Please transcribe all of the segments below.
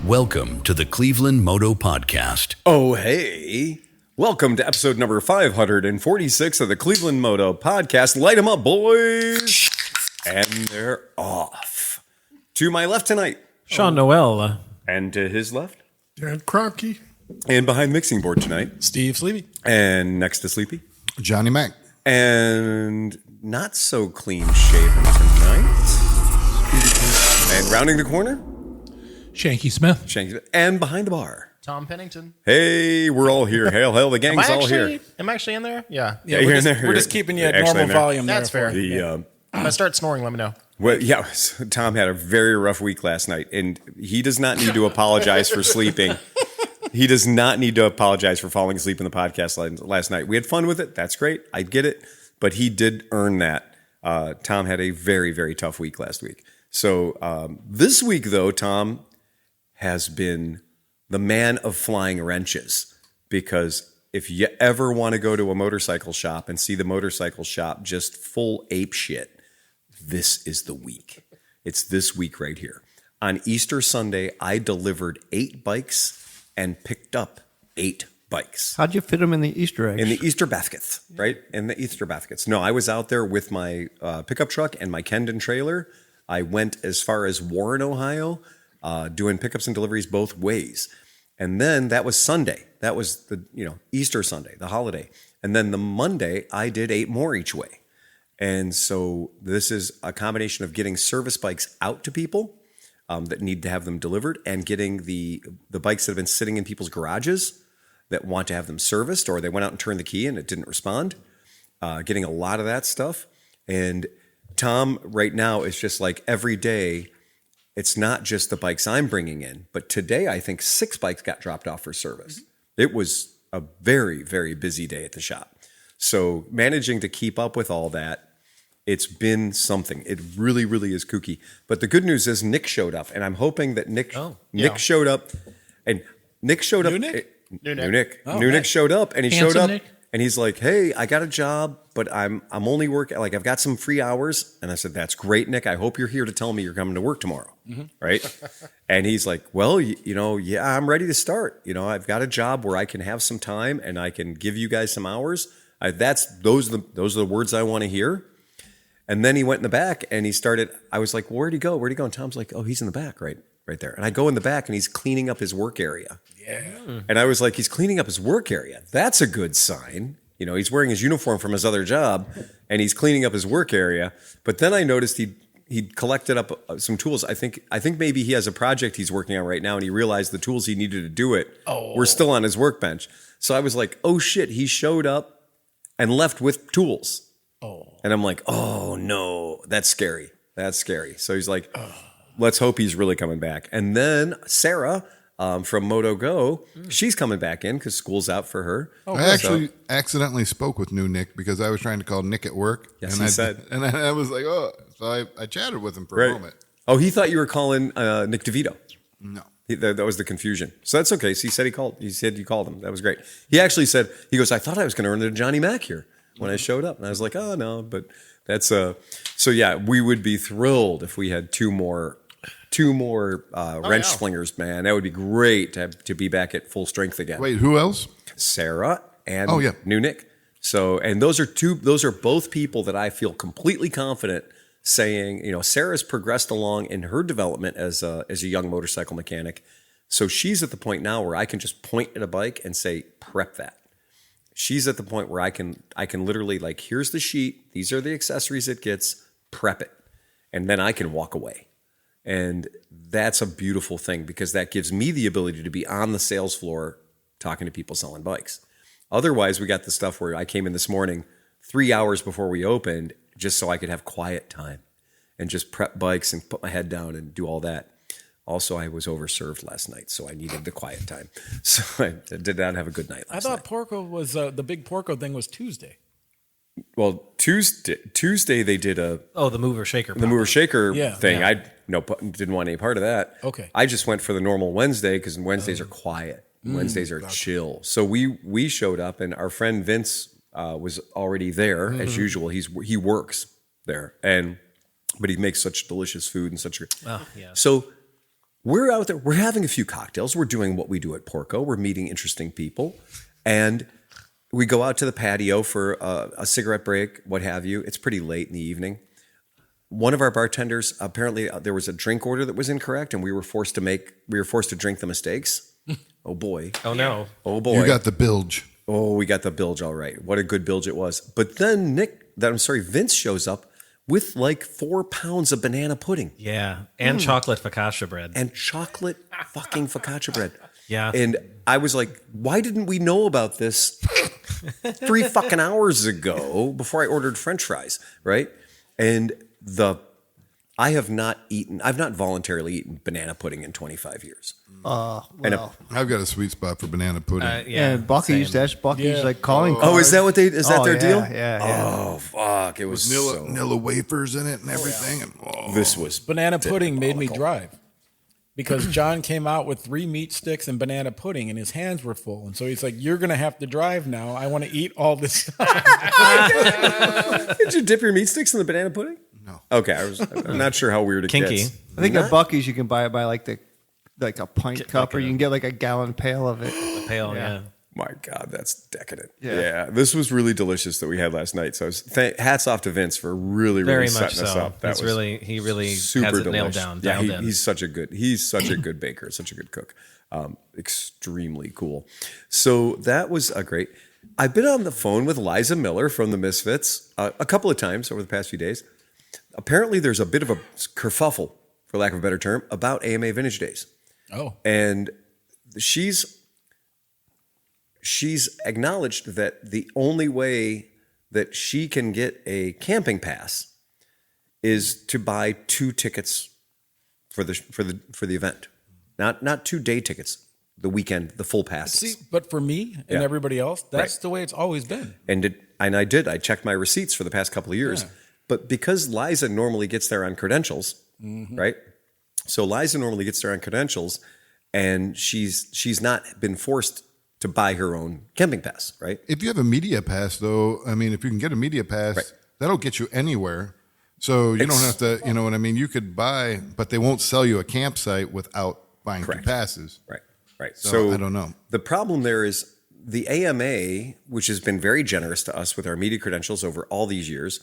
Welcome to the ClevelandMoto Podcast. Oh, hey. Welcome to episode number 546 of the ClevelandMoto Podcast. Light them up, boys. And they're off. To my left tonight, Sean Noel. and to his left, Dan Kroenke. and behind mixing board tonight, Steve Sleepy. and next to Sleepy, Johnny Mac. and not so clean shaven tonight. And rounding the corner, Shanky Smith. Shanky, and behind the bar. Tom Pennington. Hey, we're all here. Hail, the gang's all here. Am I actually in there? Yeah. Yeah, you're we're, in just, there. we're just keeping you at Actually normal in there. volume. That's there fair. for you. The If I start snoring, let me know. Well, yeah, Tom had a very rough week last night, and he does not need to apologize for sleeping. He does not need to apologize for falling asleep in the podcast last night. We had fun with it. That's great. I get it. But he did earn that. Tom had a very, very tough week last week. So this week, though, Tom has been the man of flying wrenches, because if you ever want to go to a motorcycle shop and see the motorcycle shop just full ape shit, this is the week. It's this week right here. On Easter Sunday, I delivered 8 bikes and picked up 8 bikes. How'd you fit them in the Easter eggs? In the Easter baskets, right? In the Easter baskets. No, I was out there with my pickup truck and my Kendon trailer. I went as far as Warren, Ohio, doing pickups and deliveries both ways. And then that was Sunday. That was the Easter Sunday, the holiday. And then the Monday, I did 8 more each way. And so this is a combination of getting service bikes out to people that need to have them delivered, and getting the bikes that have been sitting in people's garages that want to have them serviced, or they went out and turned the key and it didn't respond. Getting a lot of that stuff. And Tom right now is just like every day, it's not just the bikes I'm bringing in, but today I think 6 bikes got dropped off for service. It was a very, very busy day at the shop. So managing to keep up with all that, it's been something. It really, really is kooky. But the good news is Nick showed up, and I'm hoping that Nick showed up. And Nick showed up. New Nick? New New Nick. Nick. Oh, New Nick nice. showed up, and he Handsome showed up, Nick? and he's like, "Hey, I got a job, but I'm only working. Like, I've got some free hours." And I said, "That's great, Nick. I hope you're here to tell me you're coming to work tomorrow, right?" And he's like, "Well, yeah, I'm ready to start. I've got a job where I can have some time and I can give you guys some hours. Those are the words I want to hear." And then he went in the back and he started. I was like, well, "Where'd he go? Where'd he go?" And Tom's like, "Oh, he's in the back, right there." And I go in the back and he's cleaning up his work area. Yeah. And I was like, he's cleaning up his work area. That's a good sign. He's wearing his uniform from his other job and he's cleaning up his work area. But then I noticed he'd collected up some tools. I think maybe he has a project he's working on right now, and he realized the tools he needed to do it were still on his workbench. So I was like, oh shit, he showed up and left with tools. And I'm like, oh no, that's scary. That's scary. So he's like, let's hope he's really coming back. And then Sarah from Moto Go, she's coming back in because school's out for her. I actually accidentally spoke with New Nick because I was trying to call Nick at work. Yes, and he said. And I was like, oh. So I chatted with him for a moment. Oh, he thought you were calling Nick DeVito. No. That was the confusion. So that's okay. So he said he said you called him. That was great. He actually said, he goes, I thought I was going to run into Johnny Mac here when I showed up. And I was like, oh no, but that's so yeah, we would be thrilled if we had two more wrench slingers, man. That would be great to be back at full strength again. Wait, who else? Sarah and New Nick. So, and those are both people that I feel completely confident saying, Sarah's progressed along in her development as a young motorcycle mechanic. So she's at the point now where I can just point at a bike and say, prep that. She's at the point where I can literally, like, here's the sheet. These are the accessories it gets. Prep it. And then I can walk away. And that's a beautiful thing, because that gives me the ability to be on the sales floor talking to people selling bikes. Otherwise, we got the stuff where I came in this morning 3 hours before we opened just so I could have quiet time and just prep bikes and put my head down and do all that. Also, I was overserved last night, so I needed the quiet time. So I did not have a good night last night. I thought Porco was the big Porco thing was Tuesday. Well, Tuesday they did the mover shaker. thing. Yeah. I didn't want any part of that. Okay. I just went for the normal Wednesday because Wednesdays are quiet. Wednesdays are chill. So we showed up, and our friend Vince was already there as usual. He works there, but he makes such delicious food and such. Oh, yeah. So we're out there, we're having a few cocktails, we're doing what we do at Porco, we're meeting interesting people, and we go out to the patio for a cigarette break, what have you. It's pretty late in the evening. One of our bartenders, apparently there was a drink order that was incorrect, and we were forced to drink the mistakes. Oh boy. Oh no. Oh boy. You got the bilge. Oh, we got the bilge all right. What a good bilge it was. But then Vince shows up with like 4 pounds of banana pudding Yeah, and chocolate focaccia bread. and chocolate fucking focaccia bread. Yeah. And I was like, why didn't we know about this 3 fucking hours ago before I ordered French fries, right? And I've not voluntarily eaten banana pudding in 25 years. I've got a sweet spot for banana pudding. Yeah, And Bucky's, same. that's Bucky's Yeah. like calling Oh, card. is that their deal? Yeah. Oh, fuck. It was Nilla wafers in it and everything. And this was Banana pudding made me drive because John came out with 3 meat sticks and banana pudding, and his hands were full. And so he's like, "You're gonna have to drive now. I want to eat all this stuff." Did you dip your meat sticks in the banana pudding? No. Okay, I'm not sure how weird it Kinky. gets. I think at Bucky's you can buy it by like a pint cup, or you can get like a gallon pail of it. The pale, yeah. My God, that's decadent. Yeah. Yeah, this was really delicious that we had last night. So hats off to Vince for really Very setting much us so. up. That It's was he really super has it nailed delish. down. Yeah, dialed in. he's such a good baker, such a good cook. Extremely cool. So that a great. I've been on the phone with Liza Miller from the Misfits a couple of times over the past few days. Apparently, there's a bit of a kerfuffle, for lack of a better term, about AMA Vintage Days. Oh, And she's acknowledged that the only way that she can get a camping pass is to buy 2 tickets for the event, not 2 day tickets, the weekend, the full passes. see, but for me and Yeah. everybody else, that's Right. the way it's always been. I checked my receipts for the past couple of years, Yeah. but because Liza normally gets there on credentials, right? So Liza normally gets there on credentials, and she's not been forced to buy her own camping pass, right? if you have a media pass, though, I mean, if you can get a media pass, Right. that'll get you anywhere. So you don't have to, you know what I mean? You could buy, but they won't sell you a campsite without buying 2 Correct. passes. Right. So I don't know. The problem there is the AMA, which has been very generous to us with our media credentials over all these years.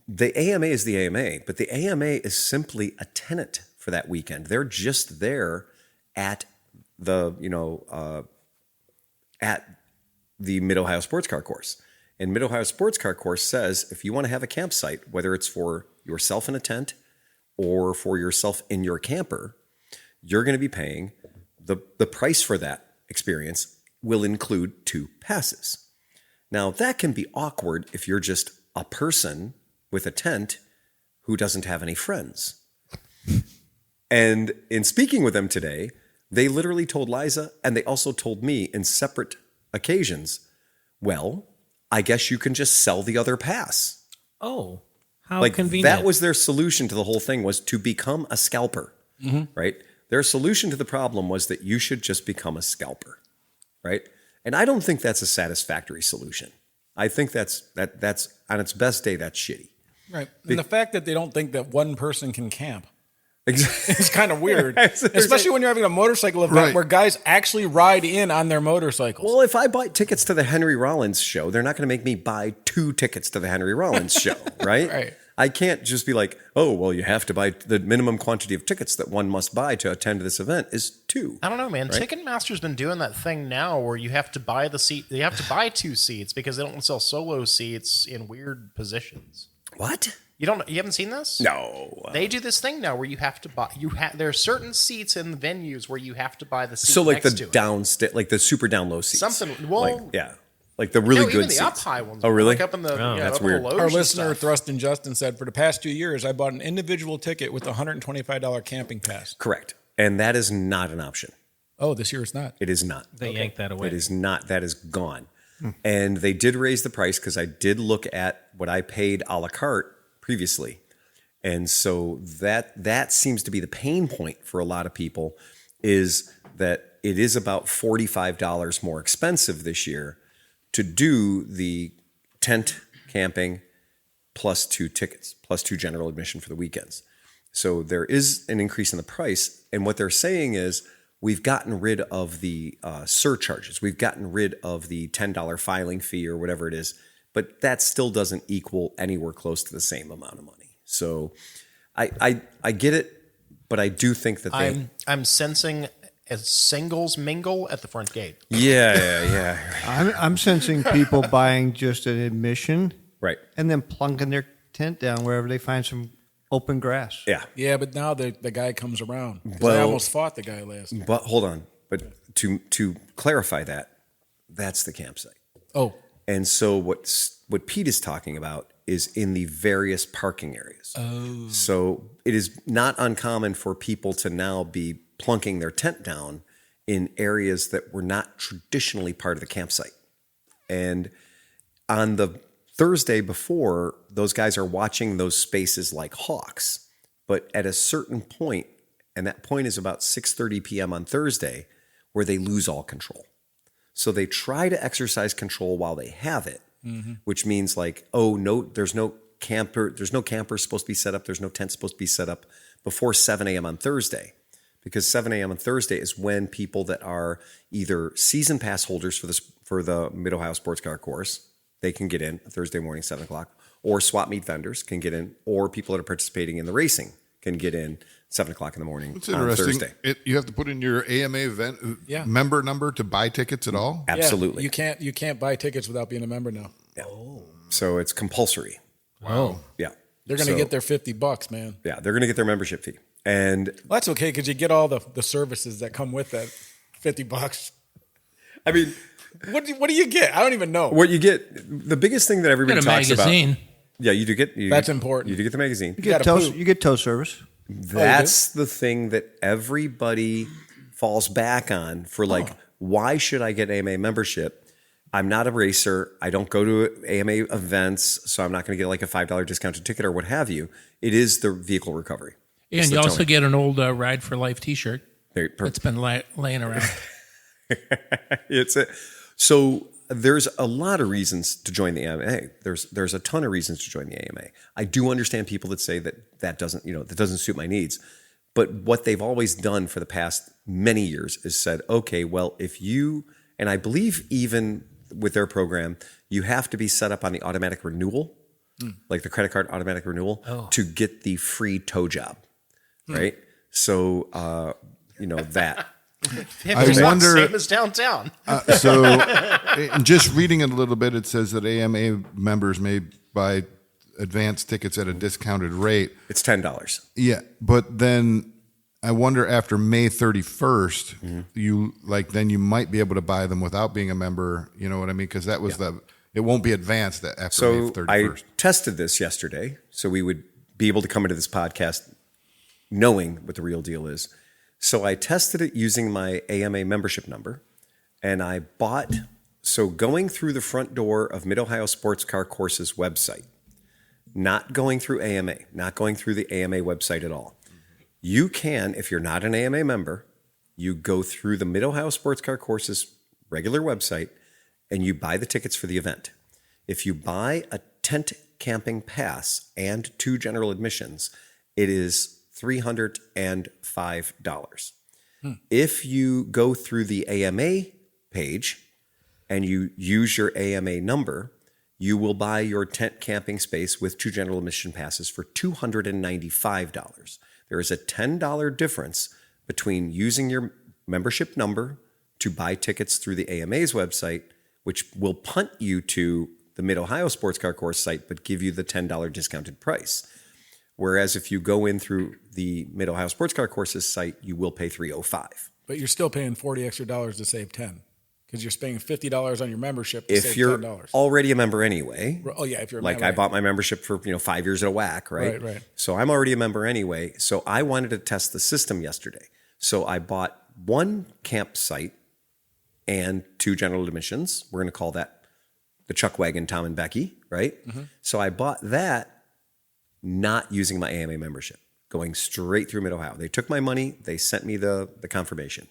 The AMA is the AMA, but the AMA is simply a tenant for that weekend. They're just there at the Mid-Ohio Sports Car Course. And Mid-Ohio Sports Car Course says if you want to have a campsite, whether it's for yourself in a tent or for yourself in your camper, you're going to be paying the price for that experience will include 2 passes. Now, that can be awkward if you're just a person with a tent who doesn't have any friends. And in speaking with them today, they literally told Liza, and they also told me in separate occasions, well, I guess you can just sell the other pass. Oh, how Like convenient. that was their solution to the whole thing, was to become a scalper, right? Their solution to the problem was that you should just become a scalper, right? And I don't think that's a satisfactory solution. I think that's on its best day, that's shitty. Right. And the fact that they don't think that one person can camp Exactly. is kind of weird, especially when you're having a motorcycle event Right. where guys actually ride in on their motorcycles. Well, if I buy tickets to the Henry Rollins show, they're not going to make me buy 2 tickets to the Henry Rollins show, right? Right. I can't just be like, oh, well, you have to buy the minimum quantity of tickets that one must buy to attend this event is 2. I don't know, man. Ticketmaster's been doing that thing now where you have to buy the seat. You have to buy 2 seats because they don't sell solo seats in weird positions. What? You haven't seen this? No. They do this thing now where you have to buy. There are certain seats in the venues where you have to buy the seat. So like the next to it. like the super down low seats. Something- well- like, yeah. Like the really No, good even the seats. up high ones. Oh, really? Like up in the that's up in weird. the loge Our and listener, stuff. Thrustin Justin, said, for the past 2 years, I bought an individual ticket with a $125 camping pass. Correct. And that is not an option. Oh, this year it's not. It is not. They yanked that away. It is not. That is gone. And they did raise the price because I did look at what I paid a la carte previously. And so that seems to be the pain point for a lot of people, is that it is about $45 more expensive this year to do the tent camping plus 2 tickets, plus 2 general admission for the weekends. So there is an increase in the price. And what they're saying is we've gotten rid of the surcharges. We've gotten rid of the $10 filing fee or whatever it is. But that still doesn't equal anywhere close to the same amount of money. So I get it, but I do think that I'm sensing a singles mingle at the front gate. Yeah. I'm sensing people buying just an admission, Right. and then plunking their tent down wherever they find some open grass. Yeah. Yeah, but now the guy comes around. 'Cause I Well- almost fought the guy last. But hold on. But to clarify that, that's the campsite. Oh, And so what Pete is talking about is in the various parking areas. Oh. So it is not uncommon for people to now be plunking their tent down in areas that were not traditionally part of the campsite. And on the Thursday before, those guys are watching those spaces like hawks. But at a certain point, and that point is about 6:30 p.m. on Thursday, where they lose all control. So they try to exercise control while they have it, which means like, oh, no, there's no camper supposed to be set up. There's no tent supposed to be set up before 7 a.m. on Thursday, because 7 a.m. on Thursday is when people that are either season pass holders for the Mid-Ohio Sports Car Course, they can get in Thursday morning, 7 o'clock, or swap meet vendors can get in, or people that are participating in the racing can get in 7 o'clock in the morning It's on interesting. Thursday. You have to put in your AMA event Yeah. member number to buy tickets at all. Absolutely. Yeah, you can't buy tickets without being a member now. Yeah. So it's compulsory. Wow. Yeah. They're going to So- get their $50, man. Yeah, they're going to get their membership fee. And Well, that's okay because you get all the services that come with that $50. I mean, What do you get? I don't even know. what you get, the biggest thing that everybody Get a talks magazine. about. Yeah, you do get. That's important. You do get the magazine. You get gotta tow, poop. you get tow service. That's the thing that everybody falls back on for like, why should I get AMA membership? I'm not a racer. I don't go to AMA events, so I'm not going to get like a $5 discounted ticket or what have you. It is the vehicle recovery. Yeah, It's and you the also towing. get an old Ride for Life T-shirt Very- that's been laying around. It's a, so there's a lot of reasons to join the AMA. There's a ton of reasons to join the AMA. I do understand people that say that doesn't suit my needs. But what they've always done for the past many years is said, okay, well, if you, and I believe even with their program, you have to be set up on the automatic renewal, like the credit card automatic renewal, to get the free tow job, right? So, that. I wonder. Same as downtown. So, just reading it a little bit, it says that AMA members may buy advance tickets at a discounted rate. It's $10. Yeah, but then I wonder after May 31st, then you might be able to buy them without being a member. You know what I mean? Because that was it won't be advanced after May So 31st. I tested this yesterday, so we would be able to come into this podcast knowing what the real deal is. So I tested it using my AMA membership number, and I bought. So going through the front door of Mid-Ohio Sports Car Course's website, not going through AMA, not going through the AMA website at all. You can, if you're not an AMA member, you go through the Mid-Ohio Sports Car Course's regular website and you buy the tickets for the event. If you buy a tent camping pass and 2 general admissions, it is $305. If you go through the AMA page and you use your AMA number, you will buy your tent camping space with 2 general admission passes for $295. There is a $10 difference between using your membership number to buy tickets through the AMA's website, which will punt you to the Mid-Ohio Sports Car Course site, but give you the $10 discounted price. Whereas if you go in through the Mid-Ohio Sports Car Courses site, you will pay $305. But you're still paying $40 extra to save 10 because you're spending $50 on your membership to If save you're $10. already a member anyway, Oh, yeah, if you're a like member. I bought my membership for 5 years at a whack, right? Right. So I'm already a member anyway. So I wanted to test the system yesterday. So I bought 1 campsite and 2 general admissions. We're going to call that the Chuck Wagon, Tom and Becky, right? So I bought that not using my AMA membership, going straight through Mid-Ohio. They took my money. They sent me the confirmation.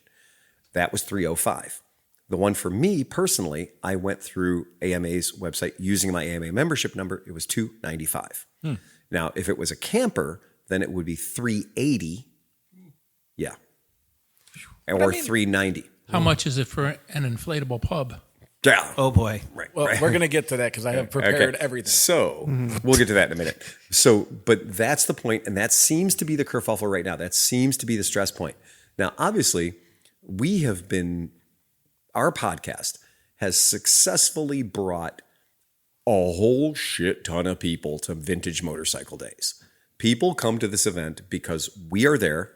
That was $305. The one for me personally, I went through AMA's website using my AMA membership number. It was $295. Now, if it was a camper, then it would be $380. Yeah. Or $390. How much is it for an inflatable pub? Yeah. Oh boy. Right. Well, we're going to get to that because I have prepared everything. So we'll get to that in a minute. So, but that's the point, and that seems to be the kerfuffle right now. That seems to be the stress point. Now, obviously, our podcast has successfully brought a whole shit ton of people to Vintage Motorcycle Days. People come to this event because we are there.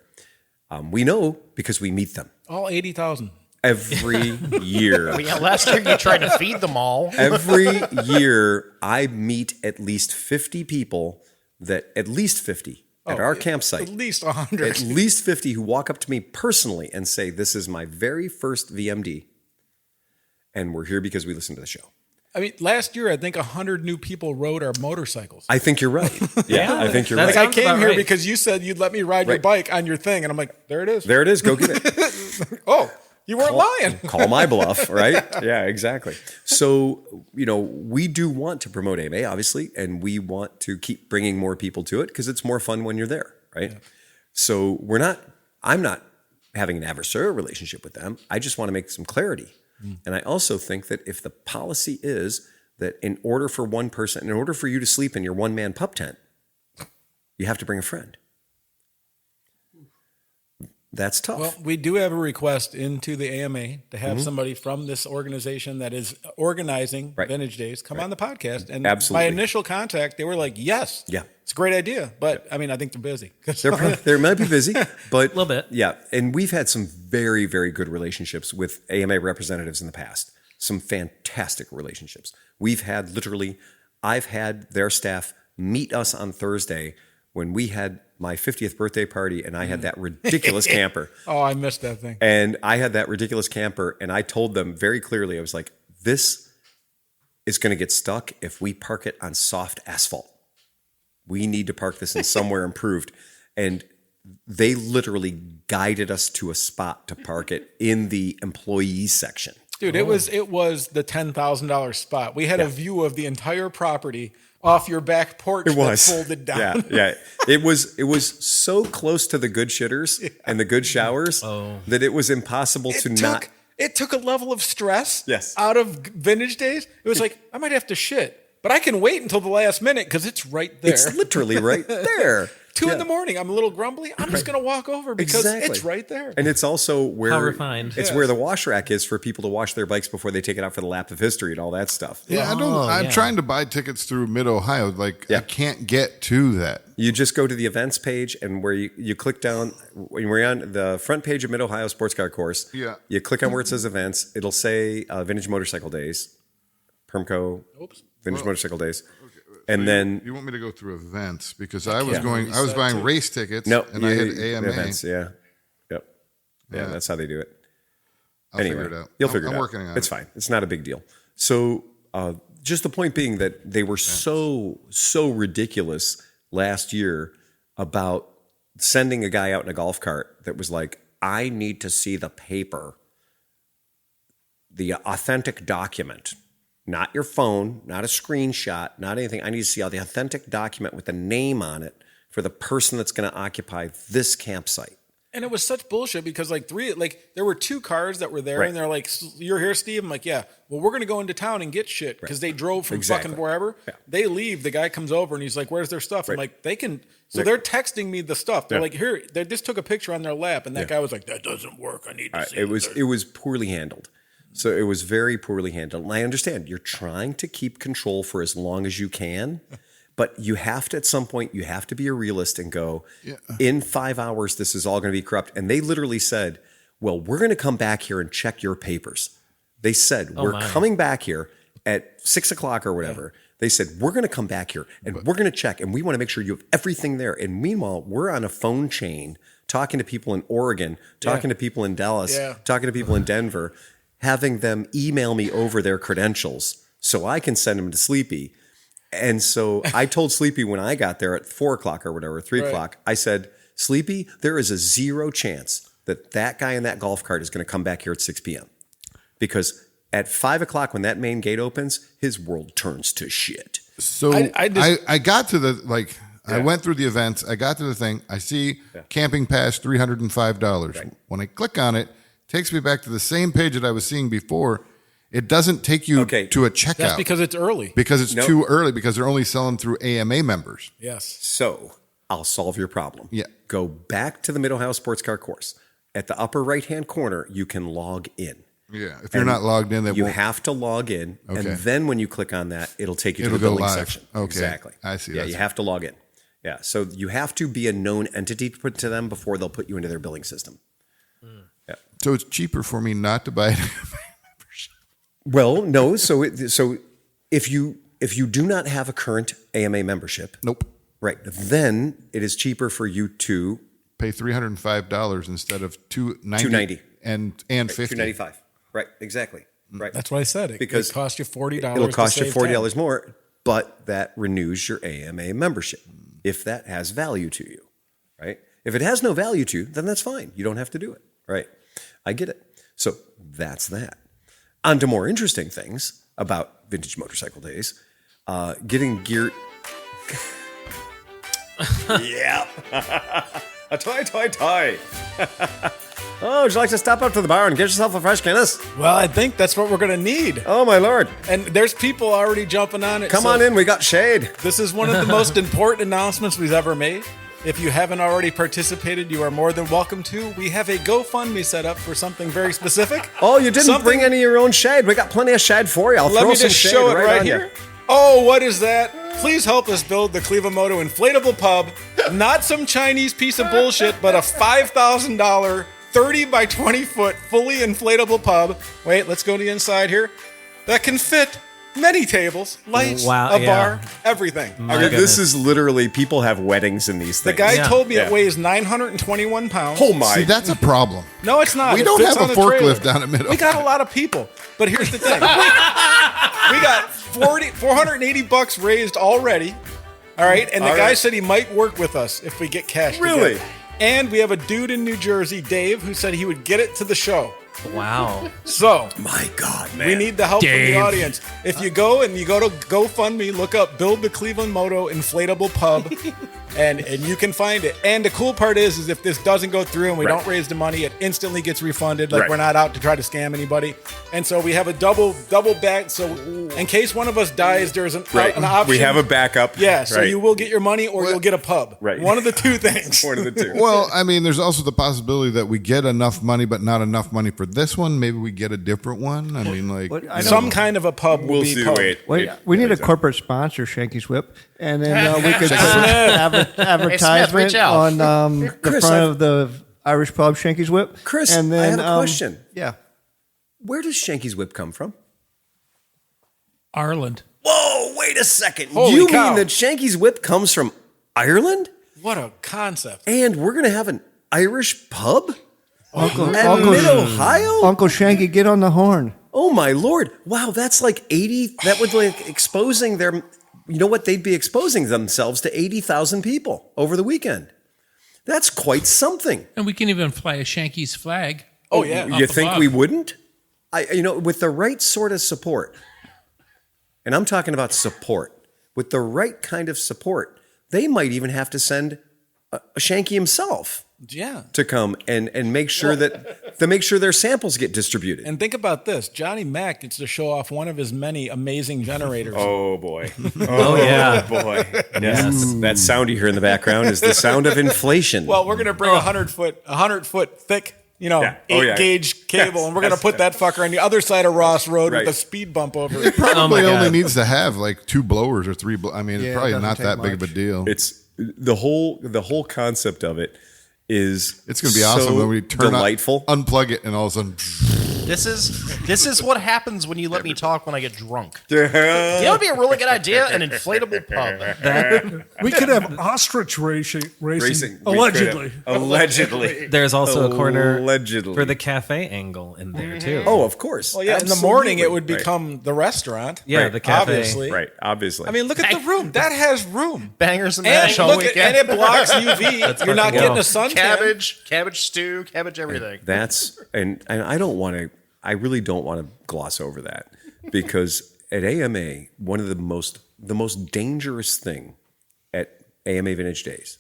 We know because we meet them. All 80,000. Every year. Yeah, last year you tried to feed them all. Every year, I meet at least 50 people at our campsite. At least 100. At least 50 who walk up to me personally and say, this is my very first VMD. And we're here because we listen to the show. I mean, last year, I think 100 new people rode our motorcycles. I think you're right. Yeah, I think you're That right. I sounds came about here right. because you said you'd let me ride your bike on your thing. And I'm like, there it is. There it is. Go get it. Oh, you weren't lying. Call my bluff, right? Yeah, exactly. So, we do want to promote AMA, obviously, and we want to keep bringing more people to it because it's more fun when you're there, right? Yeah. So I'm not having an adversarial relationship with them. I just want to make some clarity. And I also think that if the policy is that in order for you to sleep in your one-man pup tent, you have to bring a friend. That's tough. Well, we do have a request into the AMA to have somebody from this organization that is organizing Vintage Days come on the podcast. And Absolutely. my initial contact, they were like, yes, it's a great idea. But I mean, I think they're busy. They might be busy, but a little bit. Yeah. And we've had some very, very good relationships with AMA representatives in the past. Some fantastic relationships. I've had their staff meet us on Thursday when we had my 50th birthday party and I had that ridiculous camper. Oh, I missed that thing. And I had that ridiculous camper and I told them very clearly, I was like, this is going to get stuck if we park it on soft asphalt. We need to park this in somewhere improved. And they literally guided us to a spot to park it in the employees section. Dude, it was the $10,000 spot. We had a view of the entire property off your back porch that folded down. Yeah. It was so close to the good shitters and the good showers that it was impossible not. It took a level of stress Yes. out of Vintage Days. It was like, I might have to shit, but I can wait until the last minute because it's right there. It's literally right there. 2 in the morning, I'm a little grumbly. I'm just going to walk over because it's right there. And it's also where How refined. It's where the wash rack is for people to wash their bikes before they take it out for the lap of history and all that stuff. Yeah, I'm trying to buy tickets through Mid-Ohio. I can't get to that. You just go to the events page and where you click down, when we're on the front page of Mid-Ohio Sports Car Course, you click on where it says events. It'll say Vintage Motorcycle Days, Permco, Vintage Motorcycle Days. And then you want me to go through events because I was buying race tickets. and I had AMA. Events, yeah, that's how they do it. I'll figure it out. You'll figure it out. I'm working on it. It's fine. It's not a big deal. So, just the point being that they were so ridiculous last year about sending a guy out in a golf cart that was like, I need to see the paper, the authentic document. Not your phone, not a screenshot, not anything. I need to see the authentic document with the name on it for the person that's going to occupy this campsite. And it was such bullshit because there were 2 cars that were there and they're like, you're here, Steve? I'm like, yeah. Well, we're going to go into town and get shit because they drove from fucking wherever. Yeah. They leave. The guy comes over and he's like, where's their stuff? I'm like, they can. So they're texting me the stuff. They're like, here, they just took a picture on their lap. And that guy was like, that doesn't work. I need to see it. It was poorly handled. So it was very poorly handled. And I understand you're trying to keep control for as long as you can, but you have to, at some point, you have to be a realist and go, in 5 hours, this is all going to be corrupt. And they literally said, well, we're going to come back here and check your papers. They said, we're coming back here at 6 o'clock or whatever. They said, we're going to come back here and we're going to check and we want to make sure you have everything there. And meanwhile, we're on a phone chain talking to people in Oregon, talking to people in Dallas, talking to people in Denver, having them email me over their credentials so I can send them to Sleepy. And so I told Sleepy when I got there at 4 o'clock or whatever, 3 o'clock, I said, Sleepy, there is a 0 chance that guy in that golf cart is going to come back here at 6 p.m. Because at 5 o'clock when that main gate opens, his world turns to shit. So I got to I went through the events. I got to the thing. I see camping pass $305. Right. When I click on it, it takes me back to the same page that I was seeing before. It doesn't take you to a checkout. That's because it's early. Because it's too early, because they're only selling through AMA members. Yes. So I'll solve your problem. Yeah. Go back to the Mid-Ohio Sports Car course. At the upper right-hand corner, you can log in. Yeah. If you're not logged in, You have to log in, and then when you click on that, it'll take you to the go building live. section. Okay. Exactly. I see. Yeah, you have to log in. Yeah, so you have to be a known entity to put to them before they'll put you into their billing system. Yeah. So it's cheaper for me not to buy it. Well, no. So if you do not have a current AMA membership, Nope. right, then it is cheaper for you to Pay $305 instead of $290 and $50. $295. Right, exactly. Right. That's what I said. It cost you $40. It'll cost to you save $40 $10. more, but that renews your AMA membership if that has value to you, right? If it has no value to you, then that's fine. You don't have to do it, right? I get it. So that's that. On to more interesting things about vintage motorcycle days. Getting gear. Yeah. A toy. Oh, would you like to stop up to the bar and get yourself a fresh Guinness? Well, I think that's what we're going to need. Oh, my Lord. And there's people already jumping on it. Come so on in. We got shade. This is one of the most important announcements we've ever made. If you haven't already participated, you are more than welcome to. We have a GoFundMe set up for something very specific. Oh, you didn't bring any of your own shade. We got plenty of shade for you. I'll Let throw me some just shade show it right on here. you. Oh, what is that? Please help us build the ClevelandMoto inflatable pub. Not some Chinese piece of bullshit, but a $5,000 30 by 20 foot fully inflatable pub. Wait, let's go to the inside here. That can fit many tables, lights, a bar, everything. This is literally, people have weddings in these The things. guy told me it weighs 921 pounds. Oh my. See, that's a problem. No, it's not. We It don't fits have on a the trailer. forklift down at Mid-Ohio. We got a lot of people. But here's the thing. We got $480 raised already. All right. And the guy said he might work with us if we get cash. Really? Together. And we have a dude in New Jersey, Dave, who said he would get it to the show. Wow. So, My God, man. we need the help from the audience. If you go to GoFundMe, look up Build the ClevelandMoto Inflatable Pub, and you can find it. And the cool part is if this doesn't go through and we don't raise the money, it instantly gets refunded. Like we're not out to try to scam anybody. And so we have a double bet. So in case one of us dies, there's an option. We have a backup. Yeah, so you will get your money or you'll get a pub. Right. One of the two things. One of the two. Well, I mean, there's also the possibility that we get enough money, but not enough money for this one. Maybe we get a different one. I mean, like Some kind of a pub will We'll be see. pub. Wait, we need a corporate sponsor, Shanky's Whip, and then we could put advertisement reach out. on the Chris, front of the Irish pub, Shanky's Whip. Chris, and then, I have a question. Yeah. Where does Shanky's Whip come from? Ireland. Whoa, wait a second. Holy you cow. mean that Shanky's Whip comes from Ireland? What a concept. And we're going to have an Irish pub? Uncle Mid-Ohio? Uncle Shanky, get on the horn. Oh my Lord. Wow, that's like 80. That would like exposing their, you know what? They'd be exposing themselves to 80,000 people over the weekend. That's quite something. And we can even fly a Shanky's flag. Oh, yeah. You think above. we wouldn't? With the right sort of support, and I'm talking about support, with the right kind of support, they might even have to send a Shanky himself Yeah. to come and make sure make sure their samples get distributed. And think about this. Johnny Mack gets to show off one of his many amazing generators. Oh boy. Oh, yeah. boy. Yes. That sound you hear in the background is the sound of inflation. Well, we're going to bring a 100-foot thick, 8-gauge cable, and we're going to put that fucker on the other side of Ross Road with a speed bump over it. probably God. only needs to have like 2 blowers or 3. I mean, Yeah, it's it probably doesn't not take that big of a much. deal. it's the whole concept of it is It's going to be awesome when we turn delightful. on, unplug it, and all of a sudden, This is what happens when you let me talk when I get drunk. That would be a really good idea. An inflatable pub. We could have ostrich racing. Racing. Allegedly. Allegedly. There's also a corner Allegedly. for the cafe angle in there, too. Oh, of course. Well, yeah, in the morning it would become the restaurant. Yeah, the cafe. Obviously. Right, obviously. I mean, look at the room. That has room. Bangers and And, mash all look at, weekend. and it blocks UV. You're not fucking getting go. a suntan. cabbage stew, cabbage everything. That's and I don't want to. I really don't want to gloss over that because at AMA, one of the most dangerous thing at AMA Vintage Days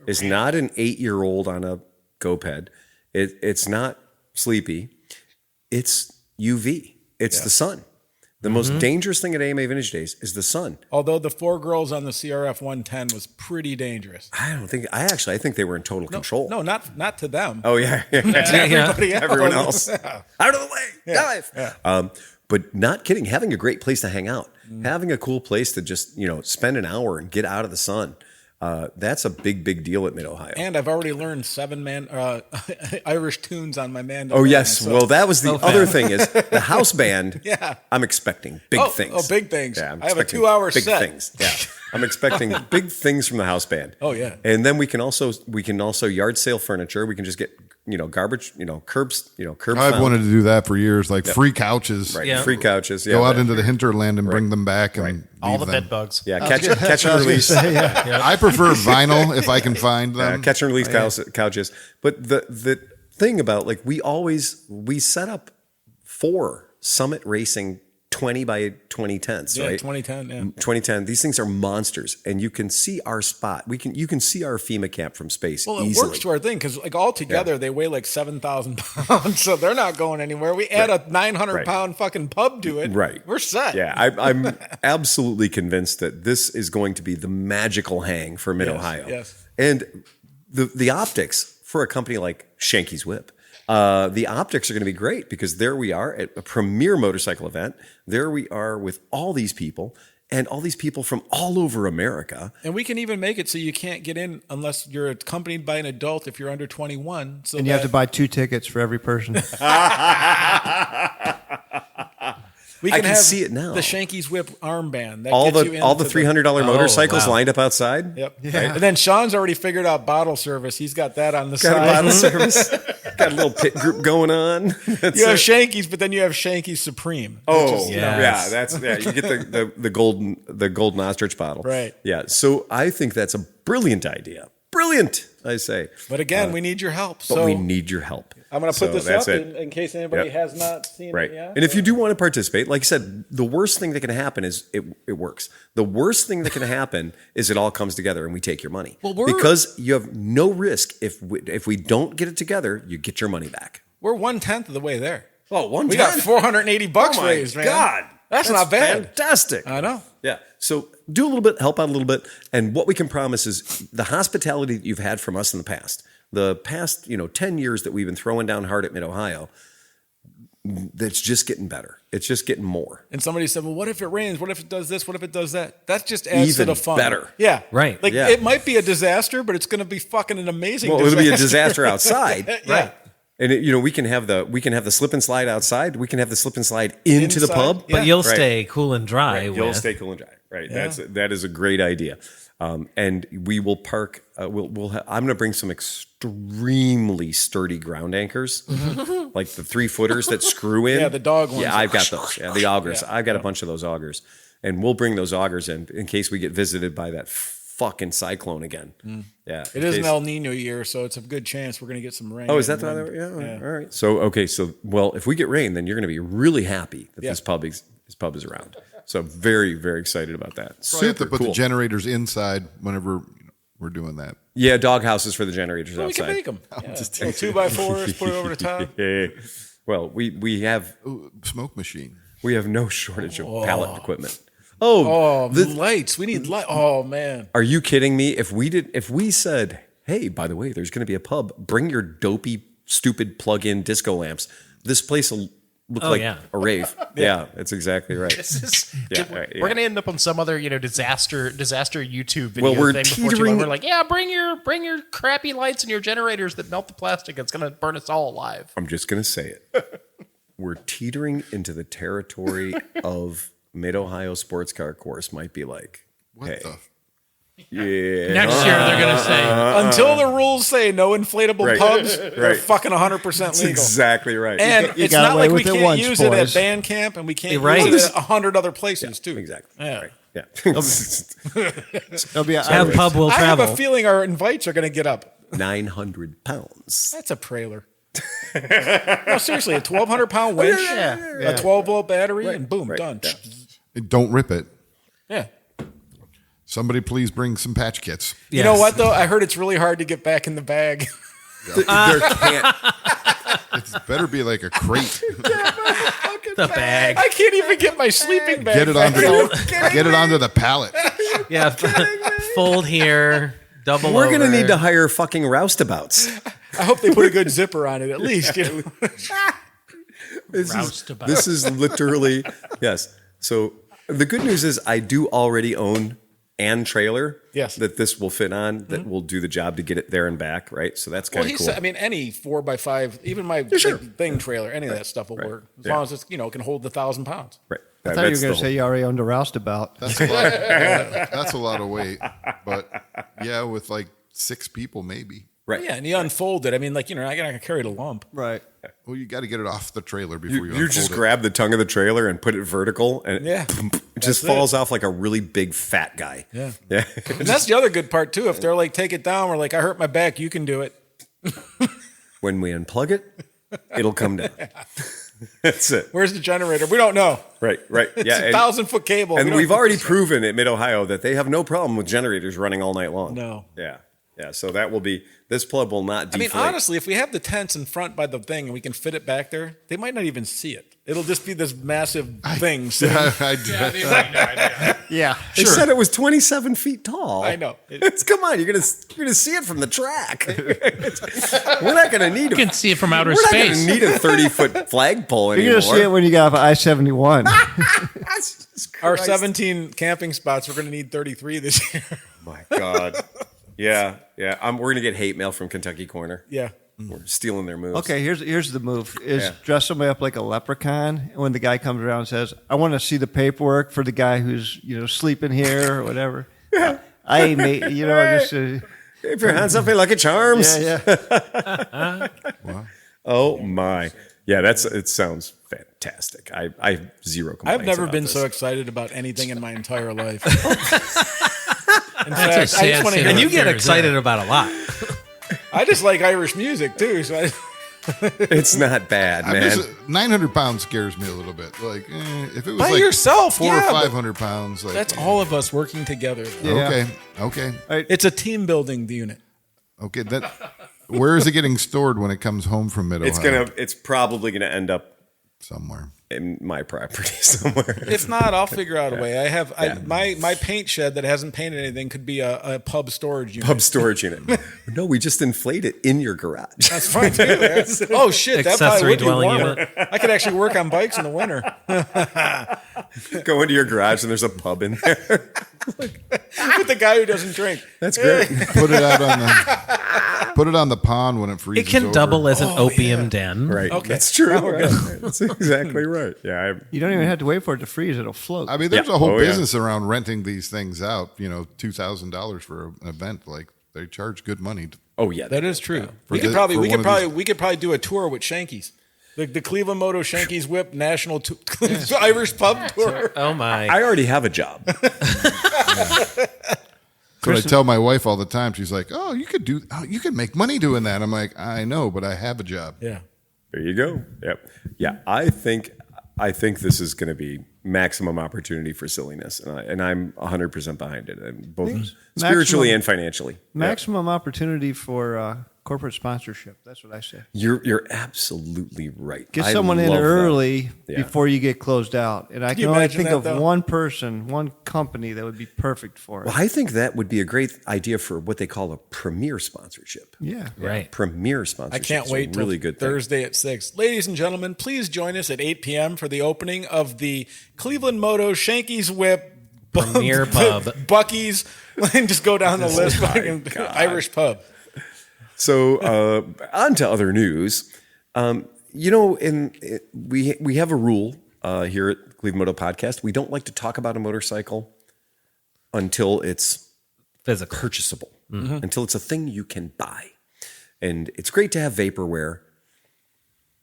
is not an 8-year-old on a GoPed. It's not sleepy. It's UV. It's the sun. The most dangerous thing at AMA Vintage Days is the sun. Although the 4 girls on the CRF 110 was pretty dangerous. I think they were in total control. No, not to them. Oh yeah. Everybody else. Everyone else. Out of the way. Dive. Yeah. But not kidding, having a great place to hang out, having a cool place to just, spend an hour and get out of the sun. That's a big deal at Mid-Ohio. And I've already learned 7 Irish tunes on my mandolin. Oh, yes. So. Well, that was the other thing is the house band. Yeah. I'm expecting big things. Oh, big things. Yeah, I have a 2-hour big set. things. Yeah. I'm expecting big things from the house band. Oh, yeah. And then we can also yard sale furniture. We can just get, garbage, curbs, curbs. I've found. wanted to do that for years, like free couches. Right. Yeah. Free couches. Yeah. Go out into the hinterland and bring them back and All leave the them. bed bugs. Yeah. Catch and release. I prefer vinyl if I can find them. Catch and release couches. But the thing about we set up 4 Summit Racing 20 by 20 tents, Yeah, right? 2010, yeah. 2010. These things are monsters, and you can see our spot. You can see our FEMA camp from space Well, it easily. works to our thing because all together they weigh like 7,000 pounds, so they're not going anywhere. We add a 900-pound fucking pub to it, Right. We're set. Yeah, I'm absolutely convinced that this is going to be the magical hang for Mid-Ohio. yes. And the optics for a company like Shanky's Whip, the optics are going to be great because there we are at a premier motorcycle event. There we are with all these people and all these people from all over America. And we can even make it so you can't get in unless you're accompanied by an adult if you're under 21. So And you have to buy 2 tickets for every person. we I can have see it now. The Shanky's Whip armband. That all gets you the $300 motorcycles wow. lined up outside. Yep. Yeah. And then Sean's already figured out bottle service. He's got that on the Got a side. bottle service. Got a little pit group going on. That's You have it. Shanky's, but then you have Shanky's Supreme. Oh, Yes. You get the golden ostrich bottle. Right. Yeah. So I think that's a brilliant idea. Brilliant, I say. But again, we need your help. But So we need your help. I'm going to So put this that's up it. in case anybody Yep. has not seen Right. it yet. And if you do want to participate, like I said, the worst thing that can happen is it works. The worst thing that can happen is it all comes together and we take your money. Well, we're- because you have no risk if we don't get it together, you get your money back. We're 1/10 of the way there. Oh, We got $480 raised, man. God. That's not bad. Fantastic. I know. Yeah. So do a little bit, help out a little bit. And what we can promise is the hospitality that you've had from us in the past 10 years that we've been throwing down hard at Mid-Ohio, that's just getting better. It's just getting more. And somebody said, well, what if it rains? What if it does this? What if it does that? That just adds to Even the fun. better. Yeah. Right. Like Yeah. it might be a disaster, but it's going to be fucking an amazing Well, disaster. it'll be a disaster outside. Yeah. Right. And we can have the slip and slide outside. We can have the slip and slide into the Inside. pub. Yeah. But you'll Right. stay cool and dry. You'll with- stay cool and dry. Right. That is a great idea. And we will park. I'm going to bring some extremely sturdy ground anchors, like the 3-footers that screw in. Yeah, the dog ones. Yeah, I've got those. Yeah, the augers. Yeah. I've got a bunch of those augers, and we'll bring those augers in case we get visited by that fucking cyclone again. Yeah, It is an El Nino year, so it's a good chance we're going to get some rain. Oh, is that the other? Yeah. All right. So if we get rain, then you're going to be really happy that this pub is around. So very, very excited about that. So you have to Super put the cool. generators inside whenever we're doing that. Yeah, dog houses for the generators Well, we outside. can make them. Yeah. 2x4s, put it over the top. Yeah. Well, we have Ooh, smoke machine. no shortage of pallet equipment. Oh, Lights. We need light. Oh, man. are you kidding me? If we said, hey, by the way, there's going to be a pub, bring your dopey, stupid plug-in disco lamps. This place will look like yeah. a rave. Yeah, that's exactly right. We're gonna end up on some other disaster YouTube video Well, we're thing before too long. teetering- We're like, yeah, bring your crappy lights and your generators that melt the plastic. It's gonna burn us all alive. I'm just going to say it. We're teetering into the territory of Mid-Ohio Sports Car Course might be like, What hey, the? yeah. Next year they're going to say, Until the rules say no inflatable Right. pubs, they're Right. fucking 100% That's legal. exactly right. And You it's got not away like we with it can't once, use it at boys. band camp, and we can't Right. use it at 100 other places, too. Exactly. Yeah. Right. Yeah. It'll be Have pub will I have travel. a feeling our invites are going to get up. 900 pounds. That's a trailer. No, seriously, a 1,200-pound winch, a 12-volt battery, and boom, done. Yeah. Don't rip it. Yeah. Somebody please bring some patch kits. You know what though? I heard it's really hard to get back in the bag. There can't. It better be like a crate. The bag. I can't even get my sleeping bag. Get it onto the pallet. Yeah. Fold here. Double We're going to over. need to hire fucking roustabouts. I hope they put a good zipper on it at least. You know? This is literally, yes. So the good news is I do already own an trailer that this will fit on that will do the job to get it there and back, right? So that's kind of cool. I mean, any 4x5, even my big thing trailer, any of that stuff will work as long as it's can hold the 1,000 pounds. Right. I thought you were going to say you already owned a roustabout. That's a lot of weight. But yeah, with like 6 people, maybe. Right. Yeah, and you unfold it. I mean, like, you're not going to carry the lump. Right. Well, you got to get it off the trailer before you You just grab the tongue of the trailer and put it vertical, and it just falls off like a really big fat guy. Yeah. Yeah. And that's the other good part, too. If they're like, take it down, we're like, I hurt my back, you can do it. When we unplug it, it'll come down. That's it. Where's the generator? We don't know. Right. It's Yeah. a 1,000-foot cable. And we've already proven at Mid-Ohio that they have no problem with generators running all night long. No. Yeah. Yeah. So that will be, this plug will not deflate. I mean, honestly, if we have the tents in front by the thing and we can fit it back there, they might not even see it. It'll just be this massive thing. So. Yeah. They said it was 27 feet tall. I know. Come on, you're gonna see it from the track. We're not gonna need. You can see it from outer We're not space. gonna need a 30-foot flagpole anymore. You're going to see it when you get off I-71. Our 17 camping spots, we're going to need 33 this year. My God. Yeah. We're gonna get hate mail from Kentucky Corner. Yeah. We're stealing their moves. Okay, here's the move: dress somebody up like a leprechaun. And when the guy comes around and says, "I want to see the paperwork for the guy who's sleeping here or whatever," I may just If your hands up, Lucky Charms. yeah. Wow. Oh my. Yeah, it sounds fantastic. I have zero complaints. I've never about been this. so excited about anything in my entire life. In That's fact, a I sad just want to state hear. And you of get affairs excited there. about a lot. I just like Irish music too. So It's not bad, man. 900 pounds scares me a little bit. Like, if it was by like yourself, 400 yeah, or but 500 pounds, like that's all of us working together. Yeah. Okay. It's a team building unit. Okay. Where is it getting stored when it comes home from Mid-Ohio? It's probably gonna end up Somewhere. in my property somewhere. If not, I'll figure out a way. My paint shed that hasn't painted anything could be a pub storage unit. Pub storage unit. No, we just inflate it in your garage. That's fine too. Oh shit, that probably Accessory would be dwelling warmer. unit. I could actually work on bikes in the winter. Go into your garage and there's a pub in there. With the guy who doesn't drink. That's great. Put it on the pond when it freezes. It can over. double as an opium den. Right. Okay. That's true. Now we're Right. That's exactly right. Yeah. You don't even have to wait for it to freeze; it'll float. I mean, there's Yeah. a whole Oh, yeah. business around renting these things out. $2,000 for an event. Like they charge good money. Oh yeah. That is true. For We could the- probably for we one could of probably these- we could probably do a tour with Shankies. The ClevelandMoto Shankies Whip National Irish Pub Tour. Oh my. I already have a job. But I tell my wife all the time. She's like, "Oh, you could make money doing that." I'm like, "I know, but I have a job." Yeah. There you go. Yep. Yeah. I think this is going to be maximum opportunity for silliness, and I'm 100% behind it, and both spiritually and financially. Maximum opportunity for corporate sponsorship. That's what I say. You're absolutely right. Get I someone in love that. early Yeah. before you get closed out. And I you can only imagine think that, of though? one person, one company that would be perfect for it. Well, I think that would be a great idea for what they call a premier sponsorship. Yeah. Right. Premier I sponsorship. can't is a wait till really good thing. Thursday at 6. Ladies and gentlemen, please join us at 8 p.m. for the opening of the ClevelandMoto Shankies Whip Premier pub. Bucky's. And just go down the list. God. Irish pub. So on to other news. We have a rule here at ClevelandMoto Podcast. We don't like to talk about a motorcycle until it's Physical. purchasable, until it's a thing you can buy. And it's great to have vaporware,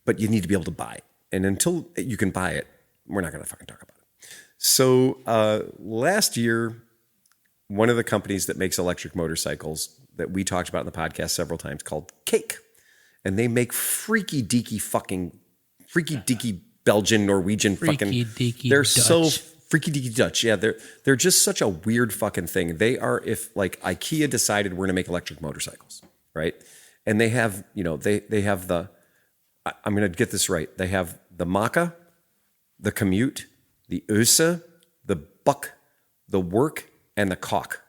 but you need to be able to buy it. And until you can buy it, we're not going to fucking talk about it. So last year, one of the companies that makes electric motorcycles that we talked about in the podcast several times called Cake. And they make freaky deaky Belgian, Norwegian Freaky fucking. deaky They're Dutch. so Freaky Deaky Dutch. Yeah, they're just such a weird fucking thing. They are, if like IKEA decided we're going to make electric motorcycles, right? And they have, they have the, I'm going to get this right. They have the Maka, the Commute, the USA, the Buck, the Work, and the Cock.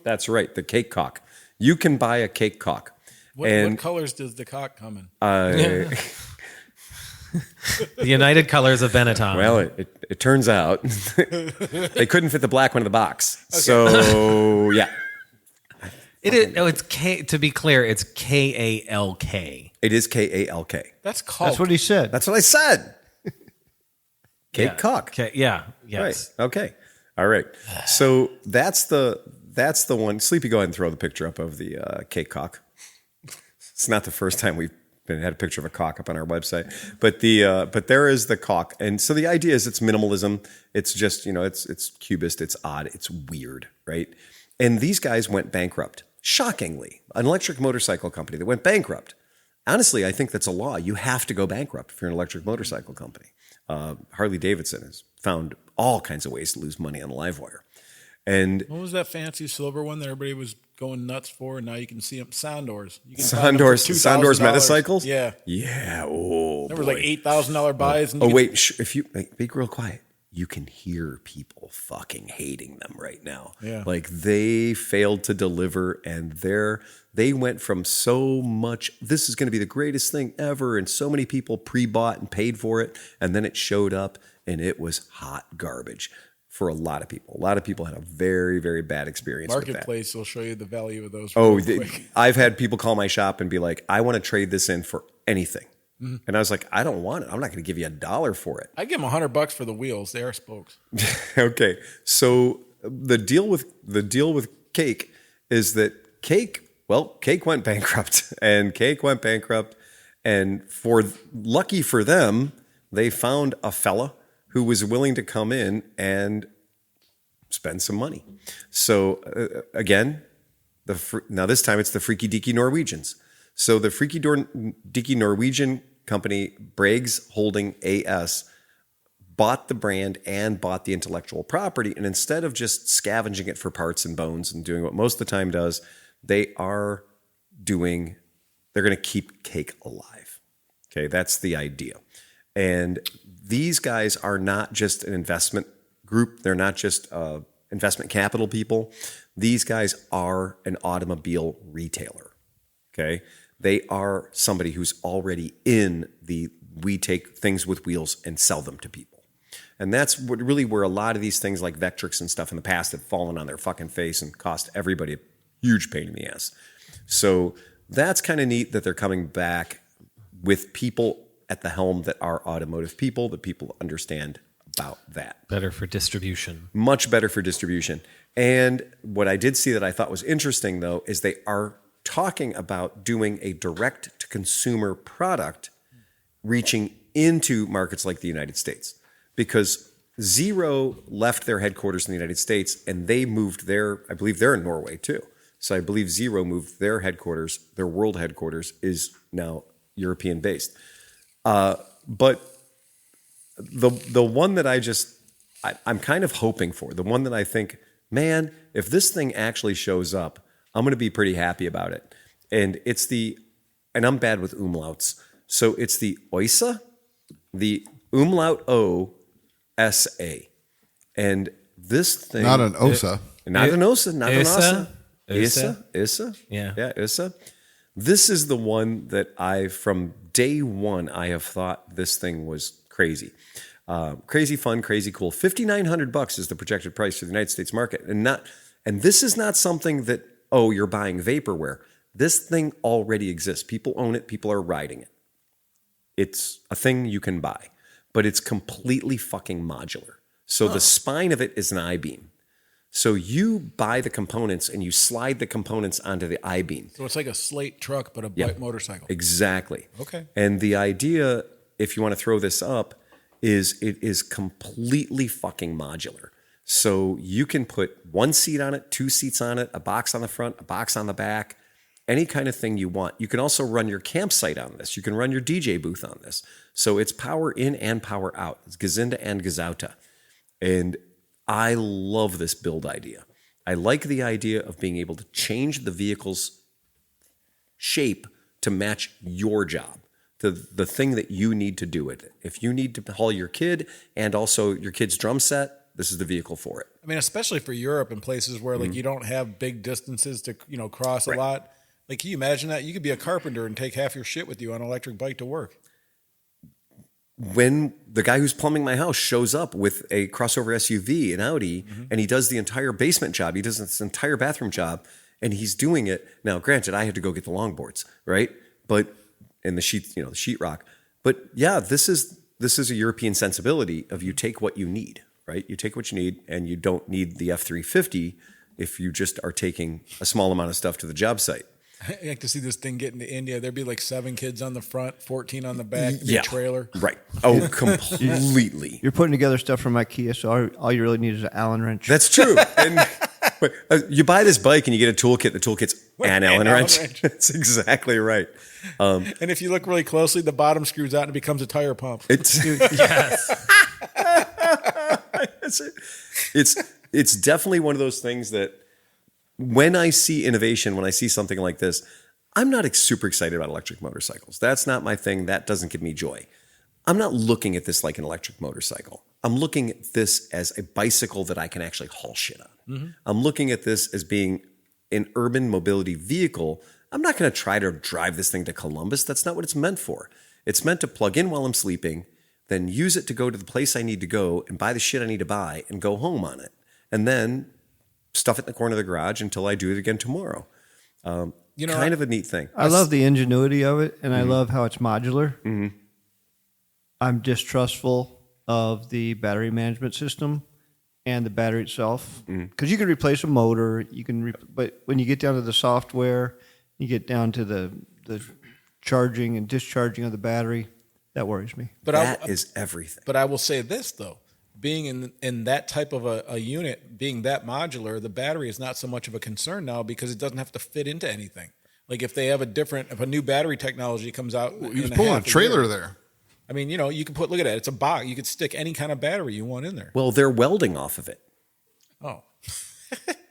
That's right, the cake cock. You can buy a cake cock. What colors does the cock come in? The United Colors of Benetton. Well, it turns out they couldn't fit the black one in the box. Okay. So, yeah. It is. Oh, it's K. To be clear, it's KALK. It is KALK. That's called. That's what he said. That's what I said. Cake cock. Okay. Yeah. Yes. Right. Okay. All right. So that's the one. Sleepy, go ahead and throw the picture up of the cake cock. It's not the first time we've had a picture of a cock up on our website, but there is the cock, and so the idea is it's minimalism. It's just it's cubist. It's odd. It's weird, right? And these guys went bankrupt. Shockingly, an electric motorcycle company that went bankrupt. Honestly, I think that's a law. You have to go bankrupt if you're an electric motorcycle company. Harley Davidson has found all kinds of ways to lose money on the live wire. And what was that fancy silver one that everybody was going nuts for? And now you can see them. Sondors. Sondors Metacycles? Yeah. Yeah. Oh, there was like $8,000 buys. And wait. If you be real quiet, you can hear people fucking hating them right now. Yeah. Like they failed to deliver, and they went from so much, this is going to be the greatest thing ever, and so many people pre-bought and paid for it, and then it showed up, and it was hot garbage. For a lot of people. A lot of people had a very, very bad experience with that. Marketplace will show you the value of those. I've had people call my shop and be like, I want to trade this in for anything. Mm-hmm. And I was like, I don't want it. I'm not going to give you $1 for it. I give them $100 for the wheels. They are spokes. Okay. So the deal with Cake is that Cake went bankrupt, and lucky for them, they found a fella who was willing to come in and spend some money. So again, now this time it's the Freaky Deaky Norwegians. So the Freaky Deaky Norwegian company, Briggs Holding AS, bought the brand and bought the intellectual property. And instead of just scavenging it for parts and bones and doing what most of the time does, they're going to keep Cake alive. Okay, that's the idea. And these guys are not just an investment group. They're not just investment capital people. These guys are an automobile retailer. Okay. They are somebody who's already in we take things with wheels and sell them to people. And that's where a lot of these things like Vectrix and stuff in the past have fallen on their fucking face and cost everybody a huge pain in the ass. So that's kind of neat that they're coming back with people at the helm that are automotive people, that people understand about that. Better for distribution. Much better for distribution. And what I did see that I thought was interesting, though, is they are talking about doing a direct-to-consumer product reaching into markets like the United States. Because Zero left their headquarters in the United States, and they moved I believe they're in Norway, too. So I believe Zero moved their world headquarters is now European-based. But the one that I'm kind of hoping for, the one that I think, man, if this thing actually shows up, I'm going to be pretty happy about it. And and I'm bad with umlauts. So it's the OISA, the umlaut O SA. And this thing. Not an OSA. Not an OSA. Not an OSA. ISA? Yeah. Yeah, ISA. This is the one that from day one, I have thought this thing was crazy. Crazy fun, crazy cool. $5,900 is the projected price for the United States market. And this is not something that, you're buying vaporware. This thing already exists. People own it. People are riding it. It's a thing you can buy, but it's completely fucking modular. So the spine of it is an I-beam. So you buy the components and you slide the components onto the I-beam. So it's like a slate truck, but a bike motorcycle. Exactly. Okay. And the idea, if you want to throw this up, is it is completely fucking modular. So you can put one seat on it, two seats on it, a box on the front, a box on the back, any kind of thing you want. You can also run your campsite on this. You can run your DJ booth on this. So it's power in and power out. It's Gazinda and Gazauta. And I love this build idea. I like the idea of being able to change the vehicle's shape to match your job, to the thing that you need to do with it. If you need to haul your kid and also your kid's drum set, this is the vehicle for it. I mean, especially for Europe and places where like you don't have big distances to cross a lot. Like, can you imagine that? You could be a carpenter and take half your shit with you on an electric bike to work. When the guy who's plumbing my house shows up with a crossover SUV, an Audi, and he does the entire basement job, he does this entire bathroom job, and he's doing it. Now, granted, I had to go get the longboards, right? And the sheet, the sheetrock. But yeah, this is a European sensibility of you take what you need, right? You take what you need, and you don't need the F-350 if you just are taking a small amount of stuff to the job site. I like to see this thing get into India. There'd be like 7 kids on the front, 14 on the back, big trailer. Right. Oh, completely. You're putting together stuff from IKEA, so all you really need is an Allen wrench. That's true. And you buy this bike and you get a toolkit. The toolkit's an Allen wrench. That's exactly right. And if you look really closely, the bottom screws out and it becomes a tire pump. It's definitely one of those things that when I see innovation, when I see something like this, I'm not super excited about electric motorcycles. That's not my thing. That doesn't give me joy. I'm not looking at this like an electric motorcycle. I'm looking at this as a bicycle that I can actually haul shit on. I'm looking at this as being an urban mobility vehicle. I'm not going to try to drive this thing to Columbus. That's not what it's meant for. It's meant to plug in while I'm sleeping, then use it to go to the place I need to go and buy the shit I need to buy and go home on it. And then stuff it in the corner of the garage until I do it again tomorrow. Kind of a neat thing. I love the ingenuity of it, and I love how it's modular. I'm distrustful of the battery management system and the battery itself, because you can replace a motor, but when you get down to the software, you get down to the charging and discharging of the battery, that worries me. But that is everything. But I will say this though. Being in that type of a unit, being that modular, the battery is not so much of a concern now because it doesn't have to fit into anything. Like if they have if a new battery technology comes out, he was pulling a trailer there. I mean, you can look at it. It's a box. You could stick any kind of battery you want in there. Well, they're welding off of it. Oh.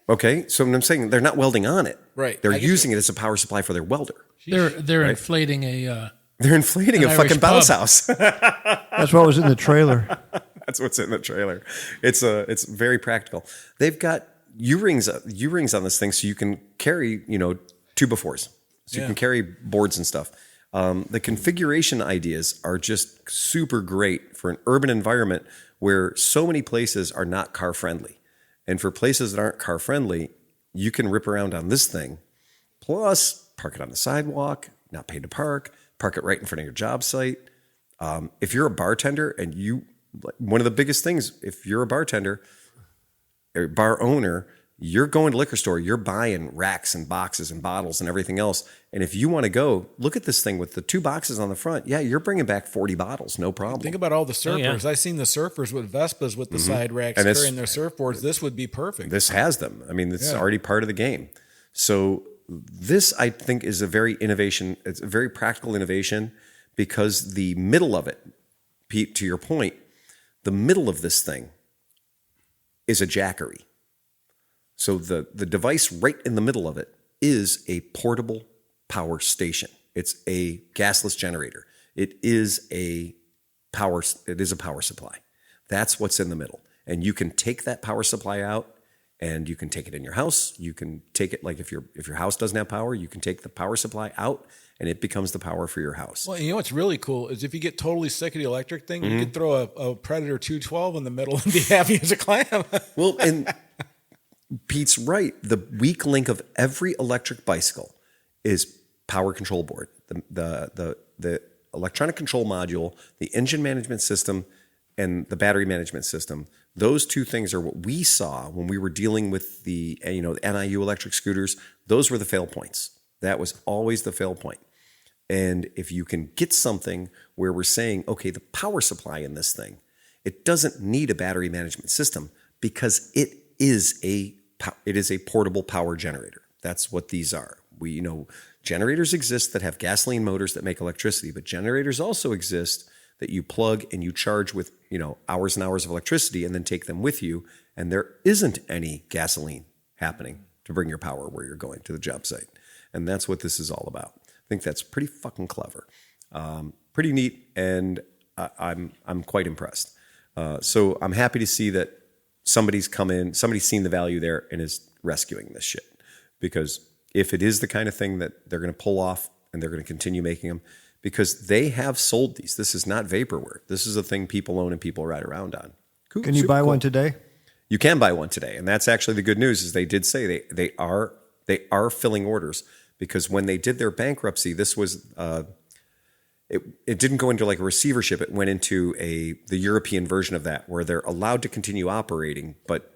Okay, so I'm saying they're not welding on it. Right. They're using it as a power supply for their welder. They're inflating a. They're inflating a fucking bounce house. That's what was in the trailer. That's what's in the trailer. It's very practical. They've got U-rings on this thing, so you can carry 2x4s. So you can carry boards and stuff. The configuration ideas are just super great for an urban environment where so many places are not car friendly, and for places that aren't car friendly, you can rip around on this thing. Plus, park it on the sidewalk, not pay to park it right in front of your job site. If you're a bartender and one of the biggest things, if you're a bartender or bar owner, you're going to liquor store, you're buying racks and boxes and bottles and everything else. And if you want to go, look at this thing with the 2 boxes on the front. Yeah, you're bringing back 40 bottles, no problem. Think about all the surfers. I've seen the surfers with Vespas with the side racks and carrying their surfboards. This would be perfect. This has them. I mean, it's already part of the game. So this, I think, is a very innovation. It's a very practical innovation because the middle of it, Pete, to your point, the middle of this thing is a jackery. So the device right in the middle of it is a portable power station. It's a gasless generator. It is a power supply. That's what's in the middle. And you can take that power supply out and you can take it in your house. You can take it, like if your house doesn't have power, you can take the power supply out and it becomes the power for your house. Well, what's really cool is if you get totally sick of the electric thing, you could throw a Predator 212 in the middle and be happy as a clam. Well, and Pete's right. The weak link of every electric bicycle is power control board, the electronic control module, the engine management system, and the battery management system. Those two things are what we saw when we were dealing with the NIU electric scooters. Those were the fail points. That was always the fail point. And if you can get something where we're saying, okay, the power supply in this thing, it doesn't need a battery management system because it is a portable power generator. That's what these are. generators exist that have gasoline motors that make electricity, but generators also exist that you plug and you charge with, hours and hours of electricity and then take them with you. And there isn't any gasoline happening to bring your power where you're going to the job site. And that's what this is all about. I think that's pretty fucking clever. Pretty neat. And I'm quite impressed. So I'm happy to see that somebody's seen the value there and is rescuing this shit. Because if it is the kind of thing that they're going to pull off and they're going to continue making them, because they have sold these. This is not vaporware. This is a thing people own and people ride around on. Cool, can you buy one today? You can buy one today. And that's actually the good news is they did say they are filling orders, because when they did their bankruptcy, this was it didn't go into like a receivership. It went into the European version of that, where they're allowed to continue operating, but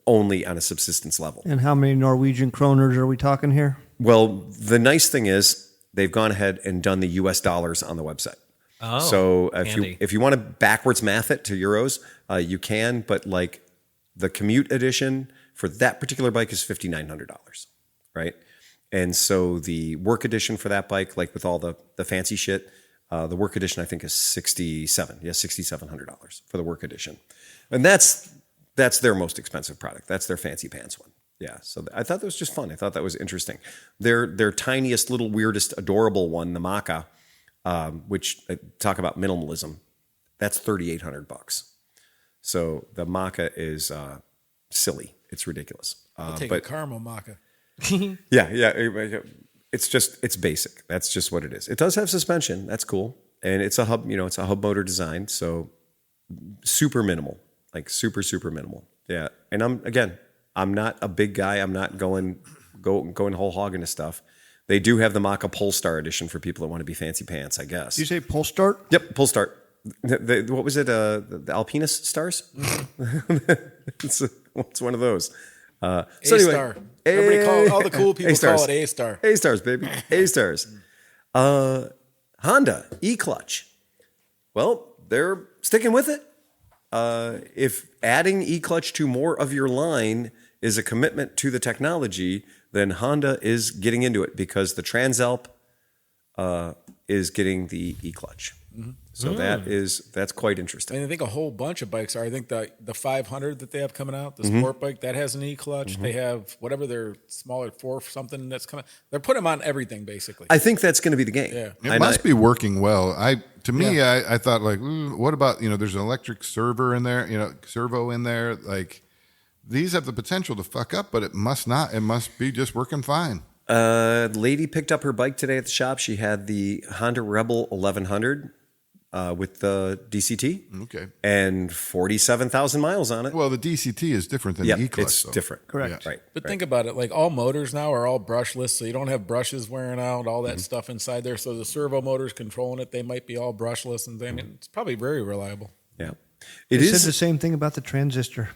only on a subsistence level. And how many Norwegian kroners are we talking here? Well, the nice thing is they've gone ahead and done the US dollars on the website. Oh, so handy. if you want to backwards math it to euros, you can, but like the commute edition for that particular bike is $5,900, right? And so the work edition for that bike, like with all the fancy shit, the work edition I think is $6,700 for the work edition. And that's their most expensive product. That's their fancy pants one. Yeah. So I thought that was just fun. I thought that was interesting. Their tiniest, little, weirdest, adorable one, the Maka, which talk about minimalism, that's $3,800. So the Maka is silly. It's ridiculous. I'll take a caramel maca. Yeah. It's basic. That's just what it is. It does have suspension. That's cool. And it's a hub, it's a hub motor design. So super minimal. Like super, super minimal. Yeah. And I'm not a big guy. I'm not going whole hog into stuff. They do have the Maka Polestar edition for people that want to be fancy pants, I guess. Did you say Polestar? Yep, Polestar. What was it? The Alpinist stars? It's one of those. So A-star. Everybody all the cool people call it A-star. A-stars, baby. A-stars. Honda E-clutch. Well, they're sticking with it. If adding e-clutch to more of your line is a commitment to the technology, then Honda is getting into it, because the Transalp is getting the e-clutch. Mm-hmm. So that's quite interesting. And I think a whole bunch of bikes are. I think the 500 that they have coming out, the sport bike, that has an e-clutch. They have whatever their smaller 4 something that's coming. They're putting them on everything, basically. I think that's going to be the game. Yeah. It must be working well. I thought like, what about, there's an electric servo in there, like these have the potential to fuck up, but it must not. It must be just working fine. Lady picked up her bike today at the shop. She had the Honda Rebel 1100 with the DCT. Okay. And 47,000 miles on it. Well, the DCT is different than the e-clutch. It's different. Correct. Yeah. Right. But think about it. Like all motors now are all brushless, so you don't have brushes wearing out, all that stuff inside there. So the servo motors controlling it, they might be all brushless, and it's probably very reliable. Yeah. It is the same thing about the transistor.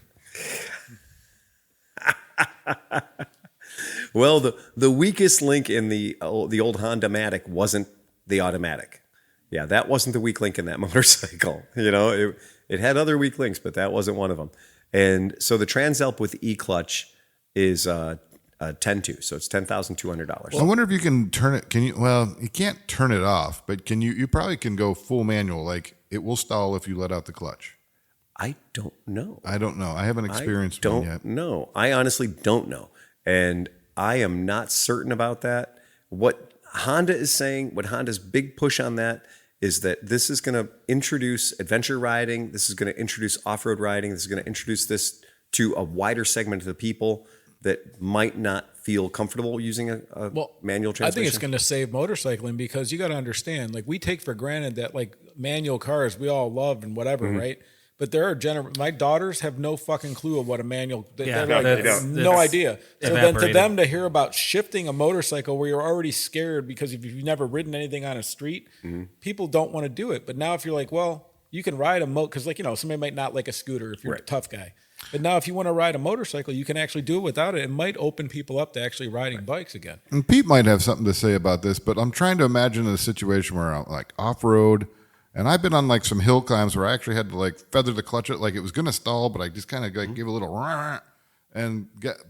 Well, the weakest link in the old Honda Matic wasn't the automatic. Yeah, that wasn't the weak link in that motorcycle. It had other weak links, but that wasn't one of them. And so the Transalp with e-clutch is 10.2, so it's $10,200. I wonder if you can turn it. You can't turn it off, but you probably can go full manual. Like it will stall if you let out the clutch. I don't know. I haven't experienced one yet. No, I honestly don't know. And I am not certain about that. What Honda is saying, what Honda's big push on that is that this is going to introduce adventure riding. This is going to introduce off-road riding. This is going to introduce this to a wider segment of the people that might not feel comfortable using a manual transmission. I think it's going to save motorcycling, because you got to understand, like we take for granted that like manual cars we all love and whatever, right? But there are my daughters have no fucking clue of what a manual. No idea. So then to them to hear about shifting a motorcycle where you're already scared because if you've never ridden anything on a street, people don't want to do it. But now if you're like, well, you can ride a because somebody might not like a scooter if you're a tough guy. But now if you want to ride a motorcycle, you can actually do it without it. It might open people up to actually riding bikes again. And Pete might have something to say about this, but I'm trying to imagine a situation where I'm like off-road. And I've been on like some hill climbs where I actually had to like feather the clutch, like it was going to stall, but I just kind of like give a little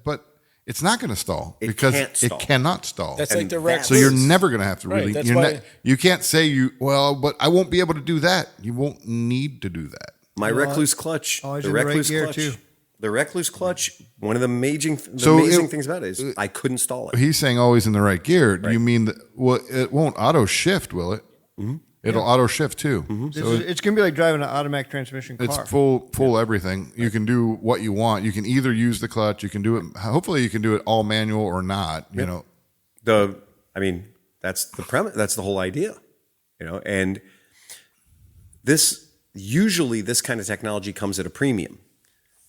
but it's not going to stall It because can't stall. it cannot stall. That's like the that's- so you're never going to have to Right, really. that's You're why- you can't say but I won't be able to do that. You won't need to do that. My recluse clutch, always the in the right recluse gear, clutch, too. the recluse clutch. One of the amazing it- things about it is I couldn't stall it. He's saying always in the right gear. Do you mean that? Well, it won't auto shift, will it? Mm-hmm. It'll auto shift too. Mm-hmm. So It's going to be like driving an automatic transmission car. it's full everything. You can do what you want. You can either use the clutch. You can do it. Hopefully, you can do it all manual or not. You know. That's the premise. That's the whole idea, And usually this kind of technology comes at a premium.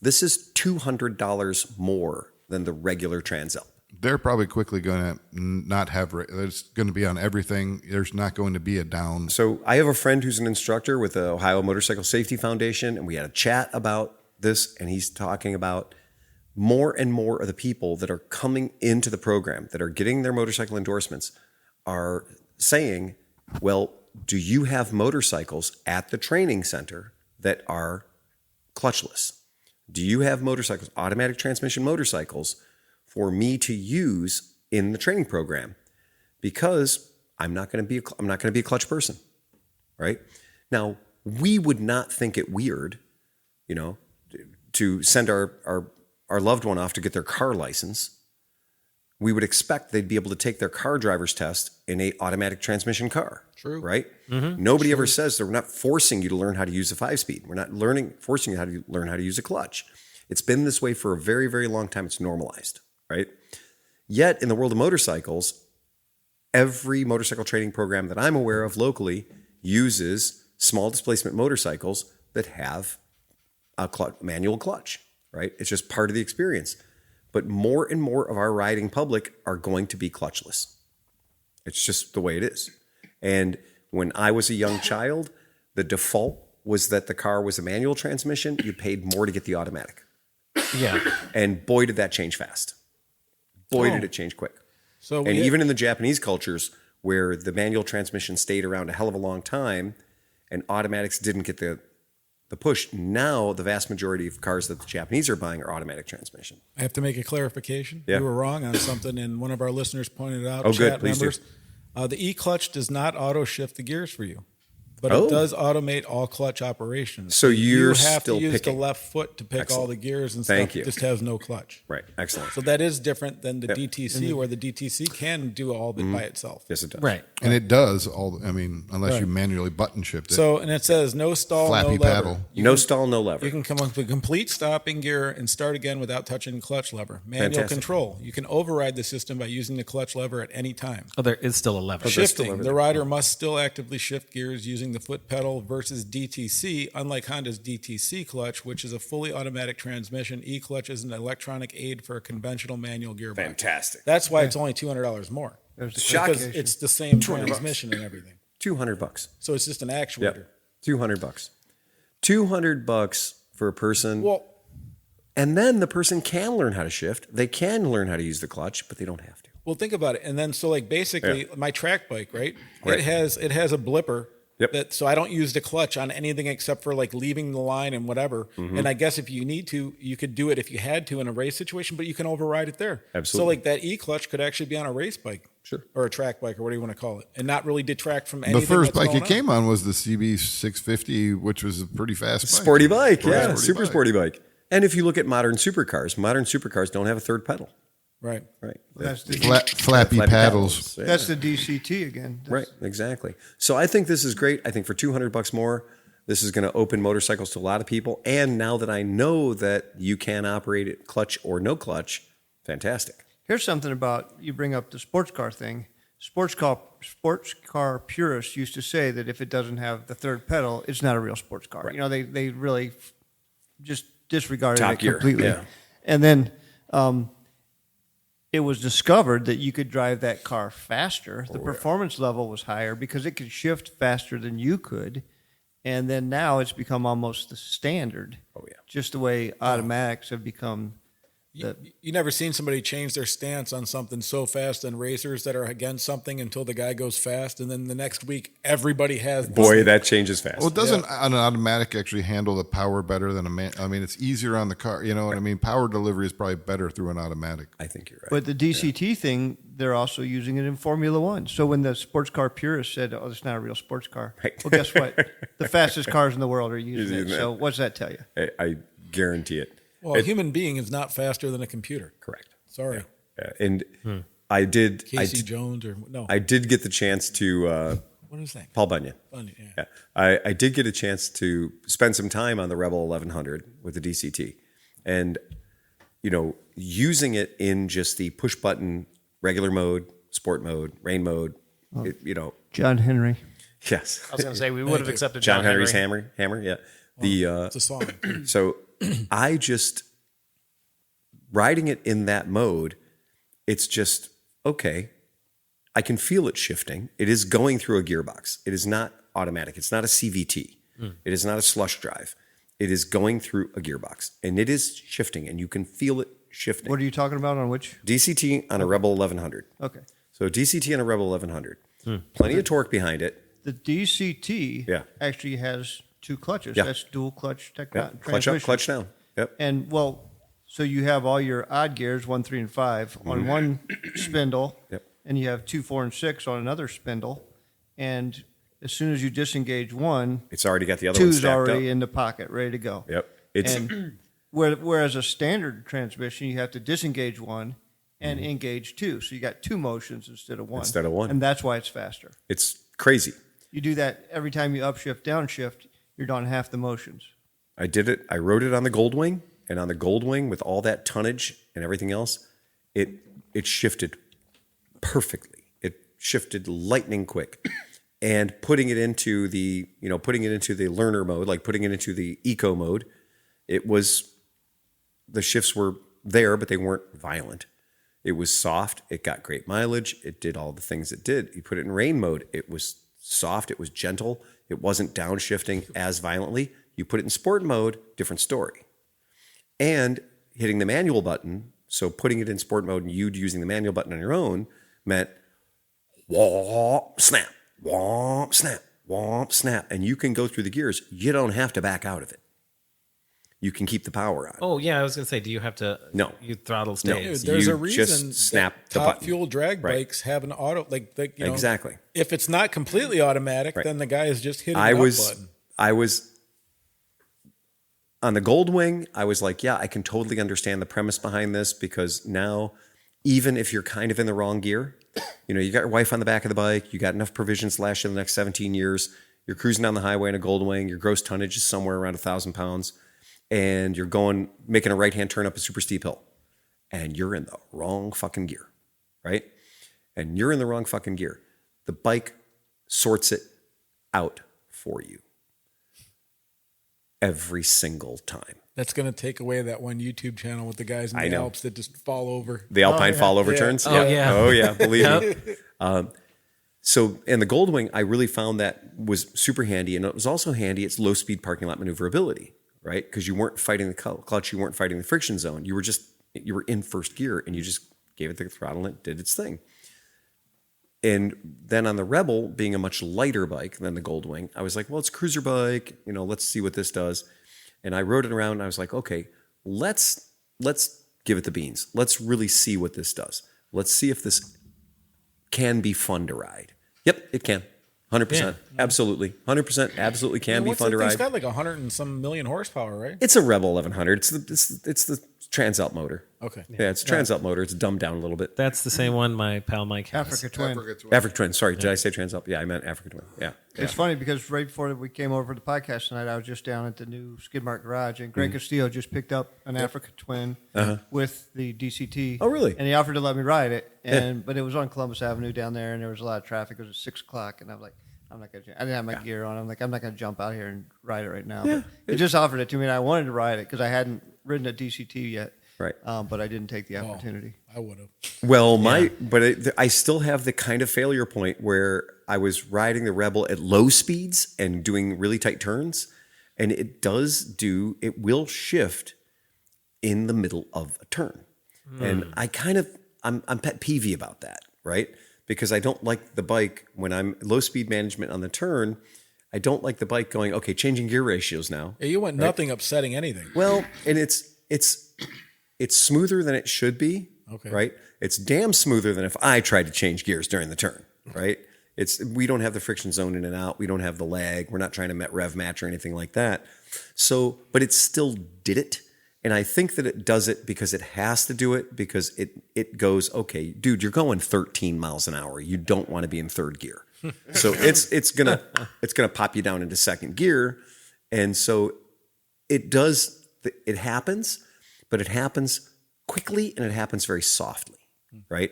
This is $200 more than the regular Transalp. They're probably quickly going to not have. It's going to be on everything. There's not going to be a down. So I have a friend who's an instructor with the Ohio Motorcycle Safety Foundation, and we had a chat about this, and he's talking about more and more of the people that are coming into the program that are getting their motorcycle endorsements are saying, well, do you have motorcycles at the training center that are clutchless? Do you have motorcycles, automatic transmission motorcycles, for me to use in the training program? Because I'm not going to be a clutch person, right? Now, we would not think it weird, to send our loved one off to get their car license. We would expect they'd be able to take their car driver's test in a automatic transmission car. True. Right? Mm-hmm. Nobody ever says that we're not forcing you to learn how to use a 5-speed. We're not forcing you to learn how to use a clutch. It's been this way for a very, very long time. It's normalized, right? Yet in the world of motorcycles, every motorcycle training program that I'm aware of locally uses small displacement motorcycles that have a manual clutch, right? It's just part of the experience. But more and more of our riding public are going to be clutchless. It's just the way it is. And when I was a young child, the default was that the car was a manual transmission. You paid more to get the automatic. Yeah. And boy, did that change fast. Boy, did it change quick. So and even in the Japanese cultures where the manual transmission stayed around a hell of a long time and automatics didn't get the push, now the vast majority of cars that the Japanese are buying are automatic transmission. I have to make a clarification. Yeah. You were wrong on something, and one of our listeners pointed out. Oh, good. Chat Please members, the e-clutch does not auto shift the gears for you, but it does automate all clutch operations. So you're you have still to use picking. the left foot to pick Excellent. all the gears and Thank stuff. you. It just has no clutch. Right. Excellent. So that is different than the Yep. DTC, where the DTC can do all of it by itself. Yes, it does. Right. And it does unless you manually button shift it. So, and it says no stall, Flappy no lever. paddle. No stall, no lever. You can come up with a complete stopping gear and start again without touching the clutch lever. Manual Fantastic. control. You can override the system by using the clutch lever at any time. Oh, there is still a lever. Shifting. The rider must still actively shift gears using the foot pedal versus DTC, unlike Honda's DTC clutch, which is a fully automatic transmission. E-clutch is an electronic aid for a conventional manual gearbox. Fantastic. That's why it's only $200 more. There's the Shocking. Because it's the same $200. transmission and everything. $200. So it's just an actuator. Yep. $200. $200 for a person. Well, And then the person can learn how to shift. They can learn how to use the clutch, but they don't have to. well, think about it. And then, so like basically my track bike, right? Right. It has a blipper. Yep. So I don't use the clutch on anything except for like leaving the line and whatever. Mm-hmm. And I guess if you need to, you could do it if you had to in a race situation, but you can override it there. Absolutely. So like that e-clutch could actually be on a race bike. Sure. Or a track bike or whatever you want to call it, and not really detract from anything. the first that's bike going it came on was the CB650, which was a pretty fast bike. Sporty bike, yeah. Sporty Super bike. sporty bike. And if you look at modern supercars don't have a third pedal. Right. Right. That's the, Flappy paddles. Yeah. that's the DCT again. Right, exactly. So I think this is great. I think for $200 more, this is going to open motorcycles to a lot of people. And now that I know that you can operate it clutch or no clutch, fantastic. Here's something about, you bring up the sports car thing. Sports car purists used to say that if it doesn't have the third pedal, it's not a real sports car. Right. You know, they really just disregarded Top it gear, completely. yeah. And then it was discovered that you could drive that car faster. The performance level was higher because it could shift faster than you could. And then now it's become almost the standard. Oh, yeah. Just the way automatics have become You never seen somebody change their stance on something so fast than racers that are against something until the guy goes fast, and then the next week everybody has. Boy, that changes fast. Well, doesn't an automatic actually handle the power better than a man? I mean, it's easier on the car. You know what I mean? Power delivery is probably better through an automatic. I think you're right. But the DCT thing, they're also using it in Formula One. So when the sports car purists said, "Oh, it's not a real sports car," Right. well, guess what? The fastest cars in the world are using it. Using So it. what's that tell you? I guarantee it. Well, a human being is not faster than a computer. Correct. Sorry, Yeah. And I did. Casey Jones or no? I did get the chance to. What is that? Paul Bunyan. Bunyan, yeah. Yeah. I did get a chance to spend some time on the Rebel 1100 with the DCT, and using it in just the push button regular mode, sport mode, rain mode. John Henry. Yes. I was going to say we would have accepted John Henry's Henry. hammer. Yeah. It's a song. So I just riding it in that mode. It's just okay. I can feel it shifting. It is going through a gearbox. It is not automatic. It's not a CVT. It is not a slush drive. It is going through a gearbox, and it is shifting, and you can feel it shifting. What are you talking about on which? DCT on a Rebel 1100. Okay. So DCT on a Rebel 1100. Plenty of torque behind it. The DCT Yeah. actually has two clutches. Yeah. That's dual clutch Yeah. transmission. Clutch up, clutch down. Yep. And so you have all your odd gears, 1, 3, and 5 on one spindle. Yep. And you have 2, 4, and 6 on another spindle. And as soon as you disengage one, It's already got the other one two's stacked already up. in the pocket, ready to go. Yep. It's And whereas a standard transmission, you have to disengage one and engage two. So you got two motions instead of one. Instead of one. And that's why it's faster. it's crazy. You do that every time you upshift, downshift, you're down half the motions. I did it. I rode it on the Goldwing, and on the Goldwing with all that tonnage and everything else, it shifted perfectly. It shifted lightning quick. And putting it into the learner mode, like putting it into the eco mode, the shifts were there, but they weren't violent. It was soft. It got great mileage. It did all the things it did. You put it in rain mode. It was soft. It was gentle. It wasn't downshifting as violently. You put it in sport mode, different story. And hitting the manual button, so putting it in sport mode and you using the manual button on your own meant wah, snap, wah, snap, wah, snap. And you can go through the gears. You don't have to back out of it. You can keep the power on. Oh yeah, I was gonna say, do you have to? No. You throttle No. stays. Dude, there's You a reason just snap that the top button. fuel drag Right. bikes have an auto Exactly. If it's not completely automatic, Right. then the guy is just hitting I the up was button. on the Goldwing. I was like, yeah, I can totally understand the premise behind this, because now, even if you're kind of in the wrong gear, you got your wife on the back of the bike, you got enough provisions to last you the next 17 years. You're cruising down the highway in a Goldwing. Your gross tonnage is somewhere around 1,000 pounds, and you're making a right-hand turn up a super steep hill, and you're in the wrong fucking gear, right? And you're in the wrong fucking gear. The bike sorts it out for you every single time. That's going to take away that one YouTube channel with the guys in I the know. Alps that just fall over. The Alpine fall over Yeah. turns. Oh, yeah. Oh yeah. Believe me. So in the Goldwing, I really found that was super handy, and it was also handy. It's low speed parking lot maneuverability, right? Because you weren't fighting the clutch, you weren't fighting the friction zone. You were in first gear, and you just gave it the throttle, and it did its thing. And then on the Rebel, being a much lighter bike than the Goldwing, I was like, well, it's a cruiser bike. Let's see what this does. And I rode it around, and I was like, okay, let's give it the beans. Let's really see what this does. Let's see if this can be fun to ride. Yep, it can. 100%. Absolutely. 100% absolutely can be What's fun to that thing? ride. It's got like 100 and some million horsepower, right? It's a Rebel 1100. It's the Transalp motor. Okay. Yeah, it's a Transalp motor. It's dumbed down a little bit. That's the same one my pal Mike has. Africa Twin. Africa Twin. Sorry, did I say Transalp? Yeah, I meant Africa Twin. Yeah. It's funny because right before we came over to the podcast tonight, I was just down at the new Skid Mark garage, and Greg Castillo just picked up an Africa Twin with the DCT. Oh, really? And he offered to let me ride it, but it was on Columbus Avenue down there, and there was a lot of traffic. It was at 6:00, and I'm like, I'm not gonna. I didn't have my gear on. I'm like, I'm not gonna jump out here and ride it right now. Yeah. But he just offered it to me, and I wanted to ride it because I hadn't ridden a DCT yet. Right. But I didn't take the opportunity. I would have. Well, I still have the kind of failure point where I was riding the Rebel at low speeds and doing really tight turns, and it will shift in the middle of a turn. And I'm pet peevy about that, right? Because I don't like the bike when I'm low speed management on the turn. I don't like the bike going, okay, changing gear ratios now. Yeah, you want nothing upsetting anything. Well, and it's smoother than it should be, right? It's damn smoother than if I tried to change gears during the turn, right? We don't have the friction zone in and out. We don't have the lag. We're not trying to rev match or anything like that. So, but it still did it. And I think that it does it because it has to do it, because it goes, okay, dude, you're going 13 miles an hour. You don't want to be in third gear. So it's gonna pop you down into second gear. And so it happens, but it happens quickly and it happens very softly, right?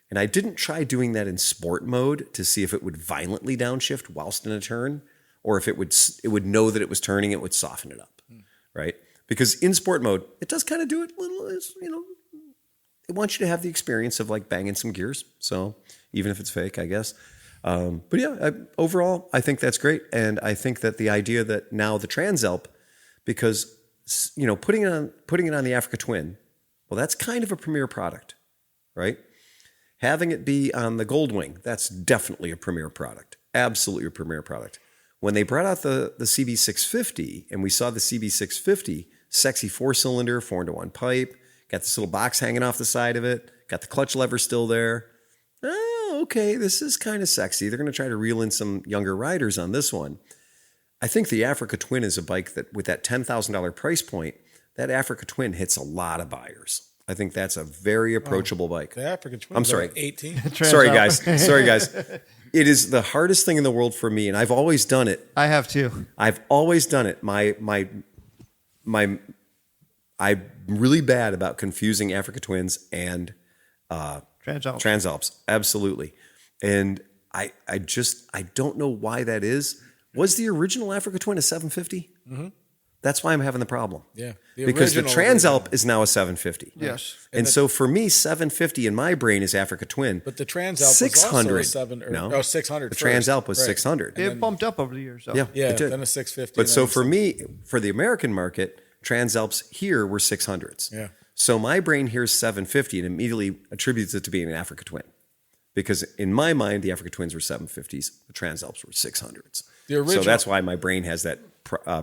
And I didn't try doing that in sport mode to see if it would violently downshift whilst in a turn, or if it would know that it was turning, it would soften it up, right? Because in sport mode, it does kind of do it a little, it wants you to have the experience of like banging some gears. So even if it's fake, I guess. But yeah, overall, I think that's great. And I think that the idea that now the Transalp, because, putting it on the Africa Twin, well, that's kind of a premier product, right? Having it be on the Goldwing, that's definitely a premier product. Absolutely a premier product. When they brought out the CB650 and we saw the CB650, sexy 4-cylinder, 4-into-1 pipe, got this little box hanging off the side of it, got the clutch lever still there. Oh, okay, this is kind of sexy. They're going to try to reel in some younger riders on this one. I think the Africa Twin is a bike that, with that $10,000 price point, that Africa Twin hits a lot of buyers. I think that's a very approachable bike. The Africa Twin. I'm sorry. 18. Sorry, guys. It is the hardest thing in the world for me, and I've always done it. I have too. I've always done it. I'm really bad about confusing Africa Twins and Transalps. Absolutely. And I don't know why that is. Was the original Africa Twin a 750? Mm-hmm. That's why I'm having the problem. Yeah. Because the Transalp is now a 750. Yes. And so for me, 750 in my brain is Africa Twin. But the Transalp was also a 600. The Transalp was 600. It bumped up over the years, though. Yeah, it did. did. Then a 650. But so for me, for the American market, Transalps here were 600s. Yeah. So my brain hears 750 and immediately attributes it to being an Africa Twin. Because in my mind, the Africa Twins were 750s, the Transalps were 600s. So that's why my brain has that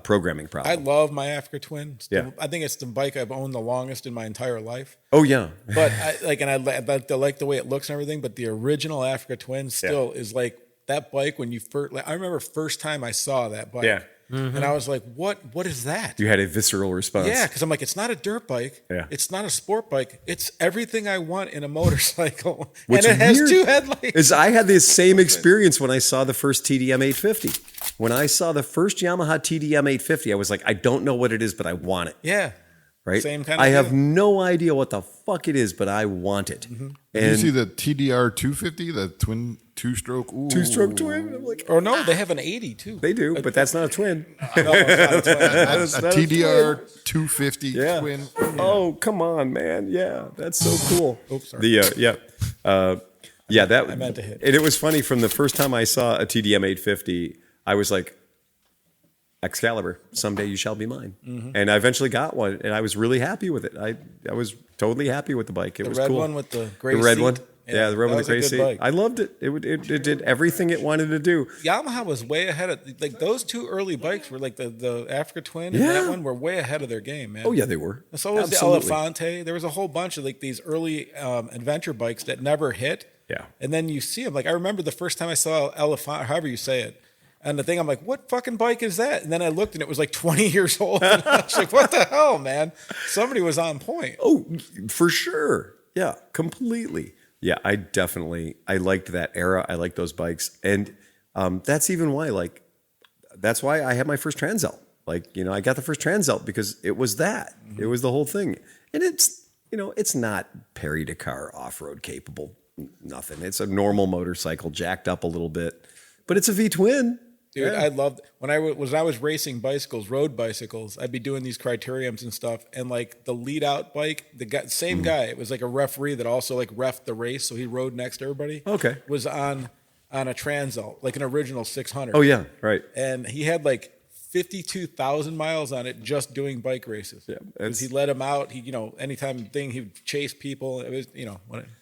programming problem. I love my Africa Twin. Yeah. I think it's the bike I've owned the longest in my entire life. Oh yeah. But I like the way it looks and everything. But the original Africa Twin still is like that bike when you first. I remember first time I saw that bike. Yeah. Mm-hmm. And I was like, "What is that?" You had a visceral response. Yeah, because I'm like, it's not a dirt bike. Yeah. It's not a sport bike. It's everything I want in a motorcycle. What's and it has weird 2 headlights. Is I had this same experience when I saw the first TDM 850. When I saw the first Yamaha TDM 850, I was like, I don't know what it is, but I want it. Yeah. Right? Same kind of I have deal. no idea what the fuck it is, but I want it. Mm-hmm. Did you see the TDR 250, the twin two-stroke? Ooh. Two-stroke twin? I'm like, or no, they have an 80 too. They do, but that's not a twin. No, it's not a twin. That's a not TDR 250 twin. Oh, come on, man. Yeah, that's so cool. Oops, sorry. That I meant to hit. And it was funny from the first time I saw a TDM 850, I was like, Excalibur, someday you shall be mine. Mm-hmm. And I eventually got one, and I was really happy with it. I was totally happy with the bike. It was cool. The red one with the gray The red seat. one. Yeah, the red one with the gray seat. Bike. I loved it. It did everything it wanted to do. Yamaha was way ahead of, like, those 2 early bikes were like the Africa Twin and that one were way ahead of their game, man. Oh, yeah, they were. And so was Absolutely. the Elefante. There was a whole bunch of like these early adventure bikes that never hit. Yeah. And then you see them. Like, I remember the first time I saw Elefante, however you say it. And the thing, I'm like, what fucking bike is that? And then I looked and it was like 20 years old. And I was like, what the hell, man? Somebody was on point. Oh, for sure. Yeah, completely. Yeah, I liked that era. I liked those bikes. And that's even why, that's why I had my first Transalp. I got the first Transalp because it was that. Mm-hmm. It was the whole thing. And it's not Perry Dakar off-road capable. Nothing. It's a normal motorcycle jacked up a little bit. But it's a V-twin. Dude, I loved when I was racing bicycles, road bicycles. I'd be doing these criteriums and stuff, and like the lead out bike, same guy. It was like a referee that also like reffed the race, so he rode next to everybody. Okay, was on a Transalp, like an original 600. Oh yeah, right. And he had like 52,000 miles on it just doing bike races. Yeah, because he let him out. He, anytime thing he'd chase people. It was,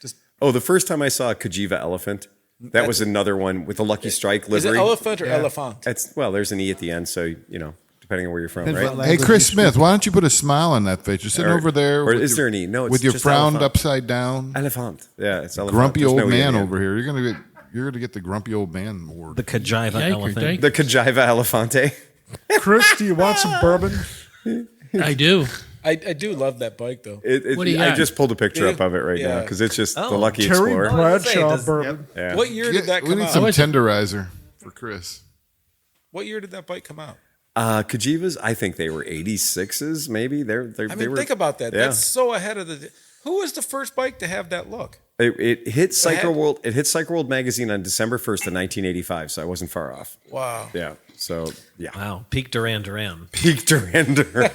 just. Oh, the first time I saw a Cagiva elephant, that was another one with a Lucky Strike livery. Is it elephant or elephant? There's an E at the end, so depending on where you're from, Depends right? what Hey, language Chris you Smith, why don't you put a smile on that face? You're sitting over there. Or with is your- there an E? No, it's with your just frowned elephant. upside down, Elephant. Yeah, it's elephant. grumpy There's old no E at man the end. over here. You're gonna get the grumpy old man award. The Kajiva Yike, elephant. yike. The Cagiva Elefante. Chris, do you want some bourbon? I do. I do love that bike though. What do you I got? just pulled a picture Yeah. up of it right now Yeah. because it's just the Oh. Lucky Terry Explorer. Bradshaw does- bourbon. Yeah. What year did that we come need out? some tenderizer for Chris. What year did that bike come out? Cagivas, I think they were 86s, maybe. They were. Think about that. Yeah. That's so ahead of the. Who was the first bike to have that look? It hit Cycle World. It hit Cycle World magazine on December 1st of 1985, so I wasn't far off. Wow. Yeah. So yeah. Wow. Peak Duran Duran. Peak Duran Duran.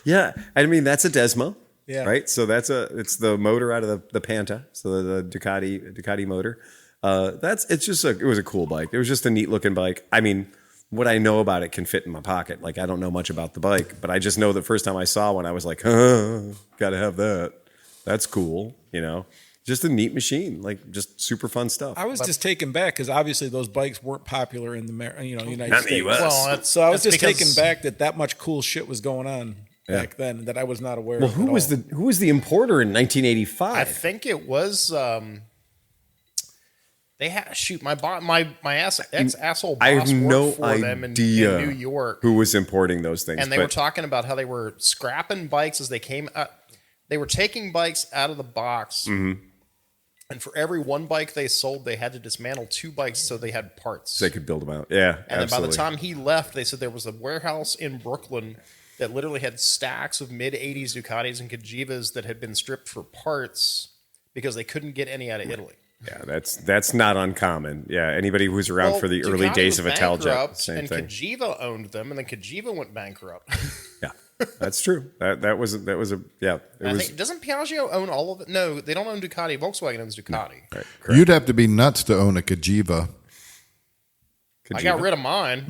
Yeah, I mean that's a Desmo. Yeah. Right. So it's the motor out of the Panta. So the Ducati motor. It was a cool bike. It was just a neat looking bike. I mean, what I know about it can fit in my pocket. Like I don't know much about the bike, but I just know the first time I saw one, I was like, gotta have that. That's cool. Just a neat machine, like just super fun stuff. I was just taken back because obviously those bikes weren't popular in the United Not in the States. US. Well, So I was that's just because- taken back that much cool shit was going on back then that I was not aware Well, of. who was the importer in 1985? I think it was. They had my asshole I boss have worked no for them in idea New York, who was importing those things. and they were talking about how they were scrapping bikes as they came out. They were taking bikes out of the box, and for every one bike they sold, they had to dismantle 2 bikes so they had parts. they could build them out. Yeah, And then by the absolutely. time he left, they said there was a warehouse in Brooklyn that literally had stacks of mid-'80s Ducatis and Cagivas that had been stripped for parts because they couldn't get any out of Italy. Yeah, that's not uncommon. Yeah, anybody who was around for the early Ducati days was of Italjet, bankrupt, same and thing. Cagiva owned them, and then Cagiva went bankrupt. Yeah, that's true. That was a yeah. It I was think, doesn't Piaggio own all of it? No, they don't own Ducati. Volkswagen owns Ducati. right, You'd have to be nuts to own a Cagiva. I got rid of mine.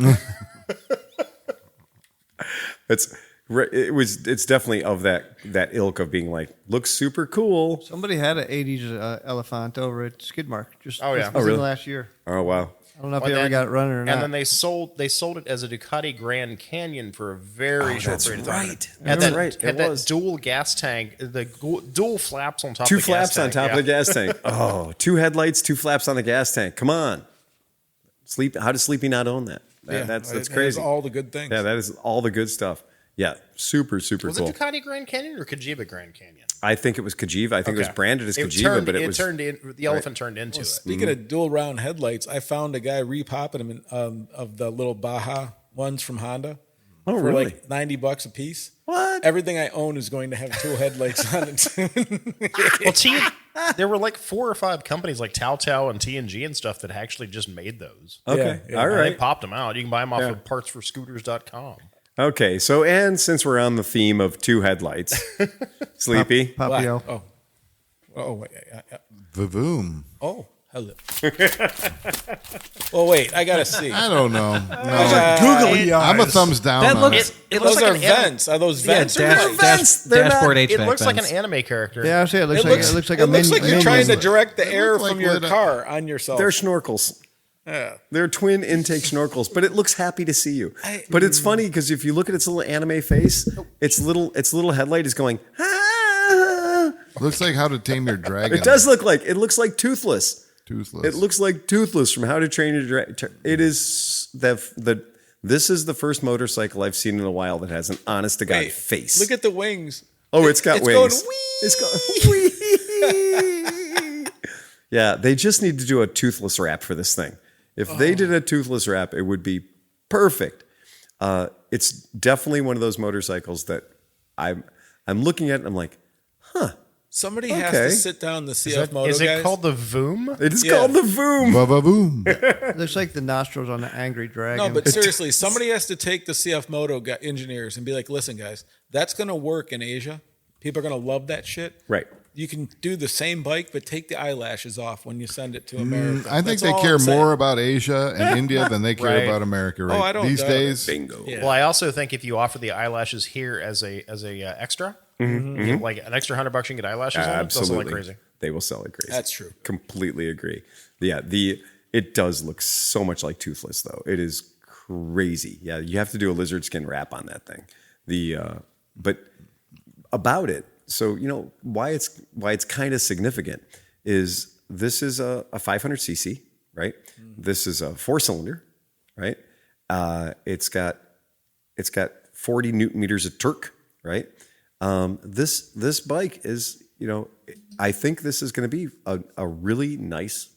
It's definitely of that ilk of being like looks super cool. Somebody had an 80s Elephant over at Skidmark just Oh, yeah. within really? the last year. Oh wow. I don't know if But they ever then- got it running or not. And then they sold it as a Ducati Grand Canyon for a very short that's period of time. right. Had That's that, right. Had It that was. dual gas tank, the dual flaps on top 2 of the gas flaps on tank. top yeah. of the gas tank. Oh, 2 headlights, 2 flaps on the gas tank. Come on. How does Sleepy not own that? That's It has crazy. all the good things. Yeah, that is all the good stuff. Yeah, super Was cool. it Ducati Grand Canyon or Cagiva Grand Canyon? I think it was Cagiva. I think it was Okay. branded as It Cagiva, but it was the elephant turned into it. Speaking of dual round headlights, I found a guy repopping them of the little Baja ones from Honda. Oh, for really? like $90 a piece. What? Everything I own is going to have dual headlights on it. Well, there were like 4 or 5 companies like Tao and TNG and stuff that actually just made those. Okay, Yeah, all And they right. popped them out. You can buy them off of partsforscooters.com. Okay, so and since we're on the theme of 2 headlights, Sleepy. Papio. Wait. Vavoom. Oh, hello. Well, wait. I gotta see. I don't know. No. Googly eyes. I'm a thumbs down. That on looks. it. It Those looks are like an vents. Are those vents? or dash, lights? dash, They're dashboard It HVAC looks like an vents. anime character. Yeah, I say it looks like it looks like a It looks minion. like you're trying to minion. direct the air look like from your lit up. car on yourself. They're snorkels. Yeah. They're twin intake snorkels, but it looks happy to see you. But it's funny because if you look at its little anime face, its little headlight is going. Ah! Looks like How to Tame Your Dragon. It looks like Toothless. Toothless. It looks like Toothless from How to Train Your Dragon. It is this is the first motorcycle I've seen in a while that has an honest to God Wait, face. Look at the wings. it's got it's wings. going wee. It's going wee. Yeah, they just need to do a toothless wrap for this thing. If they did a toothless wrap, it would be perfect. It's definitely one of those motorcycles that I'm looking at and I'm like, Somebody has Okay. to sit down the CFMOTO Is it guys. called the Voom? it is Yeah. called the Voom. Vavoom. Looks like the nostrils on an angry dragon. No, but seriously, somebody has to take the CFMOTO engineers and be like, listen, guys, that's going to work in Asia. People are going to love that shit. Right. you can do the same bike, but take the eyelashes off when you send it to America. I think That's they all care I'm saying. more about Asia and India than they care Right. about America right I don't these doubt it. days. Bingo. Yeah. Well, I also think if you offer the eyelashes here as a extra, you get like an extra $100 you can get eyelashes on it. They'll sell Absolutely. like crazy. They will sell like crazy. That's true. Completely agree. Yeah, it does look so much like Toothless though. It is crazy. Yeah, you have to do a lizard skin wrap on that thing. But about it, so you know why it's kind of significant is this is a 500cc, right? This is a 4-cylinder, right? It's got 40 newton meters of torque, right? This bike is, you know, I think this is going to be a really nice,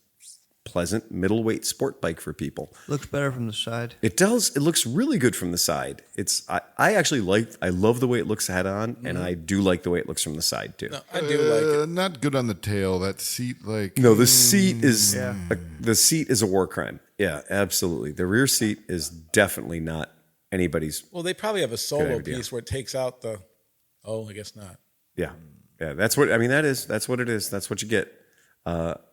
pleasant middleweight sport bike for people. Looks better from the side. It does. It looks really good from the side. I actually love the way it looks head on, and I do like the way it looks from the side too. No, I do like it. Not good on the tail. That seat, like No, the seat is the seat is a war crime. Yeah, absolutely. The rear seat is definitely not anybody's. Well, they probably have a solo idea. piece where it takes out the. Oh, I guess not. Yeah, that's what I mean. That's what it is. That's what you get.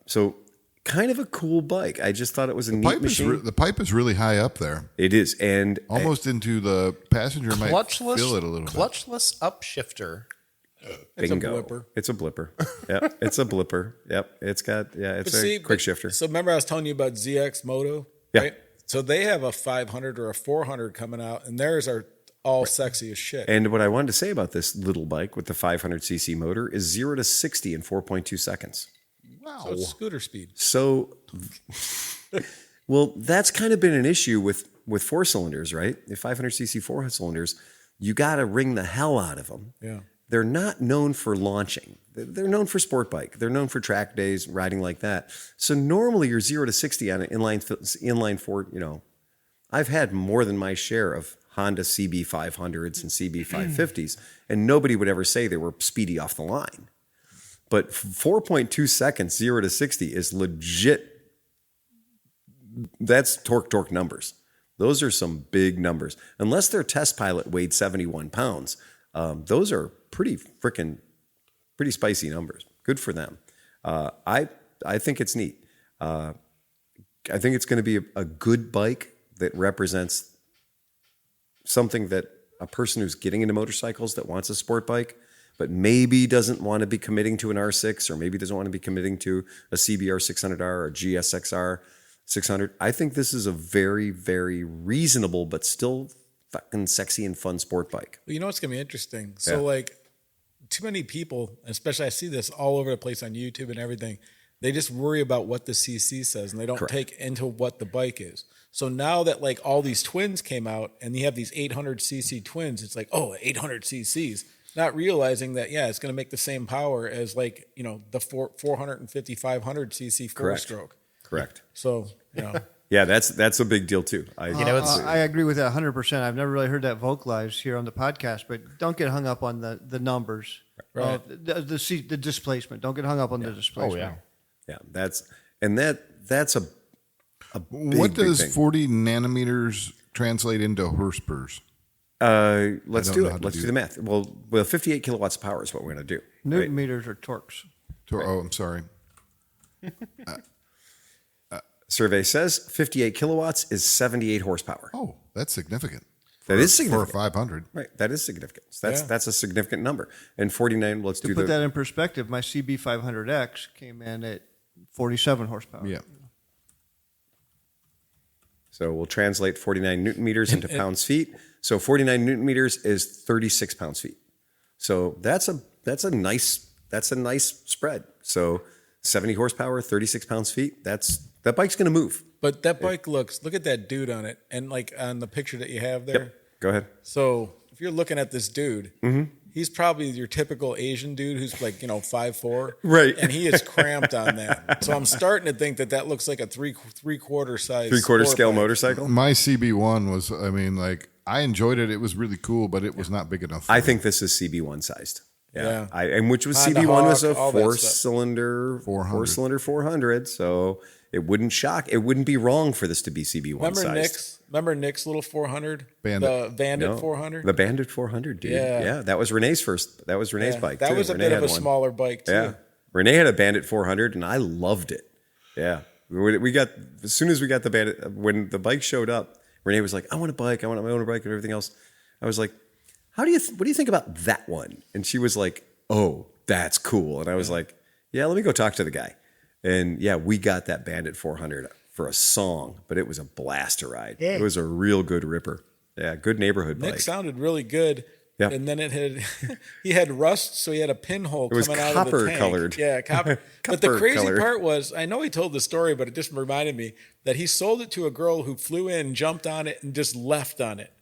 So kind of a cool bike. I just thought it was a neat machine. The pipe is really high up there, It is, and almost into the passenger might feel it a little bit. Clutchless upshifter. It's bingo. a blipper. It's a blipper. Yep, it's a blipper. Yep, it's got it's a quick shifter. So remember I was telling you about ZX Moto, Yeah. right? So they have a 500 or a 400 coming out, and theirs are all sexy as shit. And what I wanted to say about this little bike with the 500cc motor is 0 to 60 in 4.2 seconds. So it's scooter speed. So, well, that's kind of been an issue with 4-cylinders, right? The 500cc 4-cylinders, you got to wring the hell out of them. Yeah. They're not known for launching. They're known for sport bike. They're known for track days, riding like that. So normally you're 0 to 60 on an inline-four. You know, I've had more than my share of Honda CB500s and CB550s, and nobody would ever say they were speedy off the line. But 4.2 seconds, 0 to 60 is legit. That's torque numbers. Those are some big numbers. Unless their test pilot weighed 71 pounds, those are pretty spicy numbers. Good for them. I think it's neat. I think it's going to be a good bike that represents something that a person who's getting into motorcycles that wants a sport bike, but maybe doesn't want to be committing to an R6, or maybe doesn't want to be committing to a CBR 600R or a GSXR 600. I think this is a very, very reasonable, but still fucking sexy and fun sport bike. Well, you know what's going to be interesting? So, like, too many people, especially I see this all over the place on YouTube and everything, they just worry about what the CC says, and they don't take into what the bike is. So now that like all these twins came out and you have these 800cc twins, it's like, oh, 800 cc's, not realizing that, yeah, it's going to make the same power as like, you know, the 450, 500cc four-stroke. Correct. So, you know. Yeah, that's a big deal too. I agree with that 100%. I've never really heard that vocalized here on the podcast, but don't get hung up on the numbers. Right. The displacement. Don't get hung up on the displacement. Yeah, that's a big, what does big thing. 40 nanometers translate into horsepower? Let's do it. Let's do the math. Well, 58 kilowatts of power is what we're going to do. Newton meters are torques. Oh, I'm sorry. Survey says 58 kilowatts is 78 horsepower. Oh, that's significant. That is significant. For a 500. Right. That is significant. That's a significant number. And 49, let's To put that in perspective, my CB500X came in at 47 horsepower. Yeah. So we'll translate 49 newton meters into pounds feet. So 49 newton meters is 36 pounds feet. So that's a nice spread. So 70 horsepower, 36 pounds feet. That bike's going to move. But that bike look at that dude on it. And like on the picture that you have there. Yep. Go ahead. So if you're looking at this dude, he's probably your typical Asian dude who's like, 5'4". Right. And he is cramped on that. So I'm starting to think that looks like a three-quarter size. Three-quarter scale bike. motorcycle? My CB1 was, I enjoyed it. It was really cool, but it was not big enough. I think this is CB1 sized. Yeah. And which was Honda CB1 was a Hawk, all that four-cylinder 400. So it wouldn't be wrong for this to be CB1 sized. Remember Nick's little 400? Bandit. The Bandit No, 400? The Bandit 400, dude. Yeah. That was Renee's bike. That too. was a Renee bit had of a one. smaller bike, too. Yeah. Renee had a Bandit 400 and I loved it. Yeah. We got, as soon as we got the Bandit, when the bike showed up, Renee was like, I want a bike. I want my own bike and everything else. I was like, what do you think about that one? And she was like, oh, that's cool. And I was like, yeah, let me go talk to the guy. And yeah, we got that Bandit 400 for a song, but it was a blast to ride. It was a real good ripper. Yeah, good neighborhood bike. Nick sounded really good. Yeah. And then he had rust, so he had a pinhole was coming out of the copper tank. colored. Yeah, copper. But the Copper crazy colored. part was, I know he told the story, but it just reminded me that he sold it to a girl who flew in, jumped on it, and just left on it.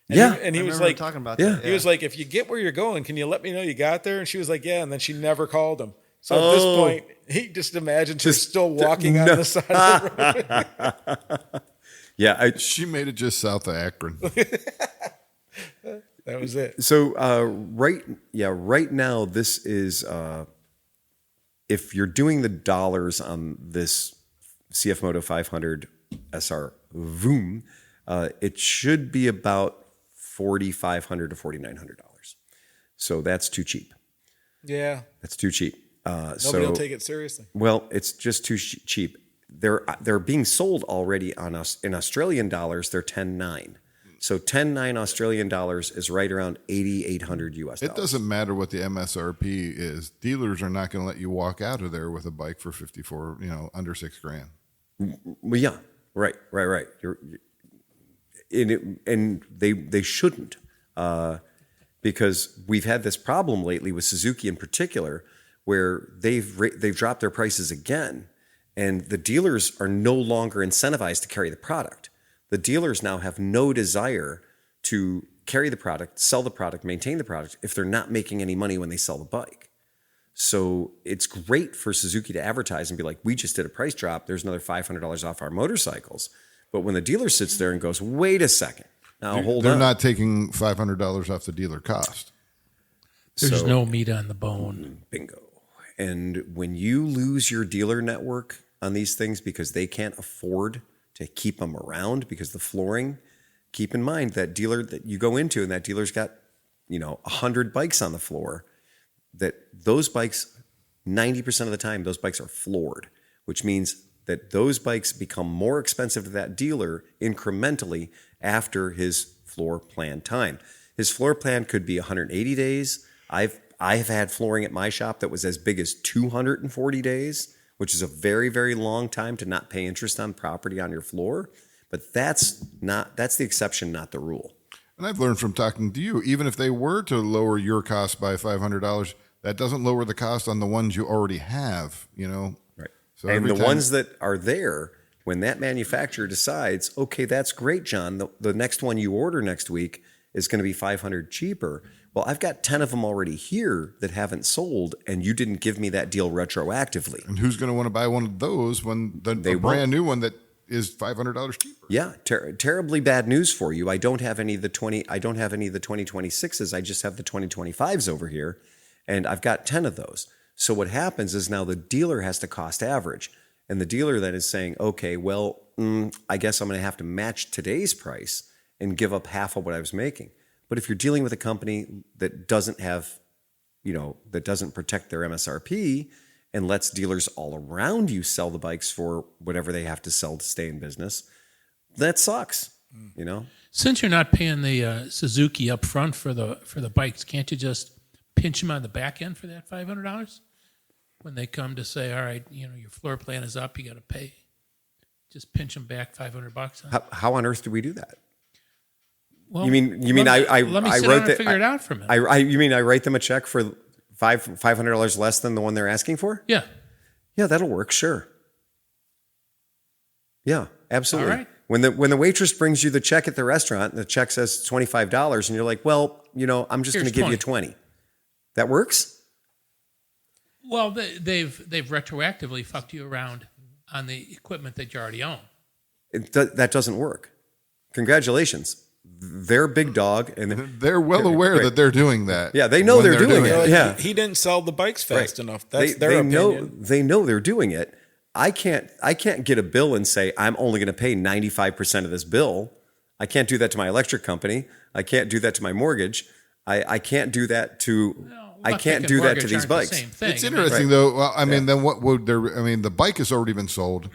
And Yeah. and he I was remember like, talking about yeah. that. he was like, if you get where you're going, can you let me know you got there? And she was like, yeah. And then she never called him. So at this point, he just imagines her still walking on the side of the road. Yeah. She made it just south of Akron. That was it. So right now this is if you're doing the dollars on this CFMOTO 500 SR Voom, it should be about $4,500 to $4,900. So that's too cheap. Yeah. That's too cheap. Nobody will take it seriously. Well, it's just too cheap. They're being sold already on us in Australian dollars. They're 10.9. So 10.9 Australian dollars is right around 8,800 US dollars. It doesn't matter what the MSRP is. Dealers are not going to let you walk out of there with a bike for 54, under $6,000. Well, yeah, right. And they shouldn't, because we've had this problem lately with Suzuki in particular, where they've dropped their prices again, and the dealers are no longer incentivized to carry the product. The dealers now have no desire to carry the product, sell the product, maintain the product if they're not making any money when they sell the bike. So it's great for Suzuki to advertise and be like, we just did a price drop. There's another $500 off our motorcycles. But when the dealer sits there and goes, wait a second, now hold on. They're not taking $500 off the dealer cost. There's no meat on the bone. Bingo. And when you lose your dealer network on these things because they can't afford to keep them around because the flooring, keep in mind that dealer that you go into and that dealer's got, 100 bikes on the floor, that those bikes, 90% of the time, those bikes are floored, which means that those bikes become more expensive to that dealer incrementally after his floor plan time. His floor plan could be 180 days. I've had flooring at my shop that was as big as 240 days, which is a very, very long time to not pay interest on property on your floor. But that's the exception, not the rule. And I've learned from talking to you, even if they were to lower your cost by $500, that doesn't lower the cost on the ones you already have, Right. So And the ones that are there, when that manufacturer decides, okay, that's great, John, the next one you order next week is going to be $500 cheaper. Well, I've got 10 of them already here that haven't sold, and you didn't give me that deal retroactively. And who's going to want to buy one of those when the brand new one that is $500 cheaper? Yeah, terribly bad news for you. I don't have any of the 2026s. I just have the 2025s over here, and I've got 10 of those. So what happens is now the dealer has to cost average, and the dealer then is saying, okay, well, I guess I'm going to have to match today's price and give up half of what I was making. But if you're dealing with a company that doesn't have, that doesn't protect their MSRP and lets dealers all around you sell the bikes for whatever they have to sell to stay in business, that sucks, Since you're not paying the Suzuki up front for the bikes, can't you just pinch them on the back end for that $500 when they come to say, all right, your floor plan is up, you got to pay? Just pinch them back $500. How on earth do we do that? Well, You mean I let me I sit wrote down and figure it out for a minute. You mean I write them a check for $500 less than the one they're asking for? Yeah. Yeah, that'll work. Sure. Yeah, absolutely. All right. When the waitress brings you the check at the restaurant, and the check says $25, and you're like, well, I'm just going to Here's give you 20. That works? Well, they've retroactively fucked you around on the equipment that you already own. That doesn't work. Congratulations. They're big dog, and They're well aware that they're doing that. Yeah, they know when they're doing it. Yeah. He didn't sell the bikes fast enough. That's their they opinion. know they're doing it. I can't get a bill and say I'm only going to pay 95% of this bill. I can't do that to my electric company. I can't do that to my mortgage. I can't do that to I can't do that to these bikes. It's interesting though. Well, I mean, then what would there? I mean, the bike has already been sold.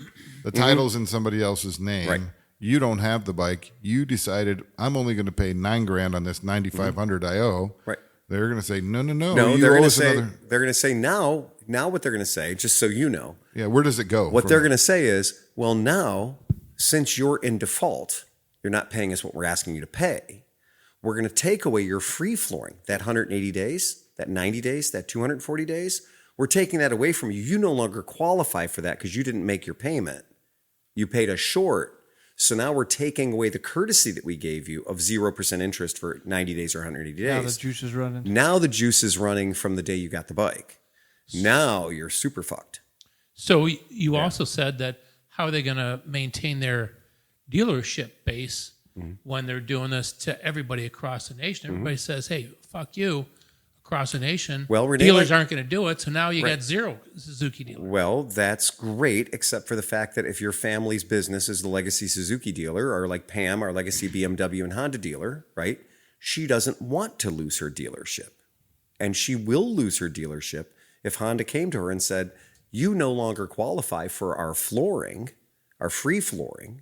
The title's in somebody else's name. Right. You don't have the bike. You decided I'm only going to pay $9,000 on this 9,500 I owe. Right. They're going to say no. No, you they're owe going to us say another. they're going to say now what they're going to say, just so you know. Yeah, where does it go? What they're going to say is, well, now since you're in default, you're not paying us what we're asking you to pay. We're going to take away your free flooring, that 180 days, that 90 days, that 240 days. We're taking that away from you. You no longer qualify for that because you didn't make your payment. You paid us short. So now we're taking away the courtesy that we gave you of 0% interest for 90 days or 180 days. Now the juice is running. Now the juice is running from the day you got the bike. Now you're super fucked. So you also said that how are they going to maintain their dealership base when they're doing this to everybody across the nation? Everybody says, hey, fuck you, across the nation. Well, Renee, dealers aren't going to do it, so now you Right. got zero Suzuki dealers. Well, that's great, except for the fact that if your family's business is the legacy Suzuki dealer, or like Pam, our legacy BMW and Honda dealer, right? She doesn't want to lose her dealership. And she will lose her dealership if Honda came to her and said, you no longer qualify for our flooring, our free flooring.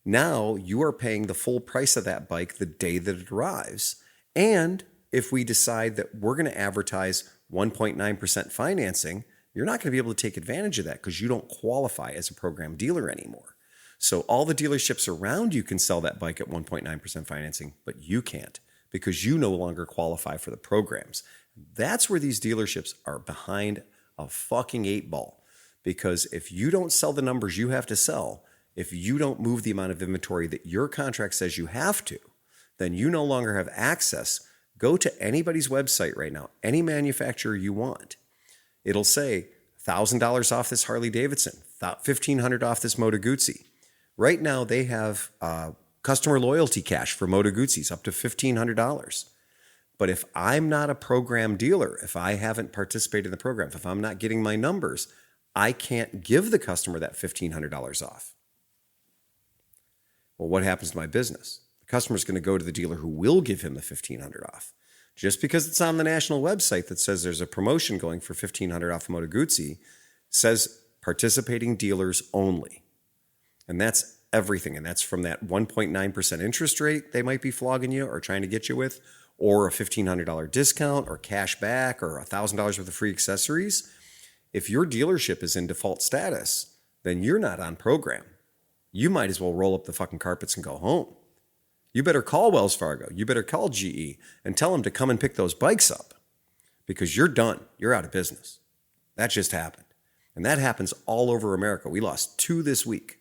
Now you are paying the full price of that bike the day that it arrives. And if we decide that we're going to advertise 1.9% financing, you're not going to be able to take advantage of that because you don't qualify as a program dealer anymore. So all the dealerships around you can sell that bike at 1.9% financing, but you can't because you no longer qualify for the programs. That's where these dealerships are behind a fucking 8-ball, because if you don't sell the numbers you have to sell, if you don't move the amount of inventory that your contract says you have to, then you no longer have access. Go to anybody's website right now, any manufacturer you want. It'll say $1,000 off this Harley Davidson, $1,500 off this Moto Guzzi. Right now they have customer loyalty cash for Moto Guzzis up to $1,500. But if I'm not a program dealer, if I haven't participated in the program, if I'm not getting my numbers, I can't give the customer that $1,500 off. Well, what happens to my business? The customer's going to go to the dealer who will give him the $1,500 off. Just because it's on the national website that says there's a promotion going for $1,500 off Moto Guzzi, says participating dealers only. And that's everything. And that's from that 1.9% interest rate they might be flogging you or trying to get you with, or a $1,500 discount or cash back or $1,000 worth of free accessories. If your dealership is in default status, then you're not on program. You might as well roll up the fucking carpets and go home. You better call Wells Fargo. You better call GE and tell them to come and pick those bikes up because you're done. You're out of business. That just happened. And that happens all over America. We lost 2 this week.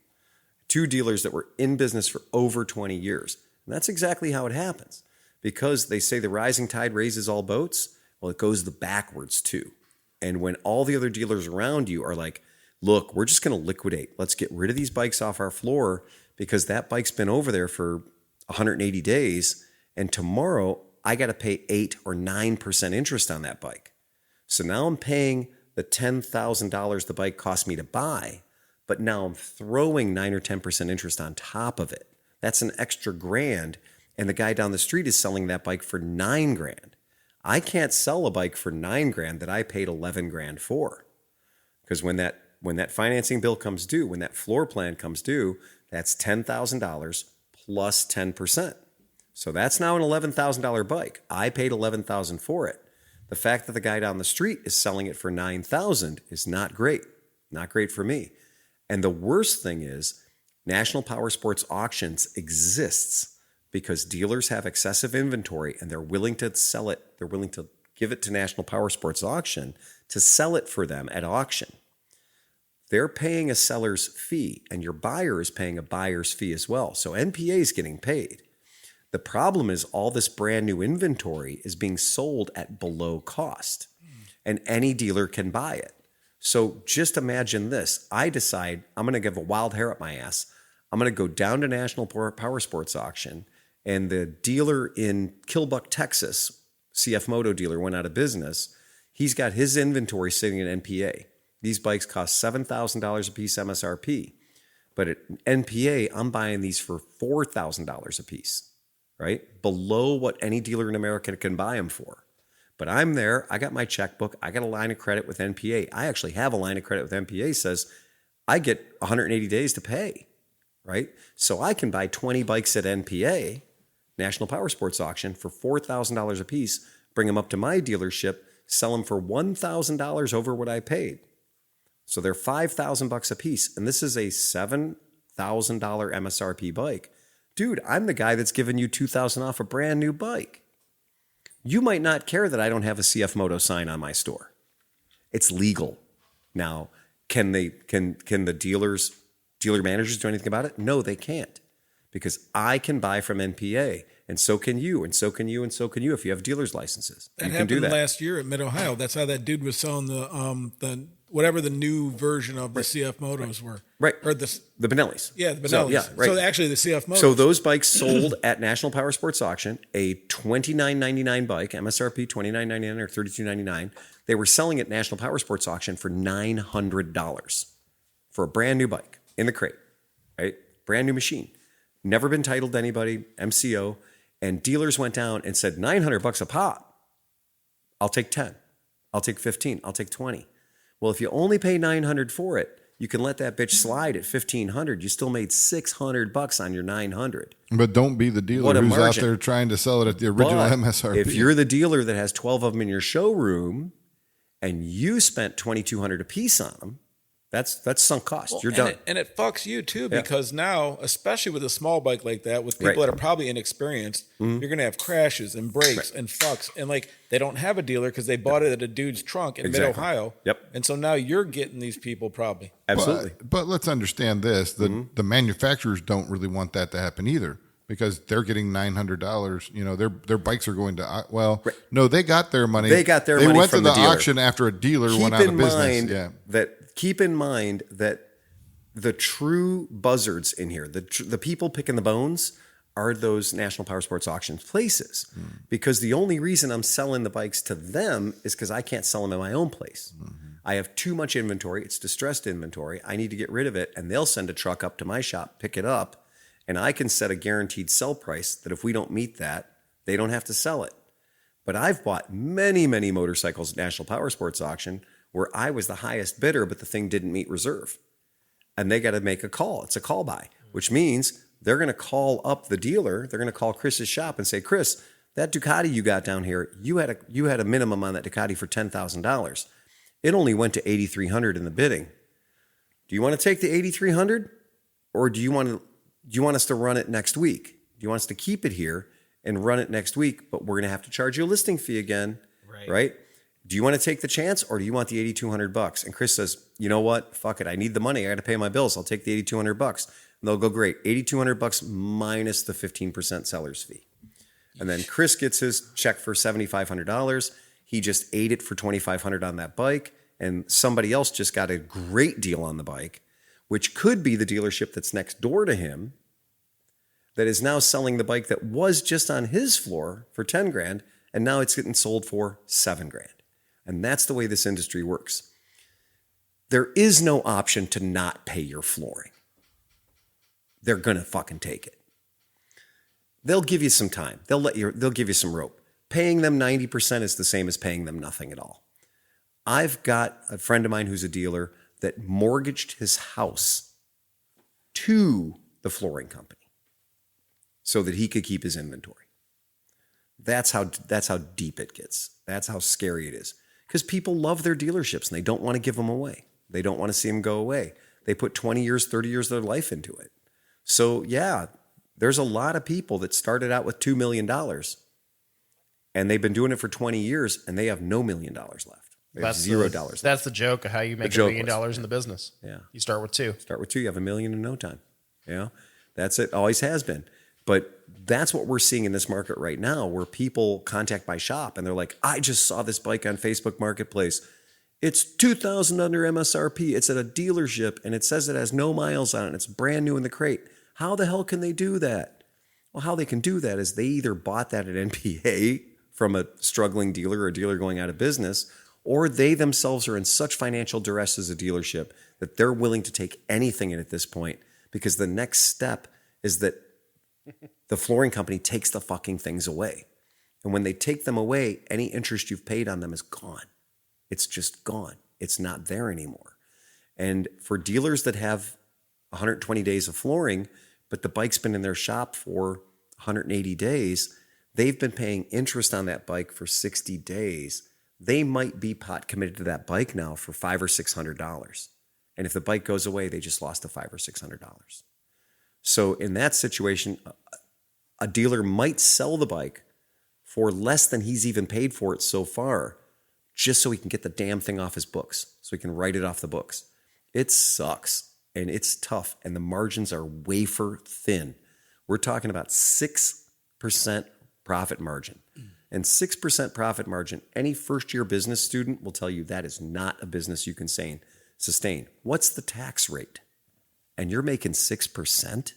2 dealers that were in business for over 20 years. And that's exactly how it happens. Because they say the rising tide raises all boats, well, it goes the backwards too. And when all the other dealers around you are like, look, we're just going to liquidate. Let's get rid of these bikes off our floor because that bike's been over there for 180 days. And tomorrow I got to pay 8 or 9% interest on that bike. So now I'm paying the $10,000 the bike cost me to buy, but now I'm throwing 9 or 10% interest on top of it. That's an extra grand. And the guy down the street is selling that bike for $9,000. I can't sell a bike for $9,000 that I paid $11,000 for. Because when that financing bill comes due, when that floor plan comes due, that's $10,000 plus 10%. So that's now an $11,000 bike. I paid $11,000 for it. The fact that the guy down the street is selling it for $9,000 is not great. Not great for me. And the worst thing is National Power Sports Auctions exists because dealers have excessive inventory and they're willing to sell it. They're willing to give it to National Power Sports Auction to sell it for them at auction. They're paying a seller's fee and your buyer is paying a buyer's fee as well. So NPA is getting paid. The problem is all this brand new inventory is being sold at below cost and any dealer can buy it. So just imagine this. I decide I'm going to give a wild hair up my ass. I'm going to go down to National Power Sports Auction, and the dealer in Killbuck, Texas, CFMOTO dealer, went out of business. He's got his inventory sitting at NPA. These bikes cost $7,000 a piece MSRP. But at NPA, I'm buying these for $4,000 a piece, right? Below what any dealer in America can buy them for. But I'm there. I got my checkbook. I got a line of credit with NPA. I actually have a line of credit with NPA says I get 180 days to pay, right? So I can buy 20 bikes at NPA, National Power Sports Auction, for $4,000 a piece, bring them up to my dealership, sell them for $1,000 over what I paid. So they're $5,000 a piece. And this is a $7,000 MSRP bike. Dude, I'm the guy that's giving you $2,000 off a brand new bike. You might not care that I don't have a CFMOTO sign on my store. It's legal. Now, can the dealer managers do anything about it? No, they can't. Because I can buy from NPA, and so can you, and so can you, and so can you if you have dealer's licenses. That happened last year at Mid-Ohio. That's how that dude was selling the whatever the new version of the CFMOTOs were. Right. Or the Benellis. Yeah, the Benellis. So, yeah, right. So actually the CFMOTOs. So those bikes sold at National Power Sports Auction, a $29.99 bike, MSRP $29.99 or $32.99. They were selling at National Power Sports Auction for $900 for a brand new bike in the crate, right? Brand new machine. Never been titled to anybody, MCO. And dealers went down and said, $900 a pop. I'll take 10. I'll take 15. I'll take 20. Well, if you only pay $900 for it, you can let that bitch slide at $1,500. You still made $600 on your $900. But don't be the dealer who's out there trying to sell it at the original MSRP. If you're the dealer that has 12 of them in your showroom and you spent $2,200 a piece on them, that's sunk cost. You're done. And it fucks you too, because now, especially with a small bike like that, with people that are probably inexperienced, you're going to have crashes and breaks and fucks. And like, they don't have a dealer because they bought it at a dude's trunk in Mid-Ohio. Yep. And so now you're getting these people probably. Absolutely. But let's understand this. The manufacturers don't really want that to happen either, because they're getting $900. You know, their bikes are going to, no, they got their money. They got their money went from to the dealer. auction after a dealer went out of business. Keep in mind that the true buzzards in here, the people picking the bones, are those National Power Sports Auctions places. Because the only reason I'm selling the bikes to them is because I can't sell them in my own place. I have too much inventory. It's distressed inventory. I need to get rid of it. And they'll send a truck up to my shop, pick it up, and I can set a guaranteed sell price that if we don't meet that, they don't have to sell it. But I've bought many, many motorcycles at National Power Sports Auction where I was the highest bidder, but the thing didn't meet reserve. And they got to make a call. It's a call buy, which means they're going to call up the dealer. They're going to call Chris's shop and say, Chris, that Ducati you got down here, you had a minimum on that Ducati for $10,000. It only went to $8,300 in the bidding. Do you want to take the $8,300, or do you want us to run it next week? Do you want us to keep it here and run it next week, but we're going to have to charge you a listing fee again, right? Do you want to take the chance, or do you want the $8,200? And Chris says, you know what? Fuck it. I need the money. I got to pay my bills. I'll take the $8,200. And they'll go, great. $8,200 minus the 15% seller's fee. And then Chris gets his check for $7,500. He just ate it for $2,500 on that bike. And somebody else just got a great deal on the bike, which could be the dealership that's next door to him that is now selling the bike that was just on his floor for $10,000. And now it's getting sold for $7,000. And that's the way this industry works. There is no option to not pay your flooring. They're going to fucking take it. They'll give you some time. They'll give you some rope. Paying them 90% is the same as paying them nothing at all. I've got a friend of mine who's a dealer that mortgaged his house to the flooring company so that he could keep his inventory. That's how deep it gets. That's how scary it is. Because people love their dealerships and they don't want to give them away. They don't want to see them go away. They put 20 years, 30 years of their life into it. So yeah, there's a lot of people that started out with $2 million and they've been doing it for 20 years and they have no $1 million left. They have $0 left. That's the joke of how you make $1 million in the business. Yeah. You start with two. You have $1 million in no time. Yeah. That's it. Always has been. But that's what we're seeing in this market right now, where people contact my shop and they're like, I just saw this bike on Facebook Marketplace. It's $2,000 under MSRP. It's at a dealership and it says it has no miles on it. It's brand new in the crate. How the hell can they do that? Well, how they can do that is they either bought that at NPA from a struggling dealer or a dealer going out of business, or they themselves are in such financial duress as a dealership that they're willing to take anything in at this point, because the next step is that the flooring company takes the fucking things away. And when they take them away, any interest you've paid on them is gone. It's just gone. It's not there anymore. And for dealers that have 120 days of flooring, but the bike's been in their shop for 180 days, they've been paying interest on that bike for 60 days. They might be pot committed to that bike now for $500 or $600. And if the bike goes away, they just lost the $500 or $600. So in that situation, a dealer might sell the bike for less than he's even paid for it so far, just so he can get the damn thing off his books, so he can write it off the books. It sucks, and it's tough, and the margins are wafer thin. We're talking about 6% profit margin. And 6% profit margin, any first-year business student will tell you that is not a business you can sustain. What's the tax rate? And you're making 6%?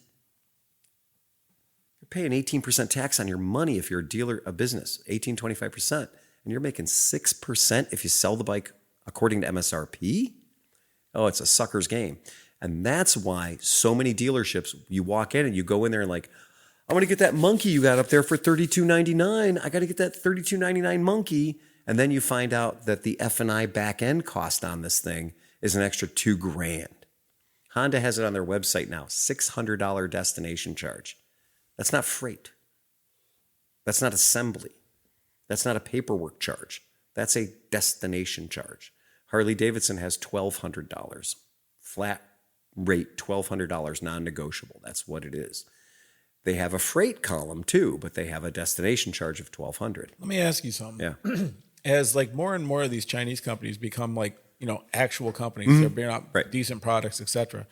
You're paying 18% tax on your money if you're a dealer, a business, 25%. And you're making 6% if you sell the bike according to MSRP? Oh, it's a sucker's game. And that's why so many dealerships, you walk in and you go in there and like, I want to get that monkey you got up there for $32.99. I got to get that $32.99 monkey. And then you find out that the F&I back end cost on this thing is an extra $2,000. Honda has it on their website now, $600 destination charge. That's not freight. That's not assembly. That's not a paperwork charge. That's a destination charge. Harley Davidson has $1,200. Flat rate, $1,200, non-negotiable. That's what it is. They have a freight column too, but they have a destination charge of $1,200. Let me ask you something. Yeah. As like more and more of these Chinese companies become like, actual companies, they're bringing out decent products, etc.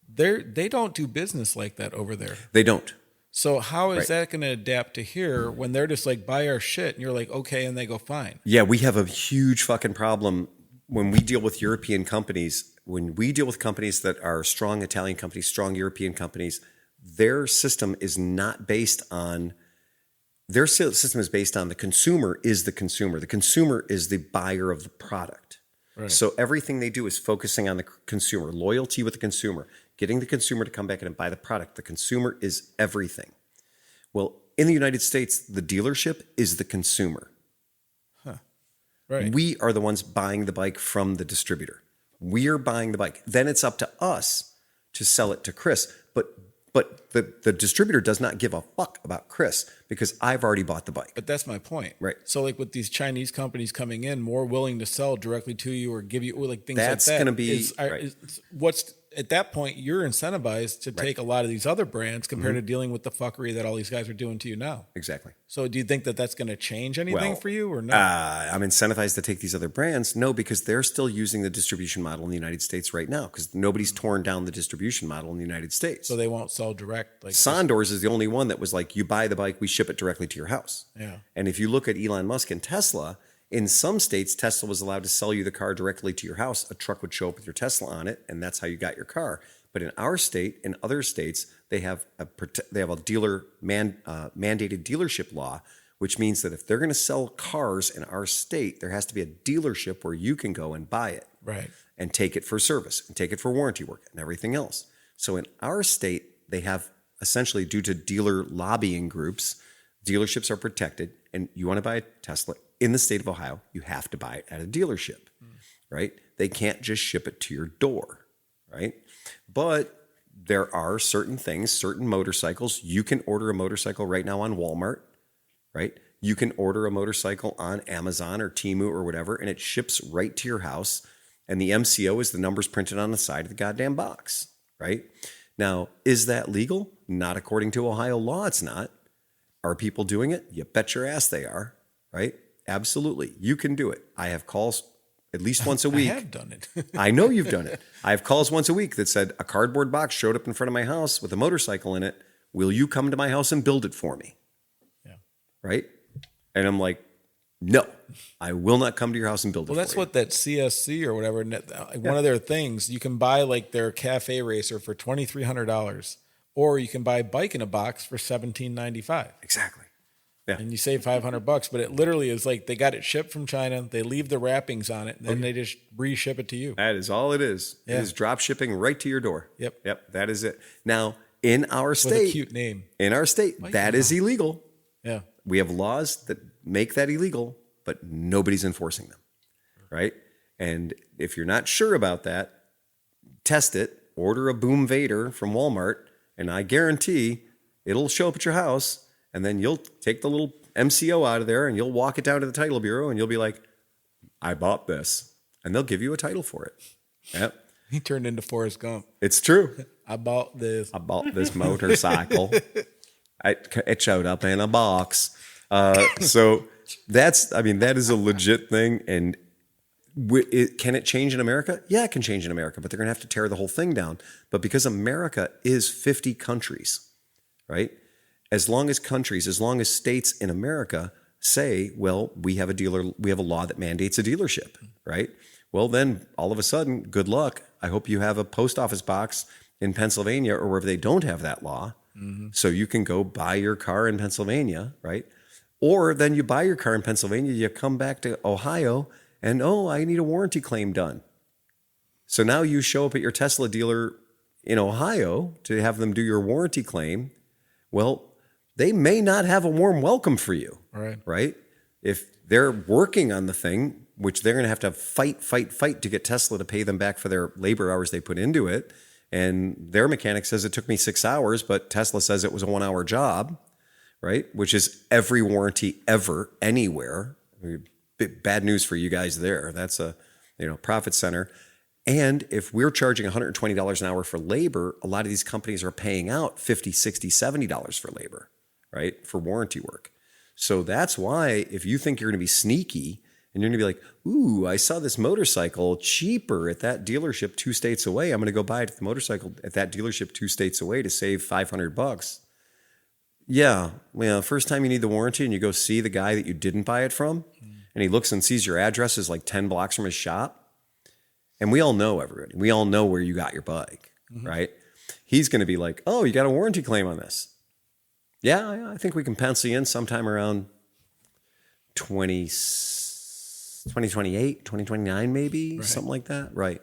They don't do business like that over there. They don't. So how is that going to adapt to here when they're just like, buy our shit, and you're like, okay, and they go, fine. Yeah, we have a huge fucking problem when we deal with European companies. When we deal with companies that are strong Italian companies, strong European companies, their system is not based on, their system is based on the consumer is the consumer. The consumer is the buyer of the product. Right. So everything they do is focusing on the consumer, loyalty with the consumer, getting the consumer to come back in and buy the product. The consumer is everything. Well, in the United States, the dealership is the consumer. Right. We are the ones buying the bike from the distributor. We're buying the bike. Then it's up to us to sell it to Chris. But the distributor does not give a fuck about Chris because I've already bought the bike. But that's my point. Right. So like with these Chinese companies coming in, more willing to sell directly to you or give you like things that's like that. That's going to be what's at that point you're incentivized to take a lot of these other brands compared to dealing with the fuckery that all these guys are doing to you now. Exactly. So do you think that that's going to change anything for you or no? I'm incentivized to take these other brands. No, because they're still using the distribution model in the United States right now because nobody's torn down the distribution model in the United States. So they won't sell direct. Like Sondors is the only one that was like, you buy the bike, we ship it directly to your house. Yeah. And if you look at Elon Musk and Tesla, in some states, Tesla was allowed to sell you the car directly to your house. A truck would show up with your Tesla on it, and that's how you got your car. But in our state, in other states, they have a dealer mandated dealership law, which means that if they're going to sell cars in our state, there has to be a dealership where you can go and buy it, right, and take it for service and take it for warranty work and everything else. So in our state, they have essentially, due to dealer lobbying groups, dealerships are protected, and you want to buy a Tesla in the state of Ohio, you have to buy it at a dealership, right? They can't just ship it to your door, right? But there are certain things, certain motorcycles. You can order a motorcycle right now on Walmart, right? You can order a motorcycle on Amazon or Temu or whatever, and it ships right to your house. And the MCO is the numbers printed on the side of the goddamn box, right? Now, is that legal? Not according to Ohio law, it's not. Are people doing it? You bet your ass they are, right? Absolutely. You can do it. I have calls at least once a week. I have done it. I know you've done it. I have calls once a week that said a cardboard box showed up in front of my house with a motorcycle in it. Will you come to my house and build it for me? Yeah. Right? And I'm like, no, I will not come to your house and build it for you. Well, that's what that CSC or whatever, one of their things, you can buy like their cafe racer for $2,300, or you can buy a bike in a box for $1,795. Exactly. and you save $500. But it literally is like they got it shipped from China. They leave the wrappings on it, and then they just reship it to you. That is all it is. It is drop shipping right to your door. Yep. That is it. Now, in our state, With a cute name. In our state, that is illegal. Yeah. We have laws that make that illegal, but nobody's enforcing them, right? And if you're not sure about that, test it. Order a Boom Vader from Walmart, and I guarantee it'll show up at your house, and then you'll take the little MCO out of there, and you'll walk it down to the title bureau, and you'll be like, I bought this. And they'll give you a title for it. Yep. He turned into Forrest Gump. It's true. I bought this. I bought this motorcycle. It showed up in a box. So that is a legit thing. And can it change in America? Yeah, it can change in America, but they're going to have to tear the whole thing down. But because America is 50 countries, right? As long as states in America say, well, we have a law that mandates a dealership, right? Well, then all of a sudden, good luck. I hope you have a post office box in Pennsylvania or wherever they don't have that law. So you can go buy your car in Pennsylvania, right? Or then you buy your car in Pennsylvania, you come back to Ohio, and I need a warranty claim done. So now you show up at your Tesla dealer in Ohio to have them do your warranty claim. Well, they may not have a warm welcome for you, right? If they're working on the thing, which they're going to have to fight to get Tesla to pay them back for their labor hours they put into it. And their mechanic says it took me 6 hours, but Tesla says it was a 1 hour job, right? Which is every warranty ever, anywhere. Bad news for you guys there. That's a profit center. And if we're charging $120 an hour for labor, a lot of these companies are paying out $50, $60, $70 for labor, right? For warranty work. So that's why if you think you're going to be sneaky and you're going to be like, ooh, I saw this motorcycle cheaper at that dealership 2 states away. I'm going to go buy the motorcycle at that dealership 2 states away to save $500. Yeah. Well, first time you need the warranty and you go see the guy that you didn't buy it from and he looks and sees your address is like 10 blocks from his shop. And we all know everybody. We all know where you got your bike, right? He's going to be like, oh, you got a warranty claim on this. Yeah, I think we can pencil you in sometime around 2028, 2029 maybe, something like that. Right.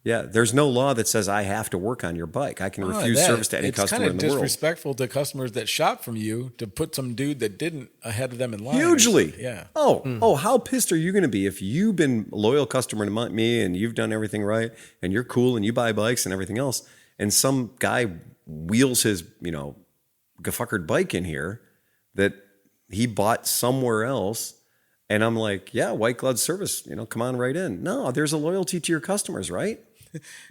Yeah, there's no law that says I have to work on your bike. I can refuse service to any customer in the world. It's kind of disrespectful to customers that shop from you to put some dude that didn't ahead of them in line. Hugely. Yeah. Oh, how pissed are you going to be if you've been a loyal customer to me and you've done everything right and you're cool and you buy bikes and everything else and some guy wheels his, gefuckered bike in here that he bought somewhere else. And I'm like, yeah, white glove service, come on right in. No, there's a loyalty to your customers, right?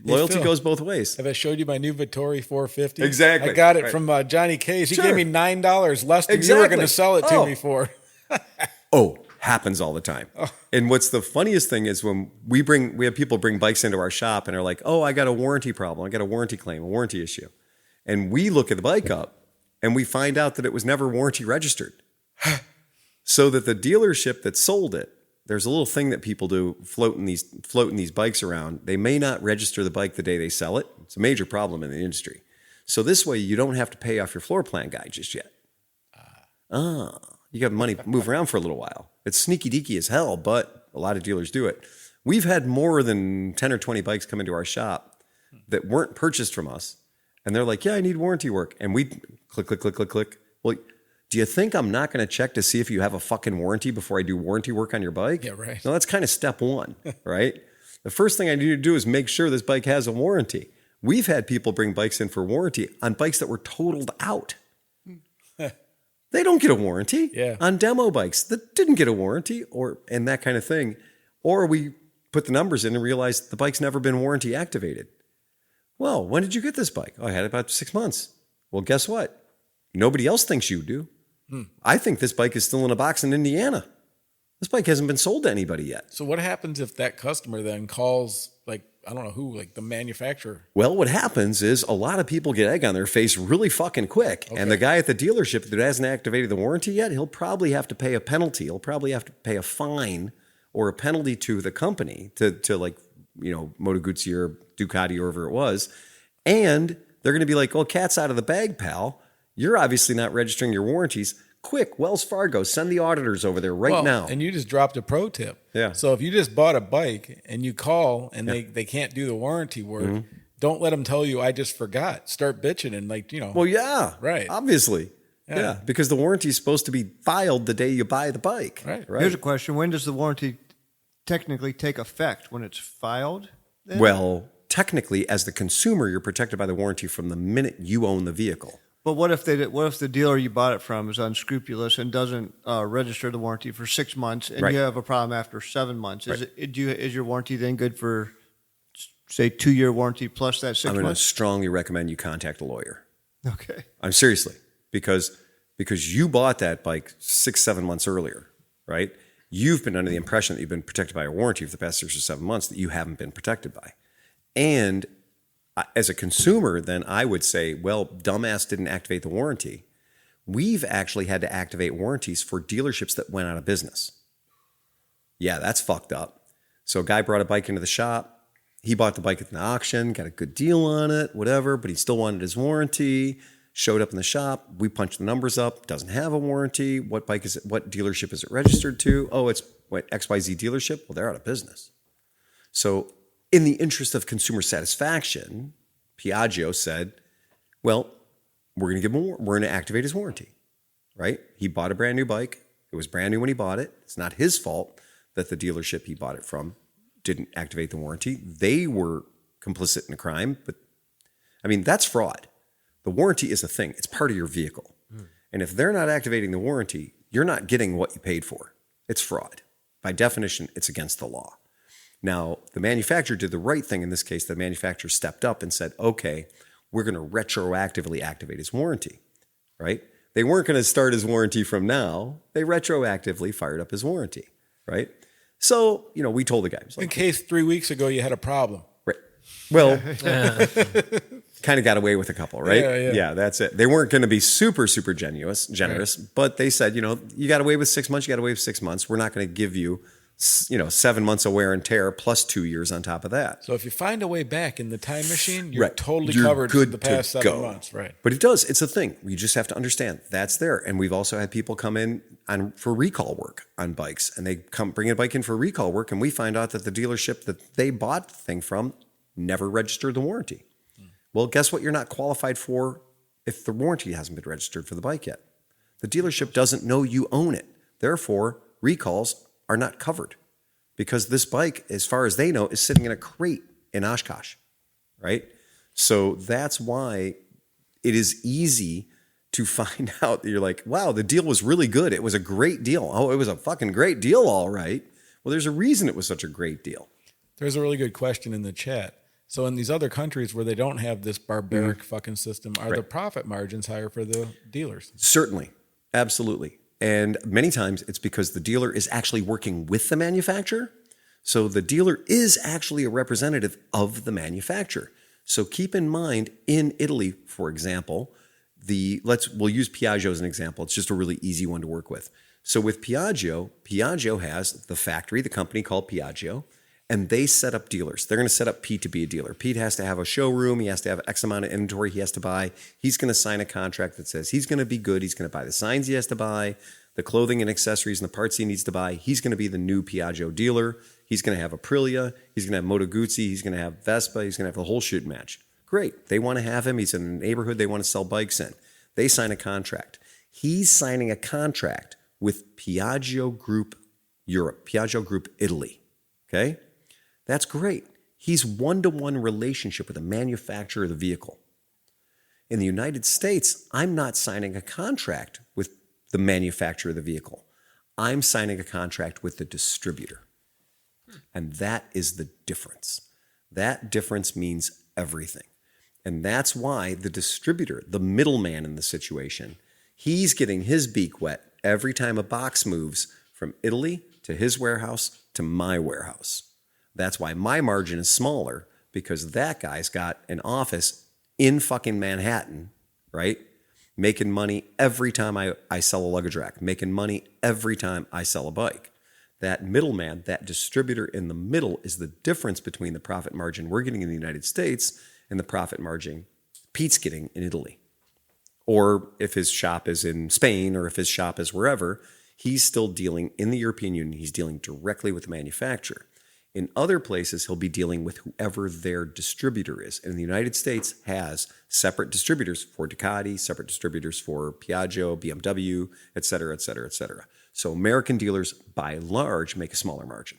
Loyalty goes both ways. Have I showed you my new Vittori 450? Exactly. I got it from Johnny K's. He gave me $9 less than you were going to sell it to me for. Happens all the time. And what's the funniest thing is when we have people bring bikes into our shop and are like, oh, I got a warranty problem. I got a warranty claim, a warranty issue. And we look at the bike up and we find out that it was never warranty registered. So that the dealership that sold it, there's a little thing that people do floating these bikes around. They may not register the bike the day they sell it. It's a major problem in the industry. So this way you don't have to pay off your floor plan guy just yet. You got money to move around for a little while. It's sneaky deaky as hell, but a lot of dealers do it. We've had more than 10 or 20 bikes come into our shop that weren't purchased from us. And they're like, yeah, I need warranty work. And we click. Well, do you think I'm not going to check to see if you have a fucking warranty before I do warranty work on your bike? Yeah, right. No, that's kind of step one, right? The first thing I need to do is make sure this bike has a warranty. We've had people bring bikes in for warranty on bikes that were totaled out. They don't get a warranty on demo bikes that didn't get a warranty and that kind of thing. Or we put the numbers in and realize the bike's never been warranty activated. Well, when did you get this bike? Oh, I had it about 6 months. Well, guess what? Nobody else thinks you do. I think this bike is still in a box in Indiana. This bike hasn't been sold to anybody yet. So what happens if that customer then calls, I don't know who, the manufacturer? Well, what happens is a lot of people get egg on their face really fucking quick. Okay. And the guy at the dealership that hasn't activated the warranty yet, he'll probably have to pay a penalty. He'll probably have to pay a fine or a penalty to the company to Moto Guzzi or Ducati or whoever it was. And they're going to be like, well, cat's out of the bag, pal. You're obviously not registering your warranties. Quick, Wells Fargo, send the auditors over there right now. And you just dropped a pro tip. Yeah. So if you just bought a bike and you call and they can't do the warranty work, don't let them tell you, I just forgot. Start bitching and Well, yeah. Right. Obviously. Yeah. Because the warranty is supposed to be filed the day you buy the bike. Right. Here's a question. When does the warranty technically take effect? When it's filed? Then? Well, technically, as the consumer, you're protected by the warranty from the minute you own the vehicle. But what if the dealer you bought it from is unscrupulous and doesn't register the warranty for 6 months, and Right. you have a problem after 7 months? Is Right. is your warranty then good for, say, 2-year warranty plus that 6 I'm going to months? strongly recommend you contact a lawyer. Okay. I'm seriously, because you bought that bike 6-7 months earlier, right? You've been under the impression that you've been protected by a warranty for the past 6 or 7 months that you haven't been protected by. And as a consumer, then I would say, well, dumbass didn't activate the warranty. We've actually had to activate warranties for dealerships that went out of business. Yeah, that's fucked up. So a guy brought a bike into the shop. He bought the bike at an auction, got a good deal on it, whatever, but he still wanted his warranty. Showed up in the shop. We punched the numbers up. Doesn't have a warranty. What bike is it? What dealership is it registered to? Oh, it's XYZ dealership. Well, they're out of business. So in the interest of consumer satisfaction, Piaggio said, well, we're going to activate his warranty, right? He bought a brand new bike. It was brand new when he bought it. It's not his fault that the dealership he bought it from didn't activate the warranty. They were complicit in a crime, but I mean, that's fraud. The warranty is a thing. It's part of your vehicle. And if they're not activating the warranty, you're not getting what you paid for. It's fraud. By definition, it's against the law. Now, the manufacturer did the right thing in this case. The manufacturer stepped up and said, okay, we're going to retroactively activate his warranty, right? They weren't going to start his warranty from now. They retroactively fired up his warranty, right? So, we told the guy. in case 3 weeks ago you had a problem. Right. Well, kind of got away with a couple, right? Yeah. That's it. They weren't going to be super, super generous, but they said, you got away with 6 months, you got away with 6 months. We're not going to give you, 7 months of wear and tear plus 2 years on top of that. So if you find a way back in the time machine, you're Right. totally You're covered for good the past to 7 go. months. Right. But it does. It's a thing. You just have to understand that's there. And we've also had people come in for recall work on bikes, and they bring a bike in for recall work, and we find out that the dealership that they bought the thing from never registered the warranty. Well, guess what? You're not qualified for if the warranty hasn't been registered for the bike yet. The dealership doesn't know you own it. Therefore, recalls are not covered because this bike, as far as they know, is sitting in a crate in Oshkosh, right? So that's why it is easy to find out that you're like, wow, the deal was really good. It was a great deal. Oh, it was a fucking great deal, all right. Well, there's a reason it was such a great deal. There's a really good question in the chat. So in these other countries where they don't have this barbaric fucking system, are the profit margins higher for the dealers? Certainly. Absolutely. And many times it's because the dealer is actually working with the manufacturer. So the dealer is actually a representative of the manufacturer. So keep in mind, in Italy, for example, we'll use Piaggio as an example. It's just a really easy one to work with. So with Piaggio has the factory, the company called Piaggio, and they set up dealers. They're going to set up Pete to be a dealer. Pete has to have a showroom. He has to have X amount of inventory he has to buy. He's going to sign a contract that says he's going to be good. He's going to buy the signs he has to buy, the clothing and accessories and the parts he needs to buy. He's going to be the new Piaggio dealer. He's going to have Aprilia. He's going to have Moto Guzzi. He's going to have Vespa. He's going to have the whole shoot match. Great. They want to have him. He's in a neighborhood they want to sell bikes in. They sign a contract. He's signing a contract with Piaggio Group Europe, Piaggio Group Italy. Okay? That's great. He's one-to-one relationship with the manufacturer of the vehicle. In the United States, I'm not signing a contract with the manufacturer of the vehicle. I'm signing a contract with the distributor. And that is the difference. That difference means everything. And that's why the distributor, the middleman in the situation, he's getting his beak wet every time a box moves from Italy to his warehouse to my warehouse. That's why my margin is smaller, because that guy's got an office in fucking Manhattan, right? Making money every time I sell a luggage rack, making money every time I sell a bike. That middleman, that distributor in the middle, is the difference between the profit margin we're getting in the United States and the profit margin Pete's getting in Italy Or if his shop is in Spain or if his shop is wherever, he's still dealing in the European Union. He's dealing directly with the manufacturer. In other places, he'll be dealing with whoever their distributor is. And the United States has separate distributors for Ducati, separate distributors for Piaggio, BMW, et cetera, et cetera, et cetera. So American dealers, by and large, make a smaller margin.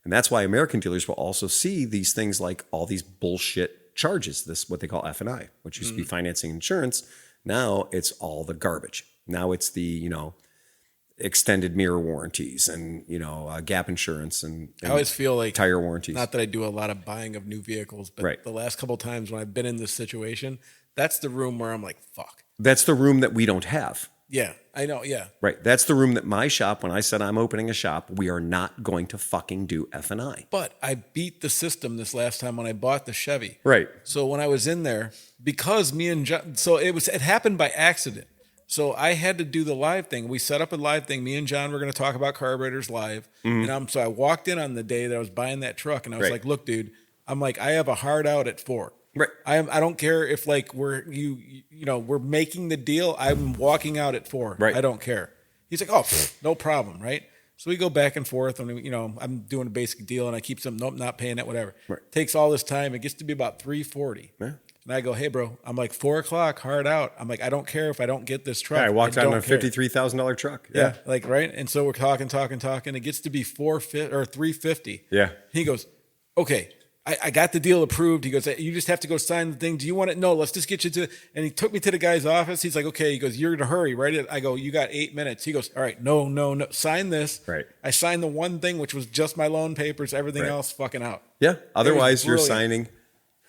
And that's why American dealers will also see these things like all these bullshit charges, this what they call F&I, which used to be financing insurance. Now it's all the garbage. Now it's the, extended mirror warranties and, gap insurance and I always feel like tire warranties. Not that I do a lot of buying of new vehicles, but the last couple of times when I've been in this situation, that's the room where I'm like, fuck. That's the room that we don't have. Yeah, I know. Yeah. Right. That's the room that my shop, when I said I'm opening a shop, we are not going to fucking do F&I. But I beat the system this last time when I bought the Chevy. Right. So when I was in there, because me and John, so it happened by accident. So I had to do the live thing. We set up a live thing. Me and John were going to talk about carburetors live. And so I walked in on the day that I was buying that truck and I was like, look, dude, I'm like, I have a hard out at 4. Right. I don't care if like we're making the deal. I'm walking out at 4. Right. I don't care. He's like, oh, no problem. Right. So we go back and forth and I'm doing a basic deal and I keep some, nope, not paying it, whatever. Right. Takes all this time. It gets to be about 3:40. Yeah. And I go, hey, bro, I'm like 4:00, hard out. I'm like, I don't care if I don't get this truck. Yeah, I walked out on a care. $53,000 truck. Yeah. Like, right. And so we're talking. It gets to be 350. Yeah. He goes, okay, I got the deal approved. He goes, you just have to go sign the thing. Do you want it? No, let's just get you to, and he took me to the guy's office. He's like, okay. He goes, you're in a hurry, right? I go, you got 8 minutes. He goes, all right, no, sign this. Right. I signed the one thing, which was just my loan papers, everything else fucking out. Yeah. Otherwise you're brilliant. signing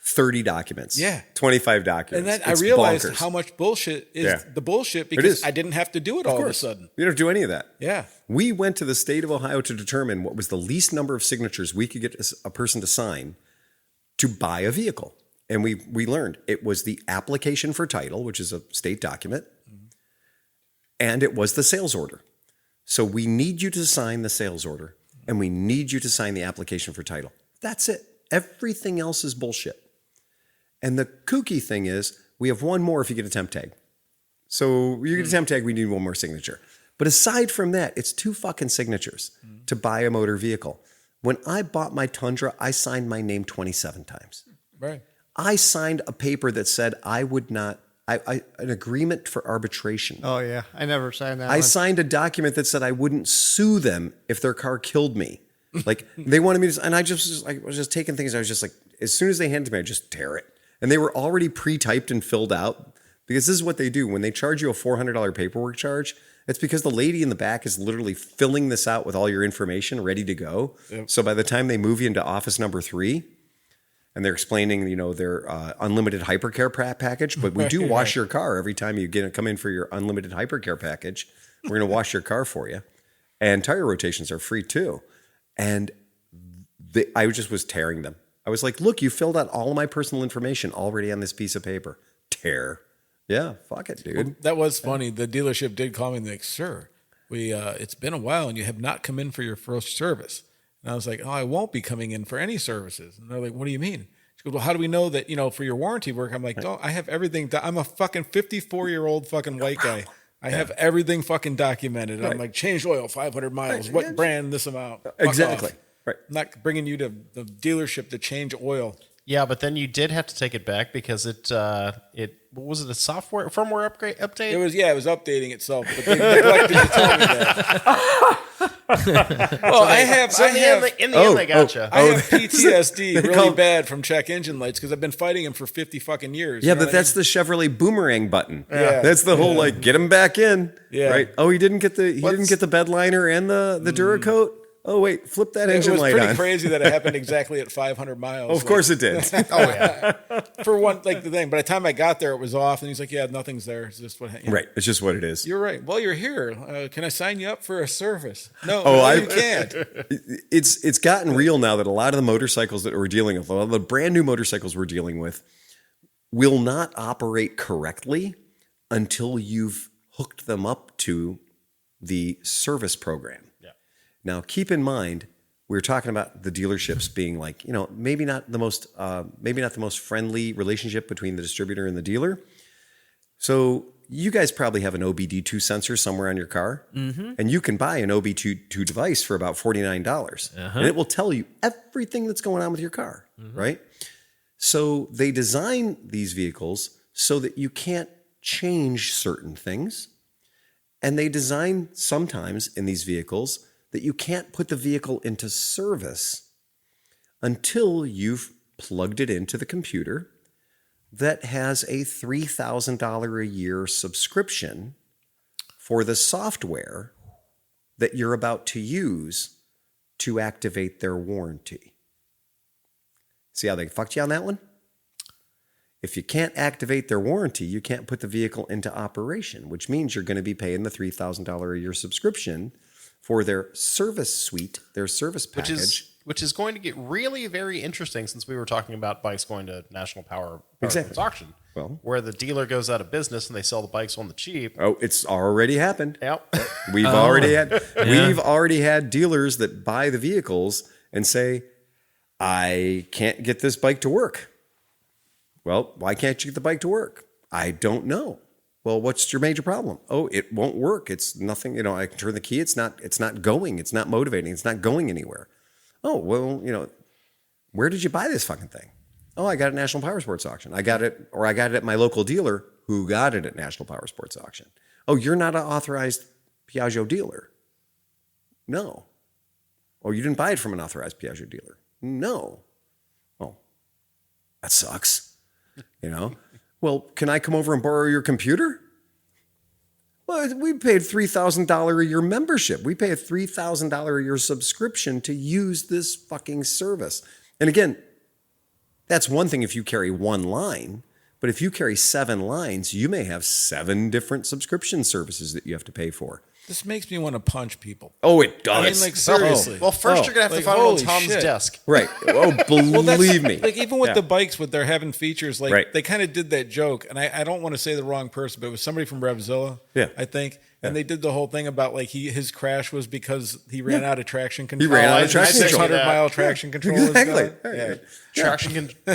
30 documents. Yeah. 25 documents. And then It's I realized bonkers. how much bullshit is the bullshit because I didn't have to do it all of a sudden. You don't have to do any of that. Yeah. We went to the state of Ohio to determine what was the least number of signatures we could get a person to sign to buy a vehicle. And we learned it was the application for title, which is a state document, and it was the sales order. So we need you to sign the sales order and we need you to sign the application for title. That's it. Everything else is bullshit. And the kooky thing is we have one more if you get a temp tag. So you get a temp tag, we need one more signature. But aside from that, it's 2 fucking signatures to buy a motor vehicle. When I bought my Tundra, I signed my name 27 times. Right. I signed a paper that said I would not, an agreement for arbitration. Oh, yeah. I never signed that I one. signed a document that said I wouldn't sue them if their car killed me. Like they wanted me to, and I was just taking things. I was just like, as soon as they handed it to me, I just tear it. And they were already pre-typed and filled out because this is what they do. When they charge you a $400 paperwork charge, it's because the lady in the back is literally filling this out with all your information ready to go. Yep. So by the time they move you into office number 3 and they're explaining, their unlimited hypercare package, but we do wash your car every time you come in for your unlimited hypercare package. We're going to wash your car for you. And tire rotations are free too. And I just was tearing them. I was like, look, you filled out all of my personal information already on this piece of paper. Tear. Yeah, fuck it, dude. Well, that was funny. The dealership did call me and they're like, sir, it's been a while and you have not come in for your first service. And I was like, oh, I won't be coming in for any services. And they're like, what do you mean? She goes, well, how do we know that, for your warranty work? I'm like, I have everything. I'm a fucking 54-year-old fucking white guy. I have everything fucking documented. I'm like, changed oil, 500 miles. What brand, this amount? Exactly. Right. I'm not bringing you to the dealership to change oil. Yeah, but then you did have to take it back because what was it, a firmware update? It was updating itself, but they neglected to tell me that. Well, in the end, they gotcha. I have PTSD really bad from check engine lights because I've been fighting him for 50 fucking years. Yeah, but that's the Chevrolet boomerang button. Yeah. That's the whole get him back in. Yeah. Right. Oh, he didn't get the bed liner and the Duracoat. Oh wait, flip that engine light on. It was pretty crazy that it happened exactly at 500 miles. Of course it did. Oh yeah. For one, the thing. By the time I got there, it was off, and he's like, "Yeah, nothing's there. It's just what." Right. It's just what it is. You're right. Well, you're here. Can I sign you up for a service? No. You can't. It's gotten real now that a lot of the motorcycles that we're dealing with, a lot of the brand new motorcycles we're dealing with, will not operate correctly until you've hooked them up to the service program. Now, keep in mind, we were talking about the dealerships being like, maybe not the most friendly relationship between the distributor and the dealer. So you guys probably have an OBD2 sensor somewhere on your car, and you can buy an OBD2 device for about $49, and it will tell you everything that's going on with your car, right? So they design these vehicles so that you can't change certain things, and they design sometimes in these vehicles that you can't put the vehicle into service until you've plugged it into the computer that has a $3,000 a year subscription for the software that you're about to use to activate their warranty. See how they fucked you on that one? If you can't activate their warranty, you can't put the vehicle into operation, which means you're going to be paying the $3,000 a year subscription for their service suite, their service package. Which is going to get really very interesting since we were talking about bikes going to National Power Exactly. auction. Well, where the dealer goes out of business and they sell the bikes on the cheap. Oh, it's already happened. Yep. We've already had dealers that buy the vehicles and say, I can't get this bike to work. Well, why can't you get the bike to work? I don't know. Well, what's your major problem? Oh, it won't work. It's nothing, I can turn the key. It's not going. It's not motivating. It's not going anywhere. Oh, well, where did you buy this fucking thing? Oh, I got it at National Power Sports Auction. I got it at my local dealer who got it at National Power Sports Auction. Oh, you're not an authorized Piaggio dealer. No. Oh, you didn't buy it from an authorized Piaggio dealer. No. Oh, that sucks. Well, can I come over and borrow your computer? Well, we paid $3,000 a year membership. We pay a $3,000 a year subscription to use this fucking service. And again, that's one thing if you carry one line, but if you carry 7 lines, you may have 7 different subscription services that you have to pay for. This makes me want to punch people. Oh, it does. I mean, seriously. Well, first you're going to have to find it on Tom's desk. Right. Oh, believe me. Like, even with the bikes, with their having features, they kind of did that joke, and I don't want to say the wrong person, but it was somebody from Revzilla, I think. And they did the whole thing about his crash was because he ran out of traction control. He ran out of traction control. 600-mile traction control. Exactly.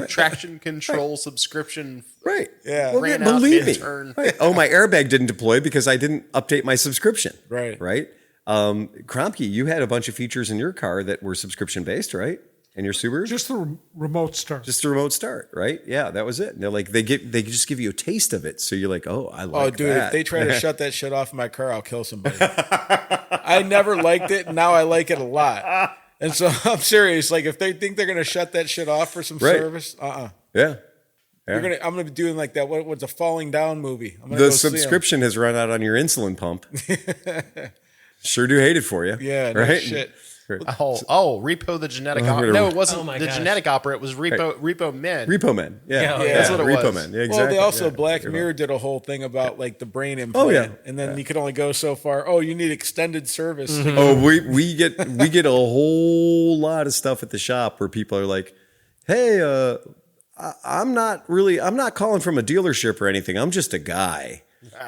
Traction control subscription. Right. Yeah. Well, believe me. Right. Oh, my airbag didn't deploy because I didn't update my subscription. Right. Right. Kromke, you had a bunch of features in your car that were subscription based, right? In your Subaru? Just the remote start. Just the remote start, right? Yeah, that was it. And they're like, they just give you a taste of it. So you're like, oh, I like that. Oh, dude, if they try to shut that shit off in my car, I'll kill somebody. I never liked it, and now I like it a lot. And so I'm serious. Like, if they think they're going to shut that shit off for some service, Yeah. I'm going to be doing like that. What's a falling down movie? The subscription has run out on your insulin pump. Sure do hate it for you. Yeah, right? no shit. Repo the genetic opera. No, it wasn't the genetic opera. It was Repo Men. Repo Men. Yeah. That's what it was. Repo Men. Yeah, exactly. Well, they also, Black Mirror did a whole thing about like the brain implant. And then you could only go so far. Oh, you need extended service. Mm-hmm. Oh, we get a whole lot of stuff at the shop where people are like, hey, I'm not calling from a dealership or anything. I'm just a guy.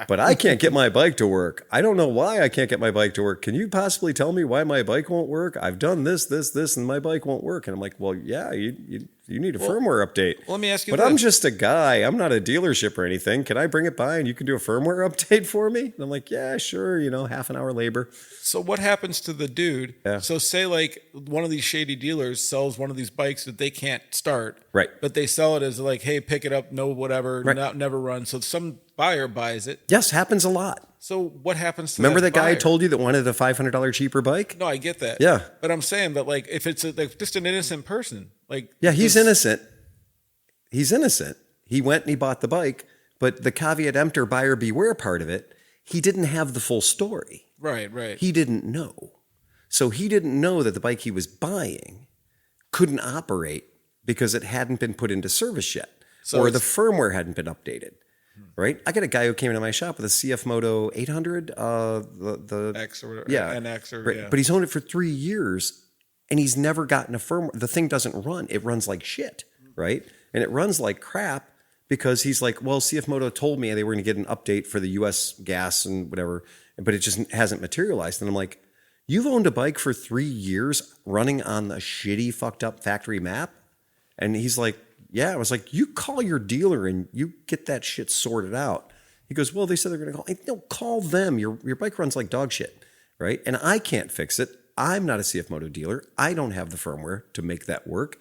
But I can't get my bike to work. I don't know why I can't get my bike to work. Can you possibly tell me why my bike won't work? I've done this, and my bike won't work. And I'm like, well, yeah, you need a firmware update. Let me ask you But I'm just a guy. I'm not a dealership or anything. Can I bring it by and you can do a firmware update for me? And I'm like, yeah, sure. half an hour labor. So what happens to the dude? Yeah. So say like one of these shady dealers sells one of these bikes that they can't start. Right. But they sell it as like, hey, pick it up, no whatever, never run. So some buyer buys it. Yes, happens a lot. So what happens to Remember that that guy I buyer? told you that wanted a $500 cheaper bike? No, I get that. Yeah. But I'm saying that like if it's just an innocent person, like yeah, he's innocent. He's innocent. He went and he bought the bike, but the caveat emptor buyer beware part of it, he didn't have the full story. Right. He didn't know. So he didn't know that the bike he was buying couldn't operate because it hadn't been put into service yet, or the firmware hadn't been updated. Right? I got a guy who came into my shop with a CFMOTO 800, the X or whatever, yeah, NX or right. But he's owned it for 3 years and he's never gotten a firmware. The thing doesn't run. It runs like shit, right? And it runs like crap because he's like, well, CFMOTO told me they were going to get an update for the US gas and whatever, but it just hasn't materialized. And I'm like, you've owned a bike for 3 years running on the shitty, fucked up factory map? And he's like, yeah. I was like, you call your dealer and you get that shit sorted out. He goes, well, they said they're going to call. No, call them. Your bike runs like dog shit, right? And I can't fix it. I'm not a CFMOTO dealer. I don't have the firmware to make that work.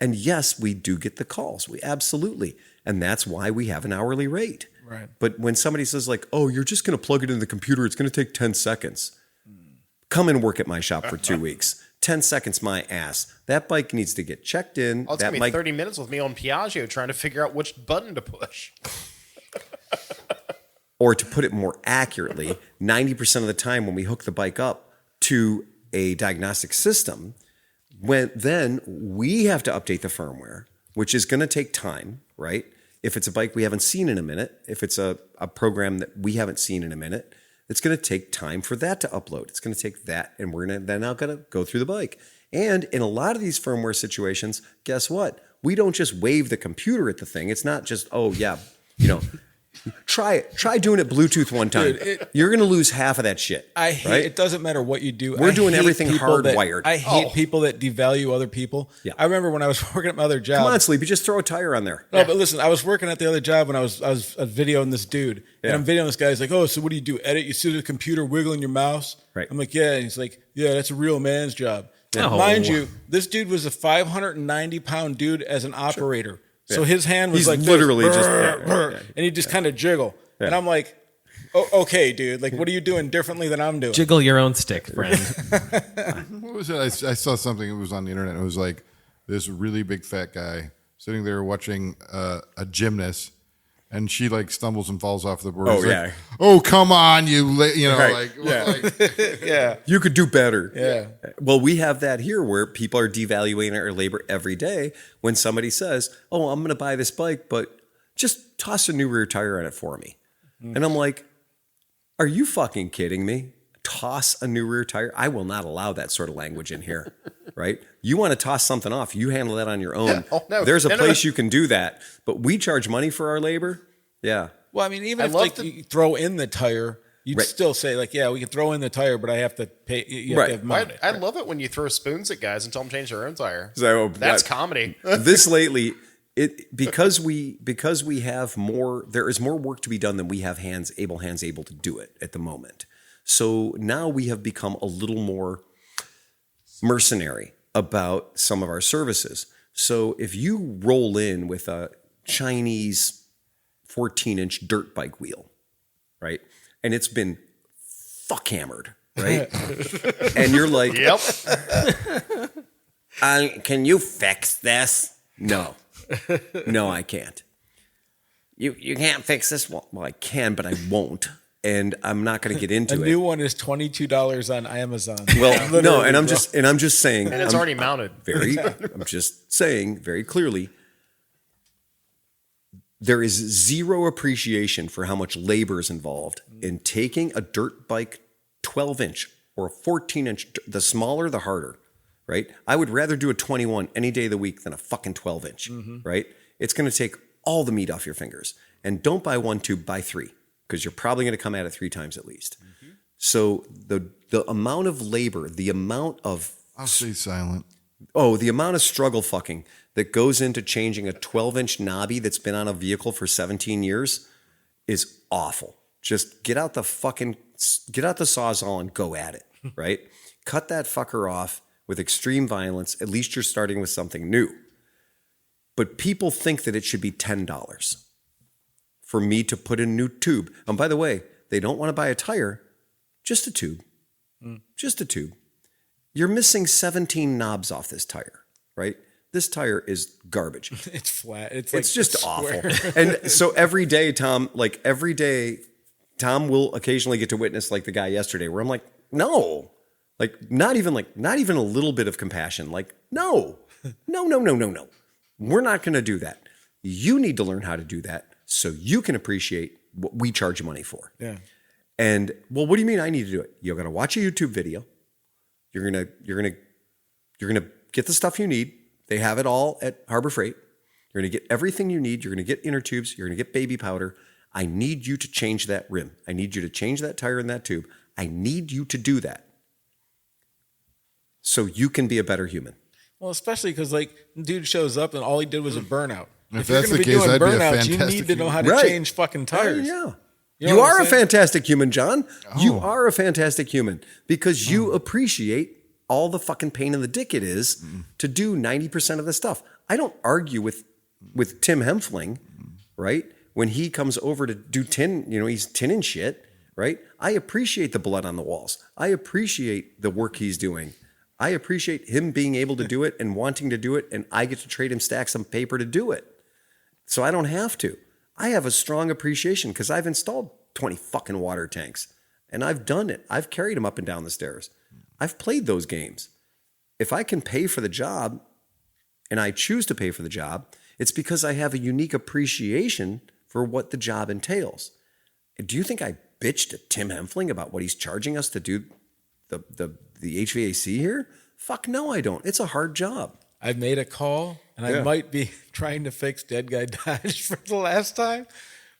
And yes, we do get the calls. We absolutely. And that's why we have an hourly rate. Right. But when somebody says like, oh, you're just going to plug it in the computer, it's going to take 10 seconds. Come and work at my shop for 2 weeks. 10 seconds, my ass. That bike needs to get checked in. Oh, it's going to be 30 minutes with me on Piaggio trying to figure out which button to push. Or to put it more accurately, 90% of the time when we hook the bike up to a diagnostic system, then we have to update the firmware, which is going to take time, right? If it's a bike we haven't seen in a minute, if it's a program that we haven't seen in a minute, it's going to take time for that to upload. It's going to take that, and we're then now going to go through the bike. And in a lot of these firmware situations, guess what? We don't just wave the computer at the thing. It's not just, oh, yeah, try it. Try doing it Bluetooth one time. Dude, you're going to lose half of that shit. I hate right? It doesn't matter what you do. We're doing hate everything people hardwired. I hate people that devalue other people. Yeah. I remember when I was working at my other job. Come on, Sleepy, just throw a tire on there. No, but listen, I was working at the other job when I was videoing this dude. And I'm videoing this guy. He's like, oh, so what do you do? Edit? You sit at the computer wiggling your mouse? Right. I'm like, yeah. And he's like, yeah, that's a real man's job. No. Mind you, this dude was a 590-pound dude as an operator. Yeah. So his hand was He's like literally this, just and he just kind of jiggle. Yeah. And I'm like, oh, okay, dude. Like, what are you doing differently than I'm doing? Jiggle your own stick, friend. What was it? I saw something. It was on the internet. It was like this really big fat guy sitting there watching a gymnast, and she like stumbles and falls off the board. Oh, He's yeah. like, oh, come on, Right. Yeah. You could do better. Yeah. Well, we have that here where people are devaluing our labor every day when somebody says, oh, I'm going to buy this bike, but just toss a new rear tire on it for me. And I'm like, are you fucking kidding me? Toss a new rear tire? I will not allow that sort of language in here, right? You want to toss something off, you handle that on your own. Yeah. Oh, no. There's a No, place no. you can do that, but we charge money for our labor. Yeah. Well, I mean, even I if love like you throw in the tire, you'd Right. still say like, yeah, we can throw in the tire, but I have to pay. You have to have money. I love it when you throw spoons at guys and tell them to change their own tire. So That's comedy. This lately, because we have more, there is more work to be done than we have hands able to do it at the moment. So now we have become a little more mercenary about some of our services. So if you roll in with a Chinese 14-inch dirt bike wheel, right, and it's been fuck hammered, right, and you're like, Yep. can you fix this? No, I can't. You can't fix this. Well, I can, but I won't, and I'm not going to get into A it. new one is $22 on Amazon. Well, no, Literally, and I'm bro. just saying, And it's already mounted. I'm just saying very clearly, there is zero appreciation for how much labor is involved in taking a dirt bike 12-inch or a 14-inch. The smaller, the harder, right? I would rather do a 21 any day of the week than a fucking 12-inch, right? It's going to take all the meat off your fingers. And don't buy one tube, buy three, because you're probably going to come at it 3 times at least. So the amount of labor, the amount of I'll stay silent. the amount of struggle fucking that goes into changing a 12-inch knobby that's been on a vehicle for 17 years is awful. Just get out the Sawzall and go at it, right? Cut that fucker off with extreme violence. At least you're starting with something new. But people think that it should be $10 for me to put in a new tube. And by the way, they don't want to buy a tire, just a tube. Just a tube. You're missing 17 knobs off this tire, right? This tire is garbage. It's flat. It's Just square. awful. And so every day, Tom will occasionally get to witness like the guy yesterday where I'm like, no, like not even a little bit of compassion. Like, no. We're not going to do that. You need to learn how to do that so you can appreciate what we charge you money for. Yeah. And well, what do you mean I need to do it? You're going to watch a YouTube video. You're going to get the stuff you need. They have it all at Harbor Freight. You're going to get everything you need. You're going to get inner tubes. You're going to get baby powder. I need you to change that rim. I need you to change that tire in that tube. I need you to do that so you can be a better human. Well, especially because like dude shows up and all he did was a burnout. If you're that's going the to be case, doing that'd be a burnouts, you fantastic. need to know how to Right. change fucking tires. Yeah. You know You what are I'm a saying? fantastic human, John. You Oh. are a fantastic human because you appreciate all the fucking pain in the dick it is to do 90% of the stuff. I don't argue with Tim Hempfling, right? When he comes over to do tin, he's tinning shit, right? I appreciate the blood on the walls. I appreciate the work he's doing. I appreciate him being able to do it and wanting to do it, and I get to trade him stacks of paper to do it. So I don't have to. I have a strong appreciation because I've installed 20 fucking water tanks and I've done it. I've carried them up and down the stairs. I've played those games. If I can pay for the job and I choose to pay for the job, it's because I have a unique appreciation for what the job entails. Do you think I bitched at Tim Hempfling about what he's charging us to do the HVAC here? Fuck no, I don't. It's a hard job. I've made a call, and I might be trying to fix Dead Guy Dodge for the last time.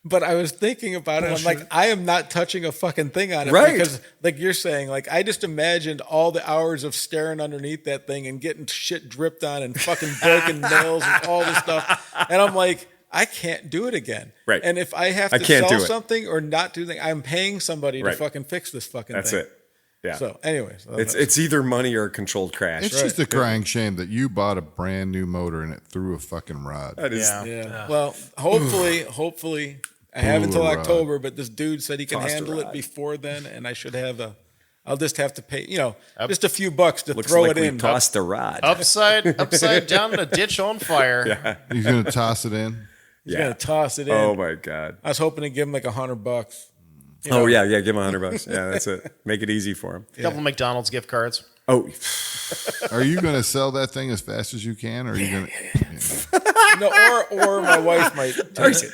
But I was thinking about it. I'm like, I am not touching a fucking thing on it. Right. Because, like you're saying, like, I just imagined all the hours of staring underneath that thing and getting shit dripped on and fucking broken nails and all this stuff. And I'm like, I can't do it again. Right. And if I have I to can't sell do it. something or not do anything, I'm paying somebody to Right. fucking fix this fucking That's thing. it. Yeah. So, anyways. It's either money or a controlled crash. It's just a crying shame that you bought a brand new motor and it threw a fucking rod. That is, Yeah. Well, hopefully, I have until Rod. October, but this dude said he can Tossed a handle it rod. before then, and I should have I'll just have to pay, just a few bucks to looks throw like it we in. tossed the rod. Upside down in a ditch on fire. He's going to toss it in. He's gonna toss it in. Oh my God. I was hoping to give him like $100. Oh yeah. Give him $100. Yeah, that's it. Make it easy for him. A couple McDonald's gift cards. Oh, Are you going to sell that thing as fast as you can? Or are you going to? No, or my wife might. Take it.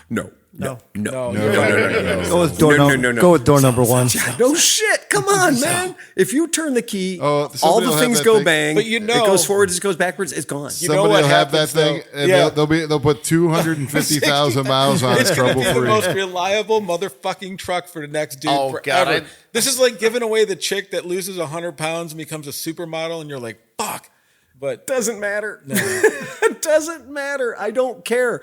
no. No. Go with door Go with door number one. No shit. Come on, man. If you turn the key, Oh, all somebody the will have things that go thing. bang. But it goes forward, it goes backwards, it's gone. know Somebody what will have that happens, thing, though? and Yeah. they'll put 250,000 miles on it, It's trouble gonna be the most free. reliable motherfucking truck for the next dude Oh, God, forever. This is like giving away the chick that loses 100 pounds and becomes a supermodel, and you're like, fuck. But Doesn't matter. It doesn't matter. I don't care.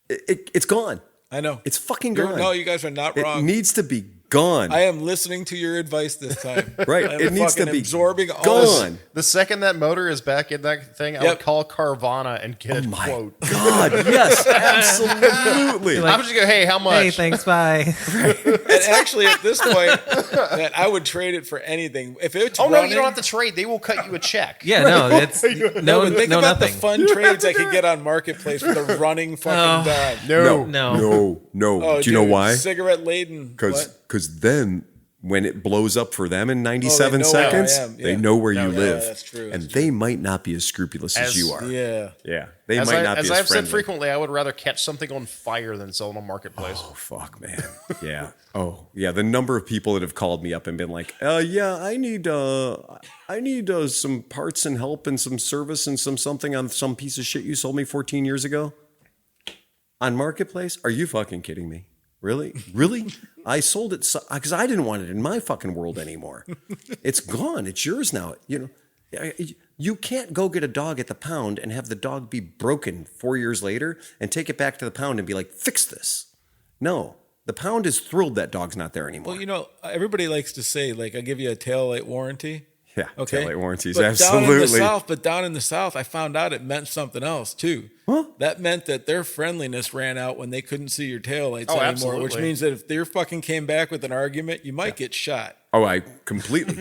It's gone. I know It's fucking You're- gone. No, you guys are not It wrong. needs to be gone. I am listening to your advice this time. Right. I'm It needs to fucking be absorbing all this. gone. The second that motor is back in that thing, I Yep. would call Carvana and get a quote. God, yes, absolutely. I'm just going, hey, how much? Hey, thanks, bye. And actually, at this point, that I would trade it for anything. If it's Oh, no, running, you don't have to trade. They will cut you a check. Yeah, no, it's No, but think about nothing. the fun trades I could get on Marketplace with a running fucking dog. No, No. no. Oh, Do you know dude, why? Cigarette laden. Because then when it blows up for them in 97 know where I seconds, am. they Yeah. know where you Yeah, live. that's true. And they might not be as scrupulous as you are. Yeah. Yeah. They As, might not be as I've friendly. said frequently, I would rather catch something on fire than sell on a marketplace. Oh, fuck, man. Yeah. Oh, yeah. The number of people that have called me up and been like, yeah, I need some parts and help and some service and some something on some piece of shit you sold me 14 years ago on Marketplace. Are you fucking kidding me? Really? I sold it because I didn't want it in my fucking world anymore. It's gone. It's yours now. You can't go get a dog at the pound and have the dog be broken 4 years later and take it back to the pound and be like, fix this. No, the pound is thrilled that dog's not there anymore. Well, everybody likes to say, like, I'll give you a taillight warranty. Yeah, Okay. taillight warranties, But absolutely. down in the South, I found out it meant something else too. Huh? That meant that their friendliness ran out when they couldn't see your taillights Oh, anymore, which absolutely. means that if they fucking came back with an argument, you might get shot. Oh, I completely.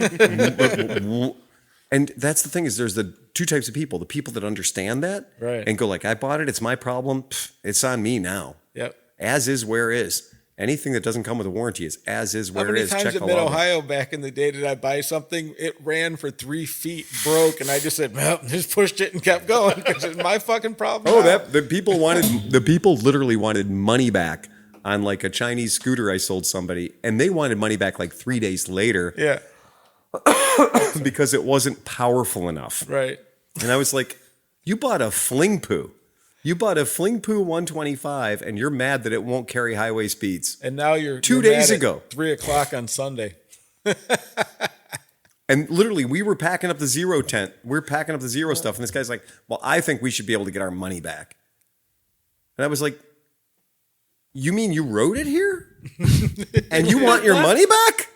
And that's the thing is there's the two types of people. The people that understand that Right. and go like, I bought it. It's my problem. Pff, it's on me now. Yep. As is where is. Anything that doesn't come with a warranty is as is How where many is. times Check in the log. Mid-Ohio back in the day did I buy something? It ran for 3 feet, broke, and I just said, well, just pushed it and kept going because it's my fucking problem. Oh, now. the people literally wanted money back on like a Chinese scooter I sold somebody, and they wanted money back like 3 days later Yeah, because it wasn't powerful enough. right. And I was like, you bought a Fling Poo. You bought a Fling Poo 125, and you're mad that it won't carry highway speeds. And now you're 2 you're days mad at ago. 3:00 on Sunday. And literally, we were packing up the zero tent. We're packing up the zero stuff, and this guy's like, well, I think we should be able to get our money back. And I was like, you mean you rode it here? And you want your money back?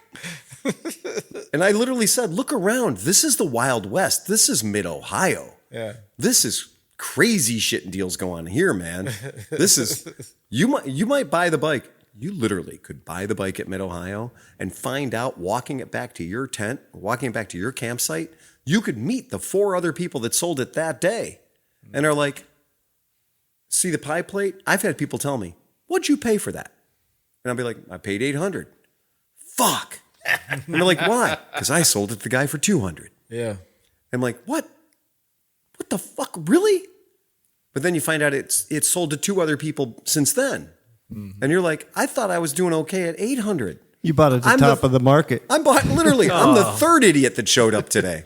And I literally said, look around. This is the Wild West. This is mid-Ohio. Yeah. This is crazy shit and deals go on here, man. This is, you might buy the bike. You literally could buy the bike at mid-Ohio and find out, walking it back to your tent, walking it back to your campsite, you could meet the 4 other people that sold it that day. And are like, see the pie plate? I've had people tell me, what'd you pay for that? And I'll be like, I paid $800. Fuck. And they're like, why? Because I sold it to the guy for $200. Yeah. I'm like, what? What the fuck? Really? But then you find out it's sold to 2 other people since then. Mm-hmm. And you're like, I thought I was doing okay at $800. You bought it at the top of the market. I'm the 3rd idiot that showed up today.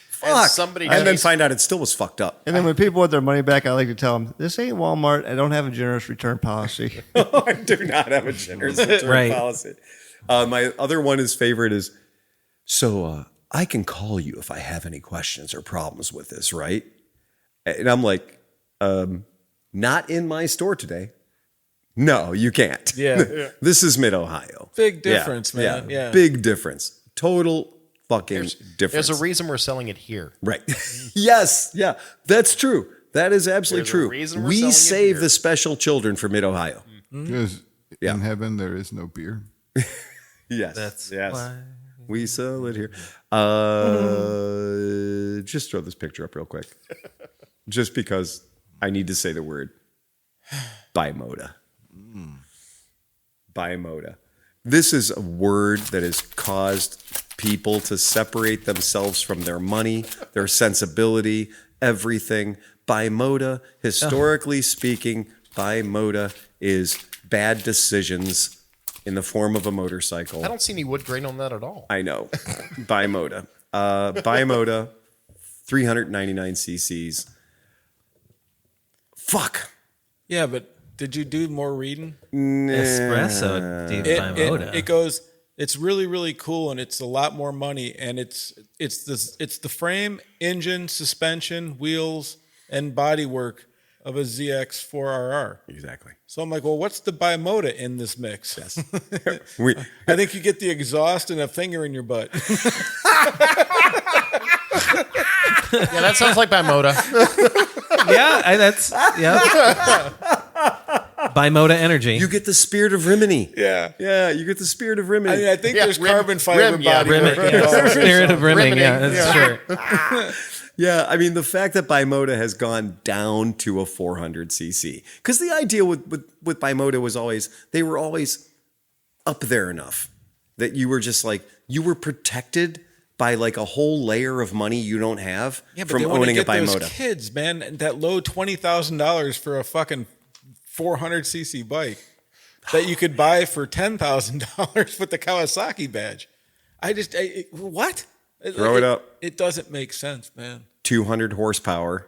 Fuck. And then find out it still was fucked up. And then when people want their money back, I like to tell them, this ain't Walmart. I don't have a generous return policy. I do not have a generous return policy. My other one is favorite is, so I can call you if I have any questions or problems with this, right? And I'm like, not in my store today. No, you can't. Yeah. This is mid-Ohio. Big difference, man. Yeah. Big difference. Total fucking difference. There's a reason we're selling it here. Right. Yes. Yeah. That's true. That is absolutely true. We save the special children for mid-Ohio. Because in heaven there is no beer. Yes. That's yes. why we sell it here. Just throw this picture up real quick. Just because I need to say the word. Bimota. Bimota. This is a word that has caused people to separate themselves from their money, their sensibility, everything. Bimota, historically speaking, Bimota is bad decisions in the form of a motorcycle. I don't see any wood grain on that at all. I know. Bimota. Bimota, 399 cc's. Fuck. Yeah, but did you do more reading? espresso deep Bimota. It goes. It's really, really cool, and it's a lot more money. And it's the frame, engine, suspension, wheels, and bodywork of a ZX4RR. Exactly. So I'm like, well, what's the Bimota in this mix? Yes. I think you get the exhaust and a finger in your butt. Yeah, that sounds like Bimota. Bimota energy. You get the spirit of Rimini. Yeah. Yeah, you get the spirit of Rimini. I mean, I think there's carbon fiber body. Spirit of rimming. Yeah, that's true. Yeah, I mean, the fact that Bimota has gone down to a 400cc. Because the idea with Bimota was always, they were always up there enough that you were just like, you were protected by like a whole layer of money you don't have from owning a Bimota. Those kids, man, that low $20,000 for a fucking 400cc bike that you could buy for $10,000 with the Kawasaki badge. What? Throw it up. It doesn't make sense, man. 200 horsepower.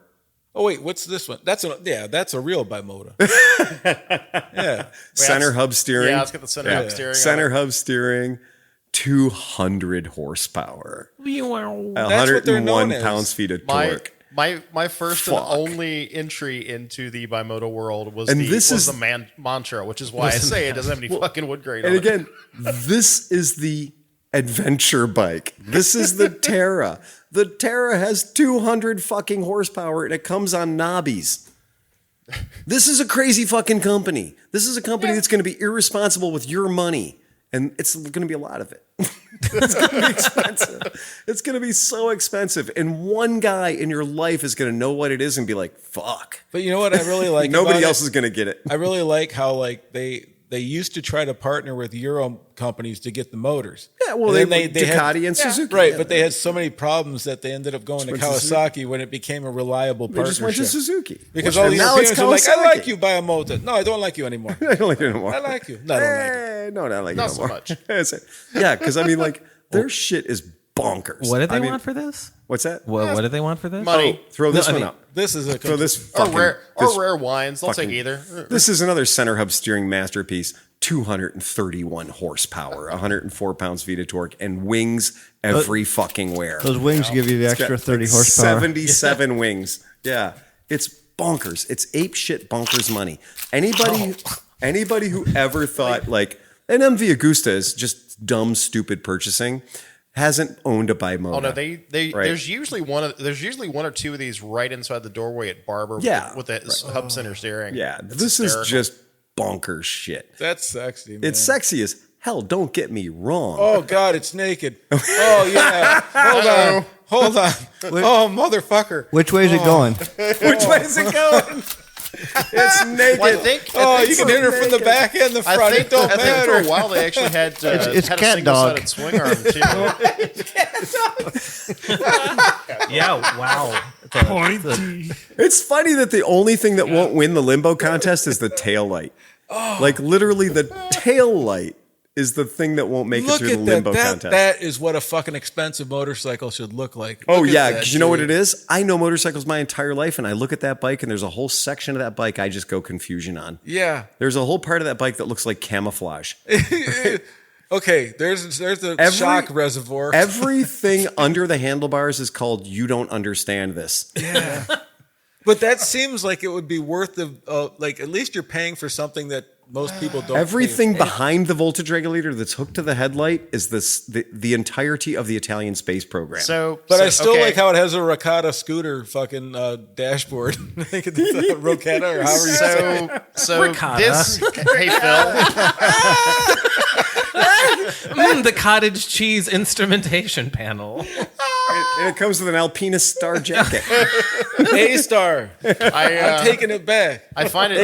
Oh wait, what's this one? That's a real Bimota. Yeah. Center hub steering. Yeah, let's get the center hub steering. Center hub steering. 200 horsepower. 101 pounds-feet of torque. My first and only entry into the Bimota world was the Mantra, which is why I say it doesn't have any fucking wood grain on it. And again, this is the adventure bike. This is the Terra. The Terra has 200 fucking horsepower and it comes on knobbies. This is a crazy fucking company. This is a company that's going to be irresponsible with your money. And it's going to be a lot of it. It's going to be expensive. It's going to be so expensive. And one guy in your life is going to know what it is and be like, fuck. But you know what I really like? Nobody else is going to get it. I really like how like they used to try to partner with Euro companies to get the motors. Yeah, well, they Ducati and Suzuki. Right, but they had so many problems that they ended up going to Kawasaki when it became a reliable partnership. They just went to Suzuki. Because all the Europeans are like, I like you, Bimota. No, I don't like you anymore. I don't like you anymore. I like you. No, I don't like you. No, not like not you anymore. so much. Yeah, because I mean, like, their shit is bonkers. What did they want for this? What's that? What did they want for this? Money. Throw this one up. This is Throw this Or fucking... rare wines. They'll take either. This is another center hub steering masterpiece. 231 horsepower, 104 pounds-feet of torque, and wings every fucking where. Those wings give you the extra 30 horsepower. 77 wings. Yeah. It's bonkers. It's ape shit bonkers money. Anybody who ever thought like an MV Agusta is just dumb, stupid purchasing hasn't owned a Bimota. Oh no, they right? there's usually one or two of these right inside the doorway at Barber. Yeah, with the hub center steering. Yeah, It's this hysterical. is just bonkers shit. That's sexy, man. It's sexy as hell. Don't get me wrong. Oh God, it's naked. Oh yeah. Hold on. Oh motherfucker. Which way is it going? Which way is it going? It's naked. Well, I think You can hit her from the back and the front. It don't I think matter. for a while they actually had It's had cat a dog. single-sided swing arm too. Yeah, wow. Pointy. It's funny that the only thing that won't win the limbo contest is the tail light. Like literally the tail light is the thing that won't make it Look through the at limbo that. contest. That is what a fucking expensive motorcycle should look like. Oh Look at yeah, that, because you know what dude. it is? I know motorcycles my entire life, and I look at that bike, and there's a whole section of that bike I just go confusion on. Yeah. There's a whole part of that bike that looks like camouflage. Okay, there's the shock reservoir. Everything under the handlebars is called "You Don't Understand This." Yeah. But that seems like it would be worth the like at least you're paying for something that most people don't. Everything pay. behind the voltage regulator that's hooked to the headlight is the entirety of the Italian space program. But I so, still okay. like how it has a Ricotta scooter fucking dashboard. I think it's a Rocata or however you say it. So Ricotta. this, hey Phil, The cottage cheese instrumentation panel. and it comes with an Alpinist star jacket. A-star. I'm taking it back. I find it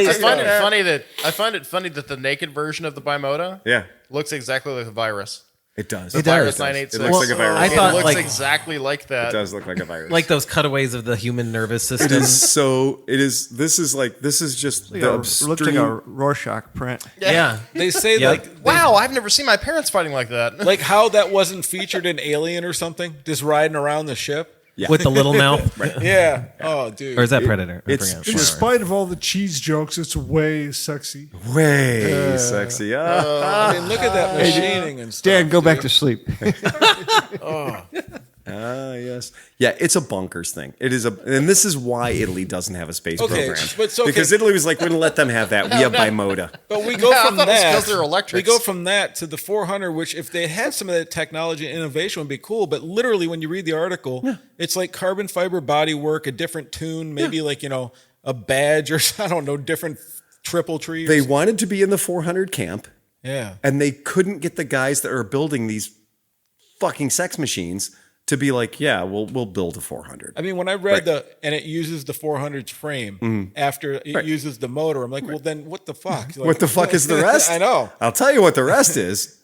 funny that the naked version of the Bimota Yeah, looks exactly like a virus. it does. The It virus does. 986. It looks like a virus. I It thought, looks like- exactly like It that. does look like a virus. Like those cutaways of the human nervous it system. is so. It is. This is just the Looks like extreme. a Rorschach print. Yeah. They say Yep. like Wow, I've never seen my parents fighting like that. like how that wasn't featured in Alien or something, just riding around the ship. With the little mouth. Yeah. Oh, dude. Or is that Predator? I it's forget. In spite of all the cheese jokes, it's way sexy. way sexy. I mean, look at that machining and stuff. Dan, go back dude. to sleep. Yes. Yeah, it's a bunkers thing. It is and this is why Italy doesn't have a space Okay, program. but it's okay. Because Italy was like, we didn't let them have that. We have Bimota. But we go Yeah, I from thought it was that. 'cause they're electrics. We go from that to the 400, which if they had some of that technology and innovation would be cool. But literally, when you read the article, it's like carbon fiber bodywork, a different tune, maybe like a badge or I don't know, different triple trees. They wanted to be in the 400 camp, yeah. and they couldn't get the guys that are building these fucking sex machines to be like, yeah, we'll build a 400. I mean, when I read and it uses the 400's frame after it uses the motor, I'm like, well, then what the fuck? Like, What the fuck is the rest? I know. I'll tell you what the rest is.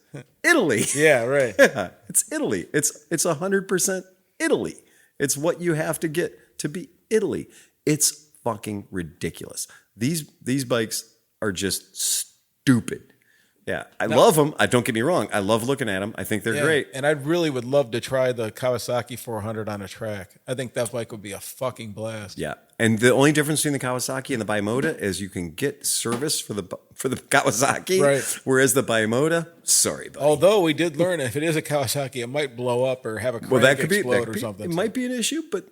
Italy. Yeah, right. Yeah, it's Italy. It's 100% Italy. It's what you have to get to be Italy. It's fucking ridiculous. These bikes are just stupid. Yeah, I love them. Don't get me wrong. I love looking at them. I think they're Yeah. great. And I really would love to try the Kawasaki 400 on a track. I think that bike would be a fucking blast. Yeah, and the only difference between the Kawasaki and the Bimota is you can get service for the Kawasaki, Right. Whereas the Bimota, sorry, buddy. Although we did learn if it is a Kawasaki, it might blow up or have a crank Well, that could be, explode or something. It might be an issue, but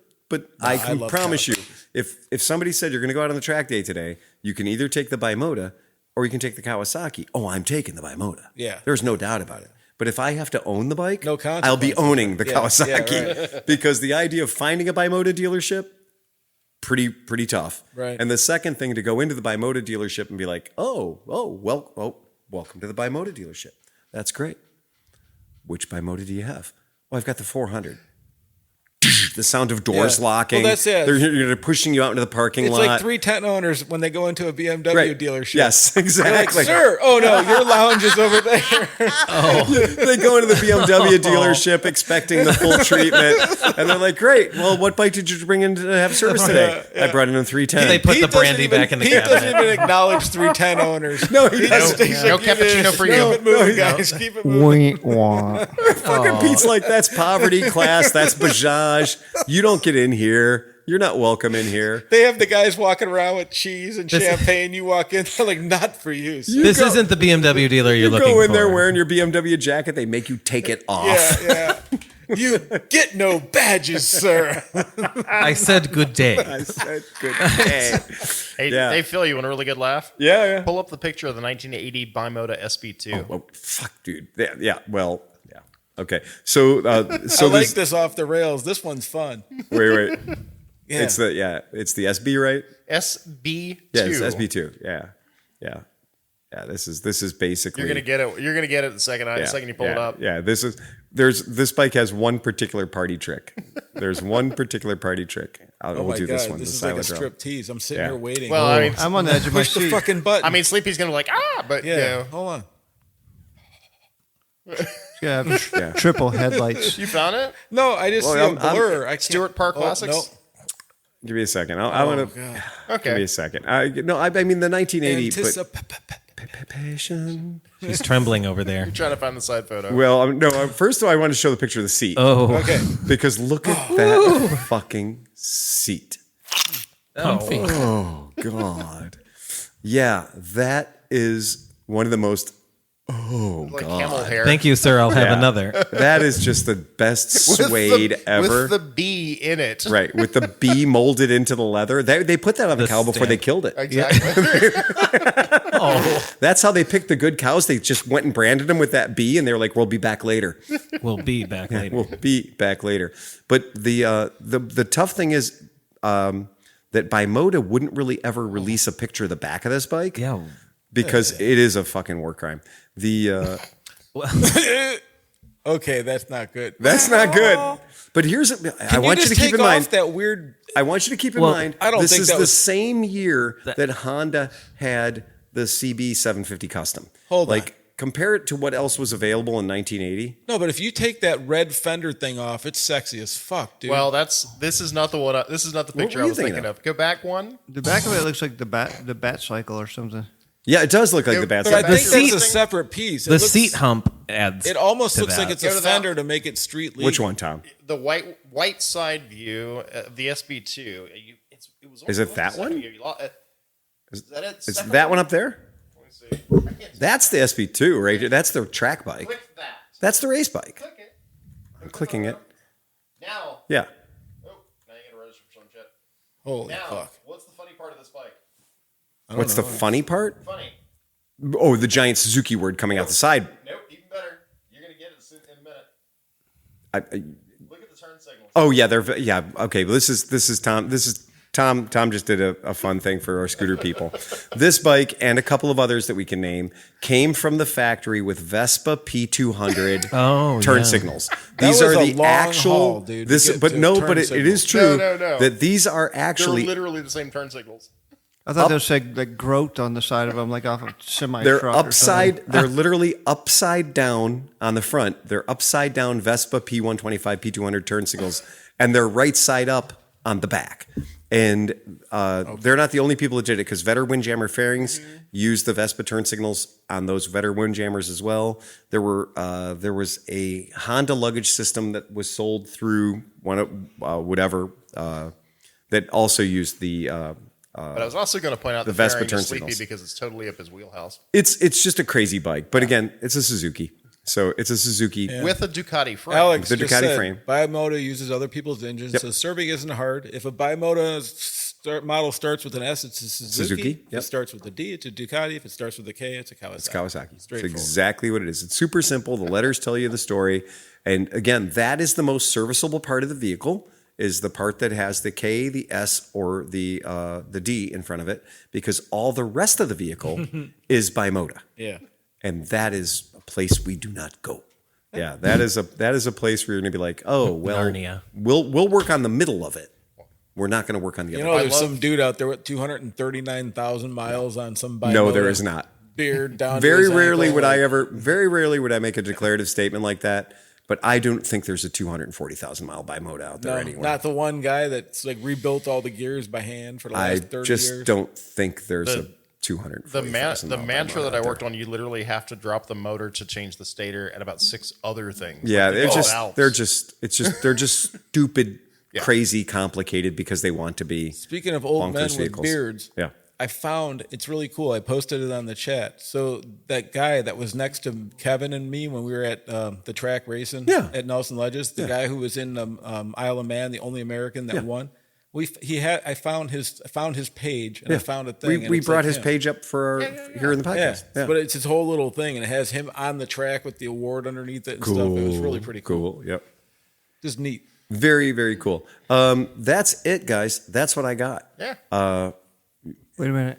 I can love promise you, Kawasaki's. if somebody said you're going to go out on the track day today, you can either take the Bimota or you can take the Kawasaki. Oh, I'm taking the Bimota. Yeah. There's no doubt about it. But if I have to own the bike, No I'll be consequences. owning the Yeah, Kawasaki yeah, because the idea of finding a Bimota dealership, pretty tough. Right. And the second thing to go into the Bimota dealership and be like, welcome to the Bimota dealership. That's great. Which Bimota do you have? Oh, I've got the 400. The sound of doors Yeah. locking. Well, that's it. They're pushing you out into the parking It's lot. like 310 owners when they go into a BMW Right. dealership. Yes, They're like, exactly. sir, oh no, your lounge is over there. They go into the BMW dealership expecting the full treatment, and they're like, "Great. Well, what bike did you bring in to have service today? I brought in a 310." They put the doesn't brandy even- back in the Pete doesn't cabinet. even acknowledge 310 owners. No, he doesn't. He's No like, "Keep it- cappuccino for keep you." it moving, guys. Keep it moving. Wink, wah. Fucking Pete's like, "That's poverty class. That's Bajaj. You don't get in here. You're not welcome in here." They have the guys walking around with cheese and champagne. You walk in, they're like, not for you. sir." This isn't the BMW dealer you're You looking for. go in there wearing your BMW jacket. They make you take it off. Yeah, yeah. You get no badges, sir. I said good day. I said good day. Hey, Yeah. they feel you want a really good laugh? Yeah. Pull up the picture of the 1980 Bimota SB2. Oh, fuck, dude. Yeah. Well, yeah. Okay. So I like this off the rails. This one's fun. Wait. Yeah. It's the SB, right? SB2. Yeah, it's SB2. Yeah. This is basically You're gonna get it. You're gonna get it the second you pull it up. Yeah, this bike has one particular party trick. There's one particular party trick. Oh we'll my do God, this one. this the is like a silent strip tease. I'm sitting Yeah. here waiting. Well, I mean, I'm on the edge of my push the seat. fucking button. I mean, Sleepy's gonna be like, but yeah. you know. Hold on. Yeah, triple headlights. You found it? No, I just see a blur. I can't. Stewart Park Classics? No. Give me a second. I want to. God. Okay. Give me a second. I mean the 1980. She's trembling over there. Trying to find the side photo. Well, first of all, I want to show the picture of the seat. Oh, Okay. Because look at that fucking seat. Comfy. Oh God. Yeah, that is one of the most. Oh like God. camel hair. thank you, sir. I'll have Yeah. another. That is just the best suede ever. With the bee in it. Right, with the bee molded into the leather. They put that on the cow before they killed it. Exactly. That's how they picked the good cows. They just went and branded them with that bee, and they were like, "We'll be back later. We'll be back later. We'll be back later." But the tough thing is that Bimota wouldn't really ever release a picture of the back of this bike. Yeah. Because it is a fucking war crime. Okay, that's not good. That's not good. But I want you to keep in mind that weird. I want you to keep in mind. I don't this think is that the was- same year that Honda had the CB 750 Custom. Hold on. Compare it to what else was available in 1980. No, but if you take that red fender thing off, it's sexy as fuck, dude. Well, this is not the one. This is not the picture were I you was thinking thinking of? of. Go back one. The back of it looks like the bat cycle or something. Yeah, it does look like the bat but I cycle. think seat- that's a separate piece. It The looks- seat hump adds. It almost to looks like that. it's Go a to that. fender to make it street legal. Which one, Tom? The white side view of the SB2. It was Is it that one? Is that it? Is Second that one up there? Let me see. I can't That's the SB2 right here. That's the track bike. click that. That's the race bike. Click it. I'm clicking it. Now. Yeah. Oh, now you gotta register for some shit. Holy Now, fuck. what's the funny part of this bike? What's the funny part? Funny. Oh, the giant Suzuki word coming out the side. Nope, even better. You're gonna get it in a minute. Look at the turn signals. Oh yeah, okay. This is Tom. This is Tom. Tom just did a fun thing for our scooter people. This bike and a couple of others that we can name came from the factory with Vespa P200 turn signals. These was are a the long actual. haul, dude, to get but to no, turn but it is signals. true No. that these are They're actually. literally the same turn signals. I thought they said like growth on the side of them, like off a semi. They're truck or something. upside. They're literally upside down on the front. They're upside down Vespa P125 P200 turn signals, and they're right side up on the back. And they're not the only people that did it because Vetter Windjammer fairings use the Vespa turn signals on those Vetter Windjammers as well. There was a Honda luggage system that was sold through one of that also used the. But I was also going to point out the Vespa fairing turn is Sleepy signals. because it's totally up his wheelhouse. It's just a crazy bike, but again, it's a Suzuki. So it's a Suzuki. With a Ducati frame. Alex The just Ducati said, frame. Bimota uses other people's engines, so serving isn't hard. If a Bimota model starts with an S, it's a Suzuki. Suzuki, If yep. it starts with a D, it's a Ducati. If it starts with a K, it's a Kawasaki. It's Kawasaki. It's Straightforward. exactly what it is. It's super simple. The letters tell you the story. And again, that is the most serviceable part of the vehicle, is the part that has the K, the S, or the D in front of it, because all the rest of the vehicle is Bimota. Yeah. And that is a place we do not go. Yeah, that is a place where you're going to be like, oh, well, Narnia. we'll work on the middle of it. We're not going to work on the You other. know, there's some dude out there with 239,000 miles on some Bimota. No, there is not. Beard down. to Very his rarely ankle. very rarely would I make a declarative statement like that. But I don't think there's a 240,000 mile Bimota out there No, anywhere. not the one guy that's like rebuilt all the gears by hand for the I last 30 just years. don't think there's a The 240,000 the mile mantra Bimota that I out there. worked on, you literally have to drop the motor to change the stator and about 6 other things. Yeah, Like the valves. they're just stupid, crazy, complicated because they want to be. Speaking of old men bonkers with vehicles. beards, Yeah. I found it's really cool. I posted it on the chat. So that guy that was next to Kevin and me when we were at the track racing at Nelson Ledges, the guy who was in Isle of Man, the only American that won. I found his page and I found a thing. We brought his page up for here in the podcast. Yeah. But it's his whole little thing, and it has him on the track with the award underneath it and stuff. It was really pretty cool. Yep. Just neat. Very, very cool. That's it, guys. That's what I got. Yeah. Wait a minute.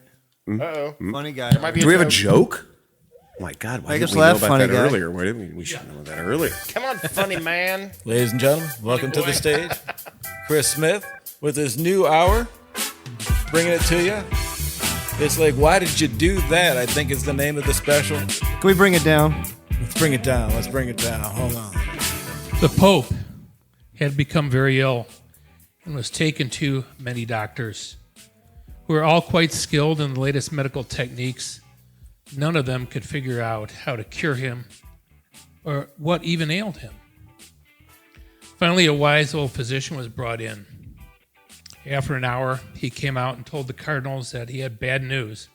Uh-oh. Funny guy. Do we have a joke? Oh my God! Why Make didn't us we laugh, know about funny that guy. earlier? Why didn't we should know that earlier? Come on, funny man. Ladies and gentlemen, welcome to the stage. Chris Smith with his new hour, bringing it to you. It's like, why did you do that? I think is the name of the special. Can we bring it down? Let's bring it down. Hold on. The Pope had become very ill and was taken to many doctors who were all quite skilled in the latest medical techniques. None of them could figure out how to cure him or what even ailed him. Finally, a wise old physician was brought in. After an hour, he came out and told the cardinals that he had bad news,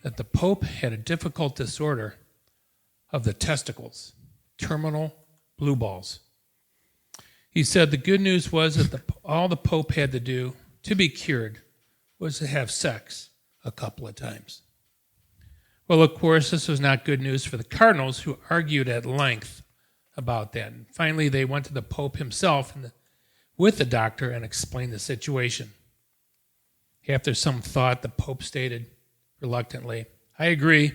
that the Pope had a difficult disorder of the testicles, terminal blue balls. He said the good news was that all the Pope had to do to be cured was to have sex a couple of times. Well, of course, this was not good news for the cardinals, who argued at length about that. And finally, they went to the Pope himself with the doctor and explained the situation. After some thought, the Pope stated reluctantly, "I agree,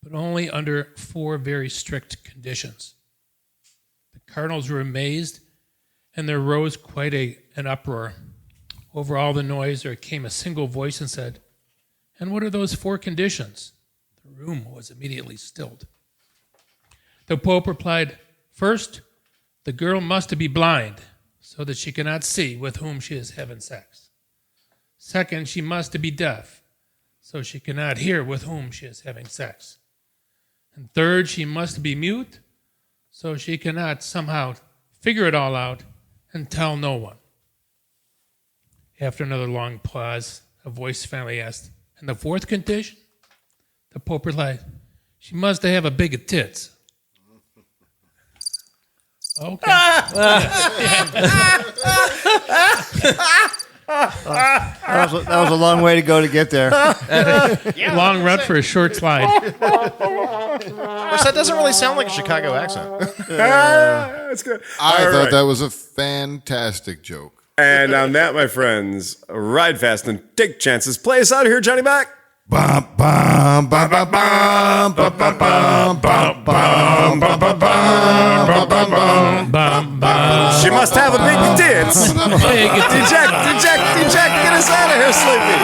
but only under 4 very strict conditions." The cardinals were amazed, and there rose quite an uproar. Over all the noise, there came a single voice and said, "And what are those 4 conditions?" The room was immediately stilled. The Pope replied, "First, the girl must be blind, so that she cannot see with whom she is having sex. Second, she must be deaf, so she cannot hear with whom she is having sex. And third, she must be mute, so she cannot somehow figure it all out and tell no one." After another long pause, a voice finally asked, "And the 4th condition?" The Pope replied, "She must have a big tits." Okay. That was a long way to go to get there. Long run for a short slide. Of course, that doesn't really sound like a Chicago accent. That's good. I All thought right. that was a fantastic joke. And on that, my friends, ride fast and take chances. Play us out here, Johnny Mac. Bum, bum, bum, bum, bum, bum, bum, bum, bum, bum, bum, bum, bum, bum, bum, bum. She must have a big tits. Deject, get us out of here, Sleepy.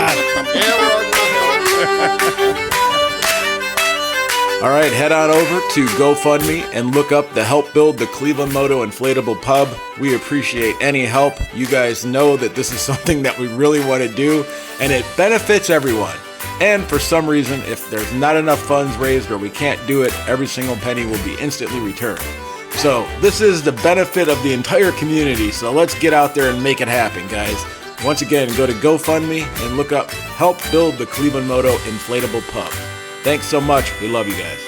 All right, head on over to GoFundMe and look up the Help Build the ClevelandMoto Inflatable Pub. We appreciate any help. You guys know that this is something that we really want to do, and it benefits everyone. And for some reason, if there's not enough funds raised or we can't do it, every single penny will be instantly returned. So this is the benefit of the entire community, so let's get out there and make it happen, guys. Once again, go to GoFundMe and look up Help Build the ClevelandMoto Inflatable Pub. Thanks so much. We love you guys.